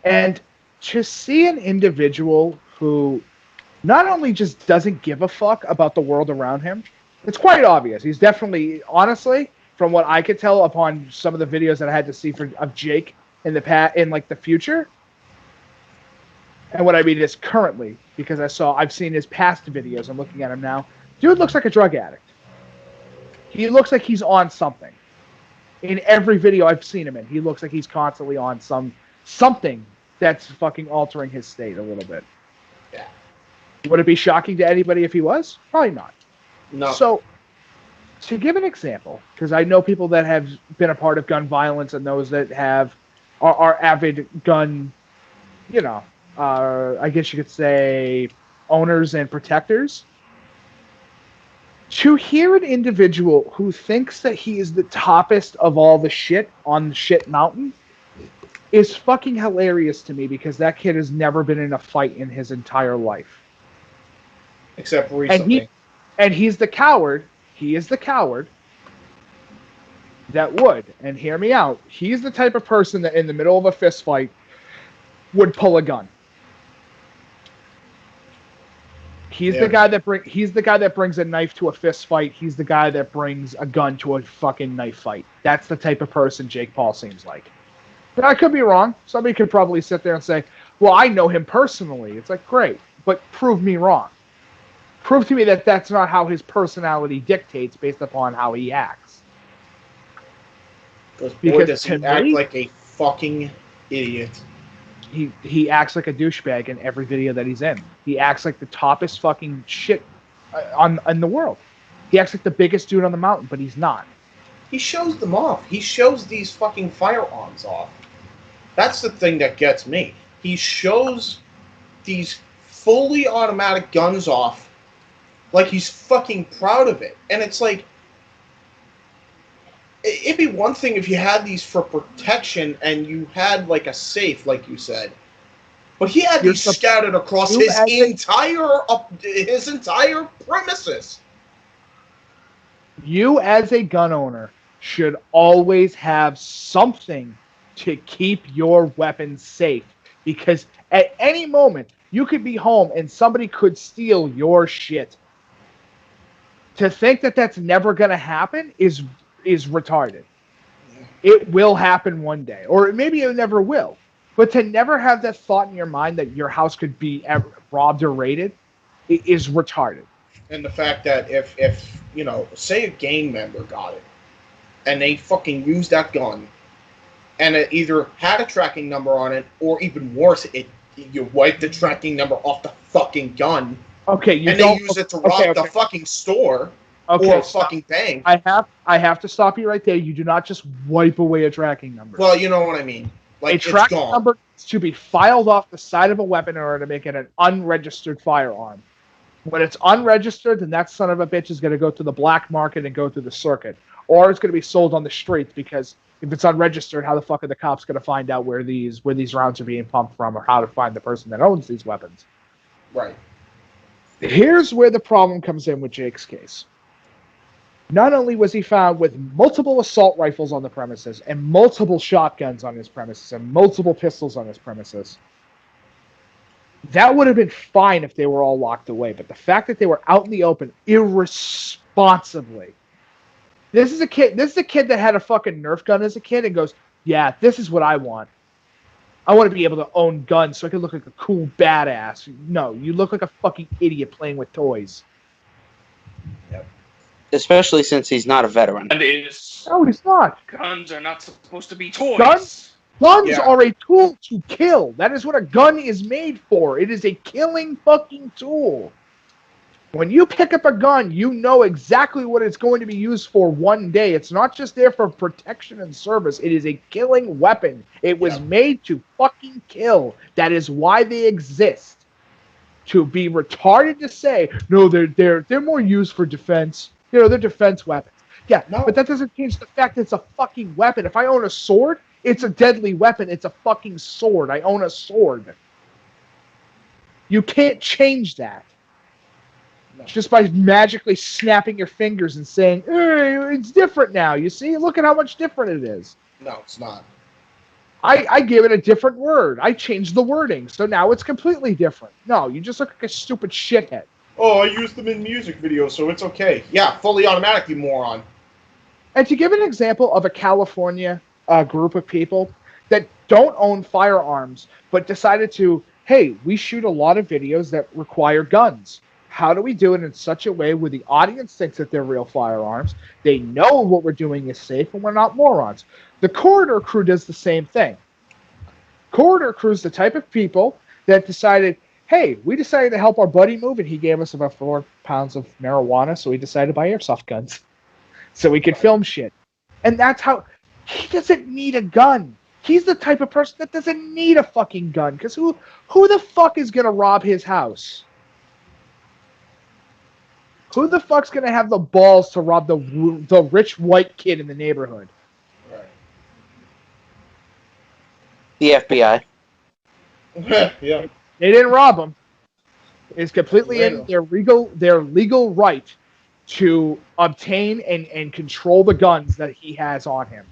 And to see an individual who not only just doesn't give a fuck about the world around him, it's quite obvious. He's definitely, honestly, from what I could tell upon some of the videos that I had to see of Jake in the future, and what I mean is currently, because I've seen his past videos. I'm looking at him now. Dude looks like a drug addict. He looks like he's on something. In every video I've seen him in, he looks like he's constantly on something that's fucking altering his state a little bit. Yeah. Would it be shocking to anybody if he was? Probably not. No. So, to give an example, because I know people that have been a part of gun violence and those that are avid gun, I guess you could say owners and protectors. To hear an individual who thinks that he is the toppest of all the shit on the shit mountain is fucking hilarious to me, because that kid has never been in a fight in his entire life. Except recently. And he's the coward. He is the coward that would, and hear me out, he's the type of person that in the middle of a fist fight would pull a gun. He's the guy that brings a knife to a fist fight. He's the guy that brings a gun to a fucking knife fight. That's the type of person Jake Paul seems like. But I could be wrong. Somebody could probably sit there and say, well, I know him personally. It's like, great, but prove me wrong. Prove to me that that's not how his personality dictates based upon how he acts. Because does he act like a fucking idiot. He acts like a douchebag in every video that he's in. He acts like the toppest fucking shit in the world. He acts like the biggest dude on the mountain, but he's not. He shows them off. He shows these fucking firearms off. That's the thing that gets me. He shows these fully automatic guns off Like he's fucking proud of it. And it's like, it'd be one thing if you had these for protection and you had like a safe, like you said. But he had these scattered across his entire premises. You as a gun owner should always have something to keep your weapons safe, because at any moment you could be home and somebody could steal your shit. To think that that's never going to happen is retarded. It will happen one day, or maybe it never will. But to never have that thought in your mind that your house could be robbed or raided is retarded. And the fact that if you know, say a gang member got it, and they fucking used that gun, and it either had a tracking number on it, or even worse, you wipe the tracking number off the fucking gun. Okay, they use it to rob the fucking store or a fucking bank. I have to stop you right there. You do not just wipe away a tracking number. Well, you know what I mean. Like, a tracking number is to be filed off the side of a weapon in order to make it an unregistered firearm. When it's unregistered, then that son of a bitch is going to go to the black market and go through the circuit. Or it's going to be sold on the streets, because if it's unregistered, how the fuck are the cops going to find out where these rounds are being pumped from, or how to find the person that owns these weapons? Right. Here's where the problem comes in with Jake's case. Not only was he found with multiple assault rifles on the premises, and multiple shotguns on his premises, and multiple pistols on his premises. That would have been fine if they were all locked away, but the fact that they were out in the open irresponsibly. This is a kid that had a fucking Nerf gun as a kid and goes, yeah, this is what I want. I want to be able to own guns so I can look like a cool badass. No, you look like a fucking idiot playing with toys. Yep. Especially since he's not a veteran. And is no, he's not. Guns are not supposed to be toys. Guns are a tool to kill. That is what a gun is made for. It is a killing fucking tool. When you pick up a gun, you know exactly what it's going to be used for one day. It's not just there for protection and service. It is a killing weapon. It was made to fucking kill. That is why they exist. To be retarded to say, no, they're more used for defense. You know, they're defense weapons. Yeah, no. But that doesn't change the fact that it's a fucking weapon. If I own a sword, it's a deadly weapon. It's a fucking sword. I own a sword. You can't change that. No. Just by magically snapping your fingers and saying, it's different now. You see? Look at how much different it is. No, it's not. I gave it a different word. I changed the wording. So now it's completely different. No, you just look like a stupid shithead. Oh, I used them in music videos, so it's okay. Yeah, fully automatic, you moron. And to give an example of a California group of people that don't own firearms, but decided to, hey, we shoot a lot of videos that require guns. How do we do it in such a way where the audience thinks that they're real firearms, they know what we're doing is safe, and we're not morons? The Corridor Crew does the same thing. Corridor Crew is the type of people that decided, hey, we decided to help our buddy move, and he gave us about 4 pounds of marijuana, so we decided to buy airsoft guns so we could film shit. And that's how... He doesn't need a gun. He's the type of person that doesn't need a fucking gun, because who the fuck is going to rob his house? Who the fuck's going to have the balls to rob the rich white kid in the neighborhood? Right. The FBI. Yeah. They didn't rob him. It's completely in their legal right to obtain and control the guns that he has on him.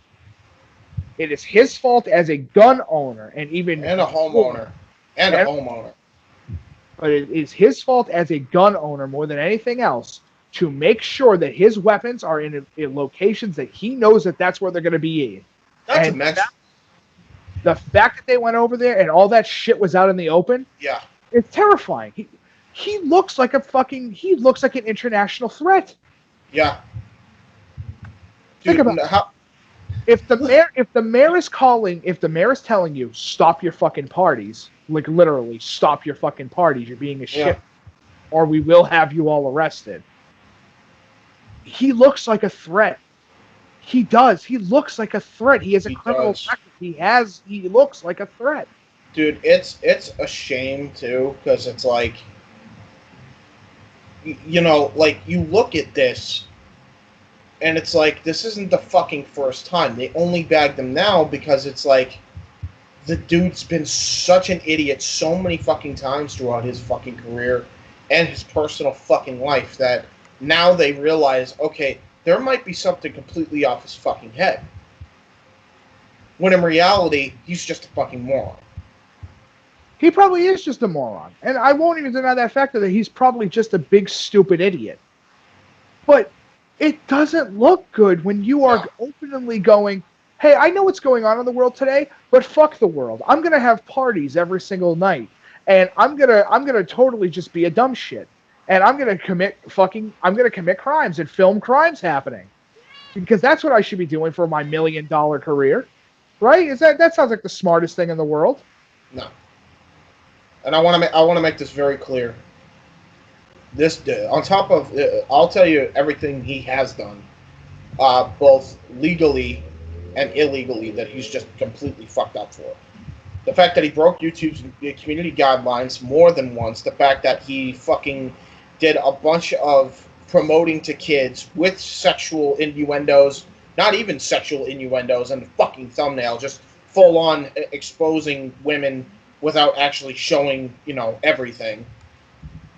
It is his fault as a gun owner and a homeowner. And a homeowner. But it is his fault as a gun owner more than anything else to make sure that his weapons are in locations that he knows that that's where they're going to be. That's a mess. The fact that they went over there and all that shit was out in the open, yeah, it's terrifying. He looks like an international threat. Yeah. Think about it. If the mayor is telling you stop your fucking parties, like literally stop your fucking parties, you're being a shit, or we will have you all arrested. He looks like a threat. He does. He looks like a threat. He has a criminal record. He looks like a threat. Dude, it's a shame too, because it's like you know, like, you look at this, and it's like, this isn't the fucking first time. They only bagged him now because it's like, the dude's been such an idiot so many fucking times throughout his fucking career and his personal fucking life that now they realize, okay, there might be something completely off his fucking head. When in reality, he's just a fucking moron. He probably is just a moron. And I won't even deny that fact that he's probably just a big, stupid idiot. But it doesn't look good when you are openly going, hey, I know what's going on in the world today, but fuck the world. I'm going to have parties every single night. And I'm gonna totally just be a dumb shit. And I'm going to commit crimes and film crimes happening. Because that's what I should be doing for my $1 million career. Right? That sounds like the smartest thing in the world. No. And I want to make this very clear. This, on top of, I'll tell you everything he has done, both legally and illegally, that he's just completely fucked up for. The fact that he broke YouTube's community guidelines more than once. The fact that he fucking did a bunch of promoting to kids with sexual innuendos, not even sexual innuendos, and the fucking thumbnail, just full on exposing women without actually showing, you know, everything.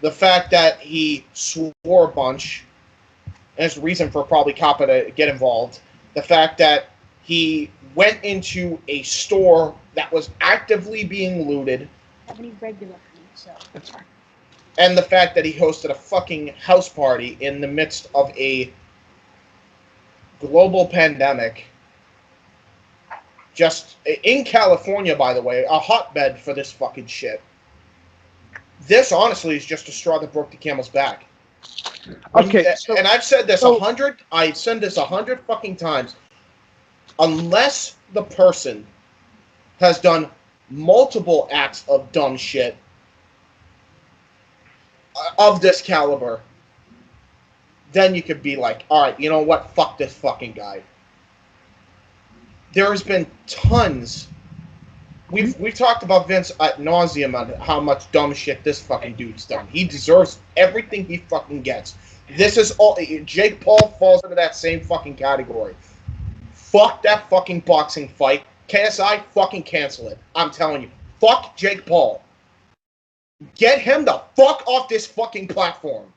The fact that he swore a bunch, and there's a reason for probably COPPA to get involved. The fact that he went into a store that was actively being looted. That's fine. And the fact that he hosted a fucking house party in the midst of a global pandemic. Just in California, by the way, a hotbed for this fucking shit. This, honestly, is just a straw that broke the camel's back. Okay, and I've said this 100. I said this 100 fucking times. Unless the person has done multiple acts of dumb shit of this caliber, then you could be like, all right, you know what? Fuck this fucking guy. There has been tons. We've talked about Vince ad nauseum on how much dumb shit this fucking dude's done. He deserves everything he fucking gets. This is all. Jake Paul falls into that same fucking category. Fuck that fucking boxing fight. KSI, fucking cancel it. I'm telling you. Fuck Jake Paul. Get him the fuck off this fucking platform.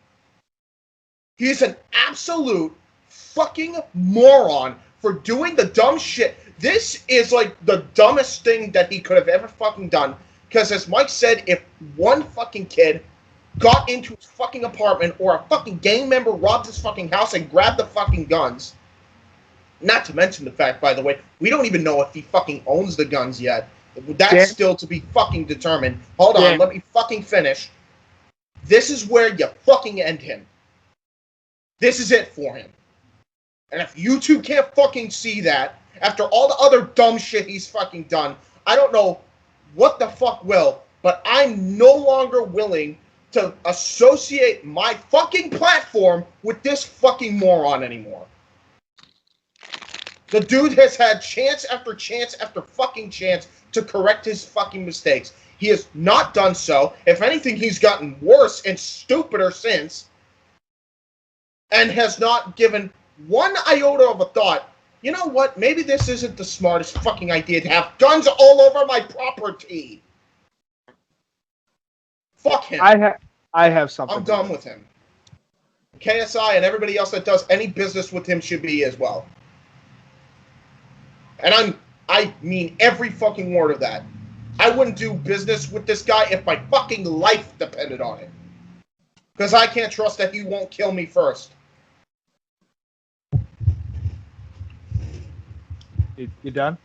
He's an absolute fucking moron for doing the dumb shit. This is like the dumbest thing that he could have ever fucking done. Because as Mike said, if one fucking kid got into his fucking apartment or a fucking gang member robbed his fucking house and grabbed the fucking guns, not to mention the fact, by the way, we don't even know if he fucking owns the guns yet. That's still to be fucking determined. Hold on, let me fucking finish. This is where you fucking end him. This is it for him. And if you two can't fucking see that, after all the other dumb shit he's fucking done, I don't know what the fuck will, but I'm no longer willing to associate my fucking platform with this fucking moron anymore. The dude has had chance after chance after fucking chance to correct his fucking mistakes. He has not done so. If anything, he's gotten worse and stupider since. And has not given one iota of a thought. You know what? Maybe this isn't the smartest fucking idea to have guns all over my property. Fuck him. I have something. I'm done with him. KSI and everybody else that does any business with him should be as well. And I mean every fucking word of that. I wouldn't do business with this guy if my fucking life depended on it. Because I can't trust that he won't kill me first. You done?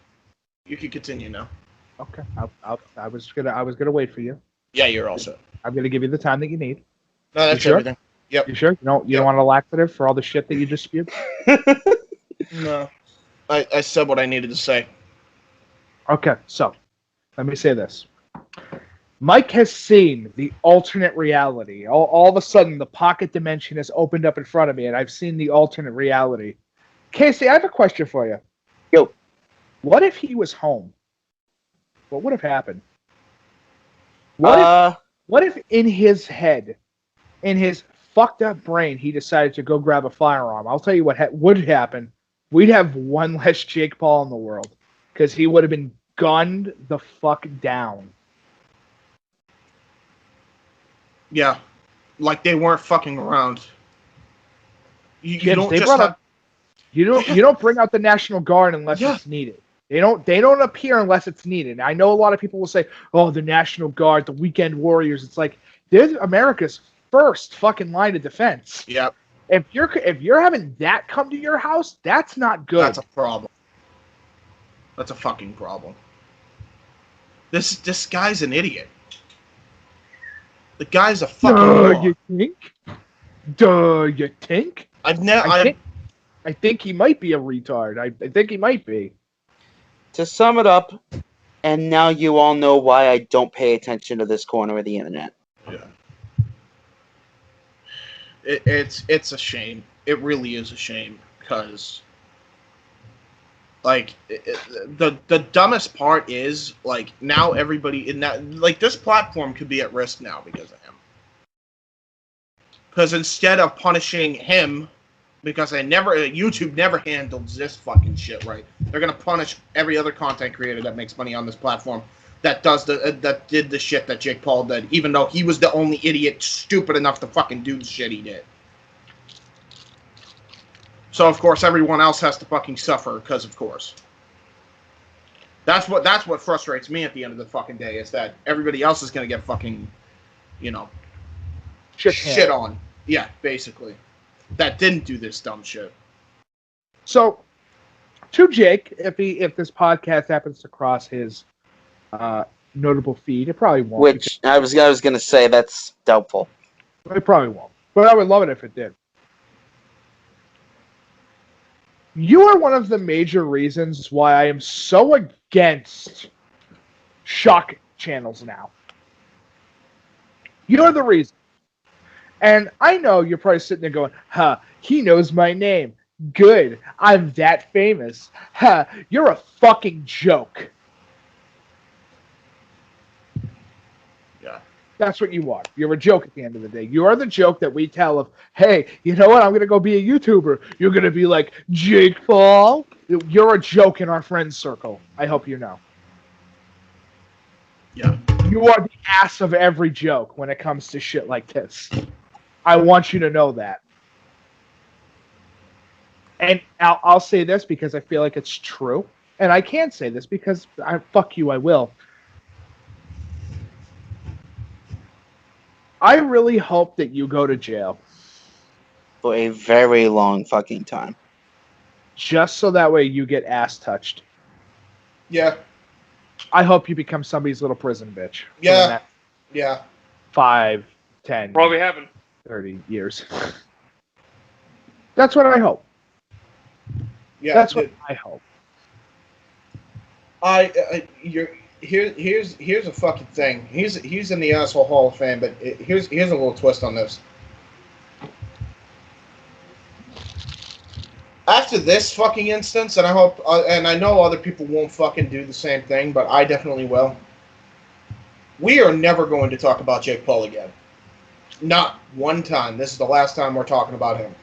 You can continue now. Okay. I was gonna wait for you. Yeah, you're all set. I'm gonna give you the time that you need. No, that's everything. Yep. You sure? You don't want a laxative for all the shit that you just spewed? No. I said what I needed to say. Okay, so let me say this. Mike has seen the alternate reality. All of a sudden, the pocket dimension has opened up in front of me, and I've seen the alternate reality. Casey, I have a question for you. Yo. What if he was home? What would have happened? What if in his head, in his fucked up brain he decided to go grab a firearm, I'll tell you what would happen. We'd have one less Jake Paul in the world because he would have been gunned the fuck down. Yeah, like they weren't fucking around. You don't bring out the National Guard unless it's needed. They don't appear unless it's needed. I know a lot of people will say, "Oh, the National Guard, the weekend warriors." It's like they're America's first fucking line of defense. Yep. If you're having that come to your house, that's not good. That's a problem. That's a fucking problem. This guy's an idiot. The guy's a fucking moron. You think? You think? I think he might be a retard. I think he might be. To sum it up, and now you all know why I don't pay attention to this corner of the internet. Yeah. It's a shame. It really is a shame because, like, the dumbest part is, like, now everybody in that, like, this platform could be at risk now because of him. Because instead of punishing him, because YouTube never handles this fucking shit right, they're gonna punish every other content creator that makes money on this platform that did the shit that Jake Paul did, even though he was the only idiot stupid enough to fucking do the shit he did. So of course everyone else has to fucking suffer, because of course. That's what frustrates me at the end of the fucking day, is that everybody else is gonna get fucking, shit on. Yeah, basically. That didn't do this dumb shit. So, to Jake, if this podcast happens to cross his notable feed, it probably won't. Which I was going to say that's doubtful. It probably won't, but I would love it if it did. You are one of the major reasons why I am so against shock channels now. You're the reason. And I know you're probably sitting there going, he knows my name. Good. I'm that famous. You're a fucking joke. Yeah. That's what you are. You're a joke at the end of the day. You are the joke that we tell of, hey, you know what? I'm going to go be a YouTuber. You're going to be like, Jake Paul? You're a joke in our friends circle. I hope you know. Yeah. You are the ass of every joke when it comes to shit like this. I want you to know that. And I'll say this because I feel like it's true. And I can't say this because, fuck you, I will. I really hope that you go to jail. For a very long fucking time. Just so that way you get ass touched. Yeah. I hope you become somebody's little prison bitch. Yeah. Yeah. 5, 10. Probably haven't. 30 years. That's what I hope. Yeah, that's what I hope. Here's a fucking thing. He's in the asshole Hall of Fame, but here's a little twist on this. After this fucking instance, and I hope, and I know other people won't fucking do the same thing, but I definitely will. We are never going to talk about Jake Paul again. Not one time. This is the last time we're talking about him.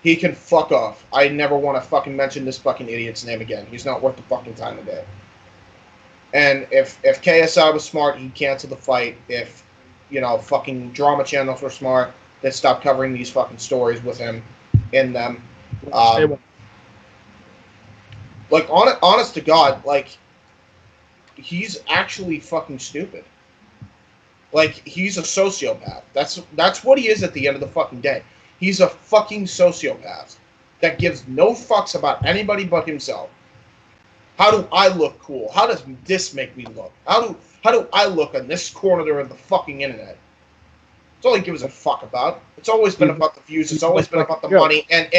He can fuck off. I never want to fucking mention this fucking idiot's name again. He's not worth the fucking time of day. And if KSI was smart, he'd cancel the fight. If, fucking drama channels were smart, they'd stop covering these fucking stories with him in them. Like, honest to God, like, he's actually fucking stupid. Like, he's a sociopath. That's what he is at the end of the fucking day. He's a fucking sociopath that gives no fucks about anybody but himself. How do I look cool? How does this make me look? How do I look on this corner of the fucking internet? It's all he gives a fuck about. It's always been about the views. It's always been about the money. And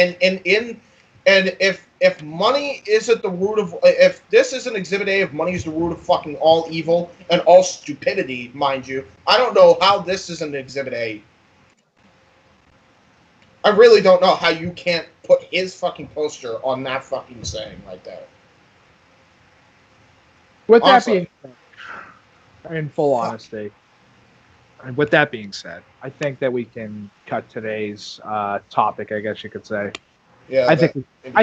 if money isn't the root of, if this isn't Exhibit A, if money is the root of fucking all evil and all stupidity, mind you, I don't know how this isn't Exhibit A. I really don't know how you can't put his fucking poster on that fucking saying right there. With that being said, in full honesty, And with that being said, I think that we can cut today's topic. I guess you could say. Yeah. I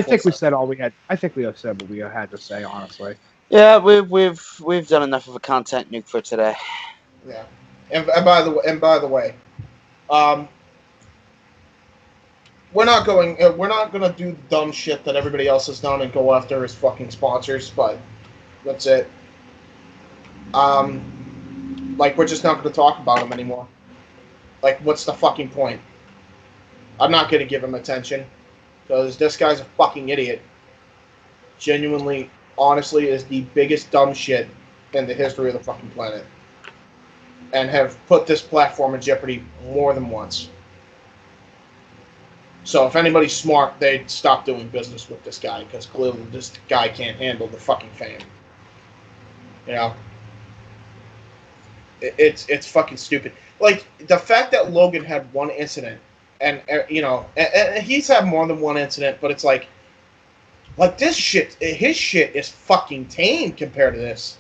think we said all we had. I think we have said what we had to say. Honestly. Yeah, we've done enough of a content nuke for today. Yeah. And by the way, we're not gonna do dumb shit that everybody else has done and go after his fucking sponsors, but that's it. Like, we're just not gonna talk about him anymore. Like, what's the fucking point? I'm not gonna give him attention because this guy's a fucking idiot. Genuinely, honestly, is the biggest dumb shit in the history of the fucking planet, and have put this platform in jeopardy more than once. So if anybody's smart, they'd stop doing business with this guy, because clearly this guy can't handle the fucking fame. You know? It's fucking stupid. Like, the fact that Logan had one incident, and you know, and he's had more than one incident, but it's like this shit, his shit is fucking tame compared to this.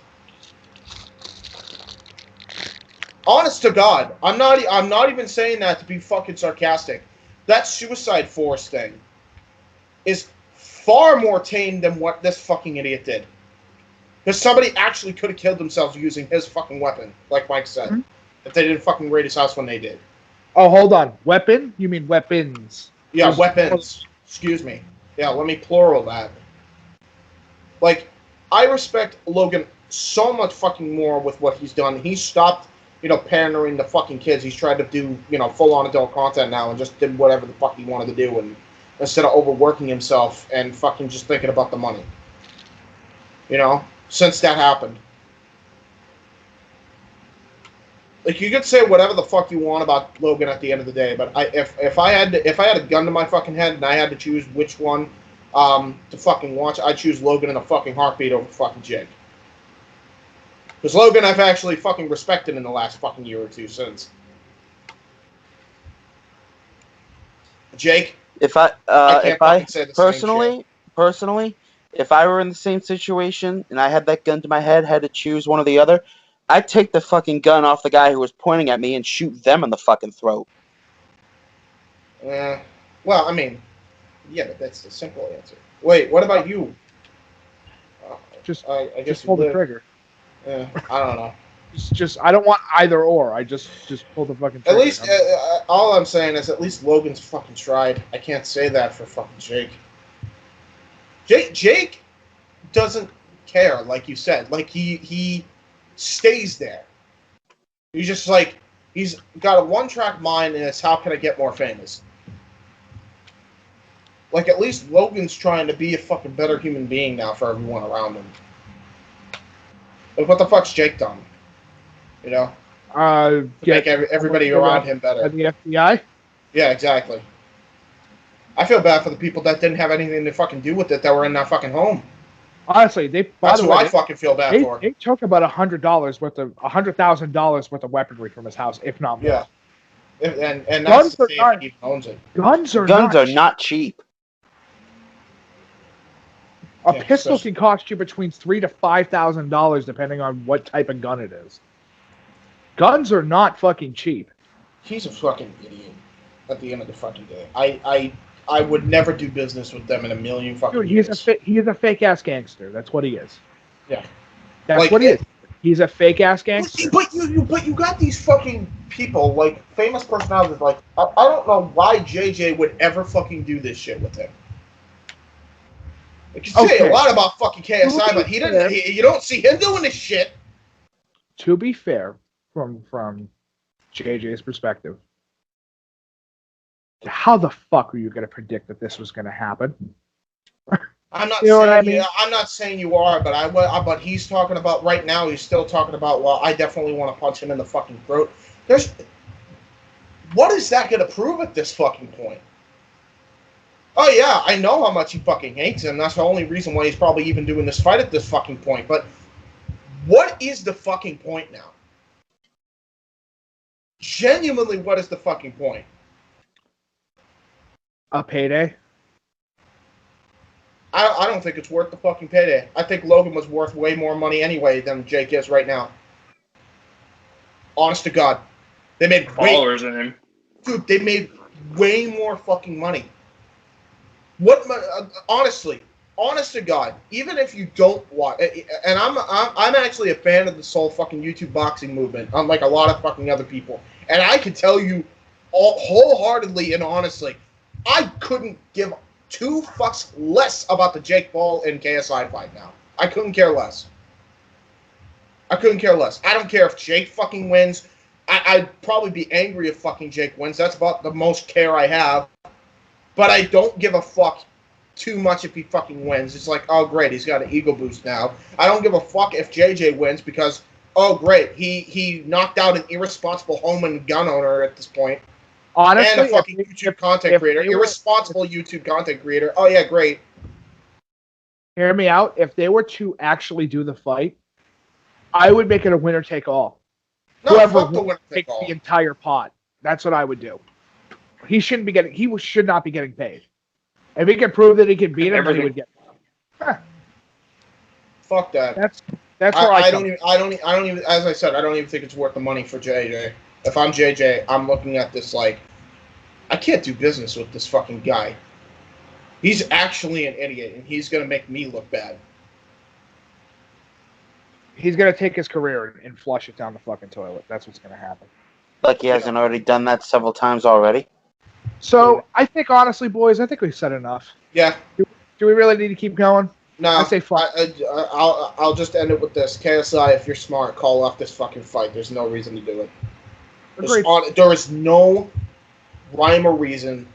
Honest to God, I'm not even saying that to be fucking sarcastic. That Suicide Force thing is far more tame than what this fucking idiot did. Because somebody actually could have killed themselves using his fucking weapon, like Mike said, if they didn't fucking raid his house when they did. Oh, hold on. Weapon? You mean weapons? Yeah, weapons. Excuse me. Yeah, let me plural that. Like, I respect Logan so much fucking more with what he's done. He's stopped, you know, pandering to fucking kids. He's tried to do, you know, full-on adult content now and just did whatever the fuck he wanted to do, and instead of overworking himself and fucking just thinking about the money. You know? Since that happened. Like, you could say whatever the fuck you want about Logan at the end of the day, but if I had a gun to my fucking head and I had to choose which one to fucking watch, I'd choose Logan in a fucking heartbeat over fucking Jake. Because Logan I've actually fucking respected in the last fucking year or two since. Jake? If I personally, if I were in the same situation and I had that gun to my head, had to choose one or the other, I'd take the fucking gun off the guy who was pointing at me and shoot them in the fucking throat. Well, I mean, yeah, but that's the simple answer. Wait, what about you? I guess just pull the trigger. Yeah, I don't know. Just I don't want either or. I just pull the fucking trigger. At least, all I'm saying is at least Logan's fucking tried. I can't say that for fucking Jake. Jake doesn't care, like you said. Like, he stays there. He's just like, he's got a one-track mind, and it's how can I get more famous? Like, at least Logan's trying to be a fucking better human being now for everyone around him. Like, what the fuck's Jake done? You know? To make everybody around him better. The FBI? Yeah, exactly. I feel bad for the people that didn't have anything to fucking do with it that were in that fucking home. Honestly, that's who I fucking feel bad for. They took about $100,000 worth of weaponry from his house, if not more. Yeah, and that's the safe he owns it. Guns are not cheap. A pistol can cost you between $3,000 to $5,000 depending on what type of gun it is. Guns are not fucking cheap. He's a fucking idiot. At the end of the fucking day, I would never do business with them in a million fucking years. He is a fake ass gangster. That's what he is. Yeah, that's like, what he is. He's a fake ass gangster. But you got these fucking people, like famous personalities. Like, I don't know why JJ would ever fucking do this shit with him. Like, you say a lot about fucking KSI, but you don't see him doing this shit. To be fair, from JJ's perspective, how the fuck were you going to predict that this was going to happen? I'm not saying I mean? I'm not saying you are, but he's talking about right now. He's still talking about. Well, I definitely want to punch him in the fucking throat. What is that going to prove at this fucking point? Oh yeah, I know how much he fucking hates him. That's the only reason why he's probably even doing this fight at this fucking point. But what is the fucking point now? Genuinely, what is the fucking point? A payday? I don't think it's worth the fucking payday. I think Logan was worth way more money anyway than Jake is right now. Honest to God. They made followers in him. Dude, they made way more fucking money. What? Honestly, honest to God, even if you don't watch, and I'm actually a fan of this whole fucking YouTube boxing movement, unlike a lot of fucking other people, and I can tell you all wholeheartedly and honestly, I couldn't give 2 fucks less about the Jake Paul and KSI fight now. I couldn't care less. I couldn't care less. I don't care if Jake fucking wins. I'd probably be angry if fucking Jake wins. That's about the most care I have. But I don't give a fuck too much if he fucking wins. It's like, oh, great, he's got an ego boost now. I don't give a fuck if JJ wins because, oh, great, he knocked out an irresponsible home and gun owner at this point. Honestly, and a fucking YouTube content creator. Irresponsible YouTube content creator. Oh, yeah, great. Hear me out. If they were to actually do the fight, I would make it a winner-take-all. No, Whoever fuck the winner takes take all. the entire pot. That's what I would do. He shouldn't be getting. He should not be getting paid. If he can prove that he can beat him, then he would get. Fuck that. That's where I don't even. As I said, I don't even think it's worth the money for JJ. If I'm JJ, I'm looking at this like, I can't do business with this fucking guy. He's actually an idiot, and he's gonna make me look bad. He's gonna take his career and flush it down the fucking toilet. That's what's gonna happen. Like he hasn't already done that several times already. So I think honestly, boys, I think we've said enough. Yeah. Do we really need to keep going? No. I say fuck. I'll just end it with this. KSI, if you're smart, call off this fucking fight. There's no reason to do it. There is no rhyme or reason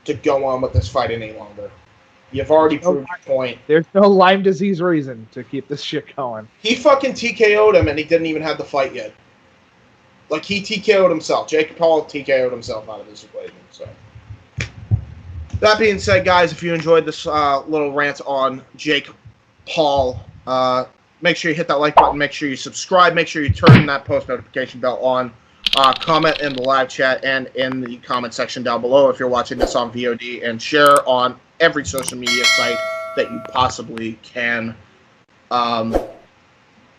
to go on with this fight any longer. You've already proved your point. There's no Lyme disease reason to keep this shit going. He fucking TKO'd him, and he didn't even have the fight yet. Like, he TKO'd himself. Jake Paul TKO'd himself out of this equation. So, that being said, guys, if you enjoyed this little rant on Jake Paul, make sure you hit that like button. Make sure you subscribe. Make sure you turn that post notification bell on. Comment in the live chat and in the comment section down below if you're watching this on VOD, and share on every social media site that you possibly can.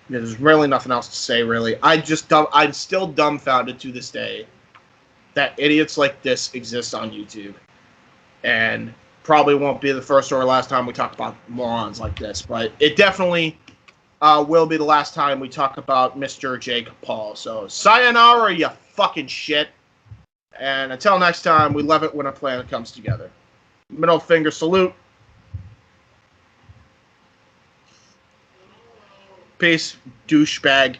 There's really nothing else to say, really. I'm still dumbfounded to this day that idiots like this exist on YouTube, and probably won't be the first or last time we talk about morons like this, but it definitely will be the last time we talk about Mr. Jake Paul. So, sayonara, you fucking shit. And until next time, we love it when a plan comes together. Middle finger salute. Peace, douchebag.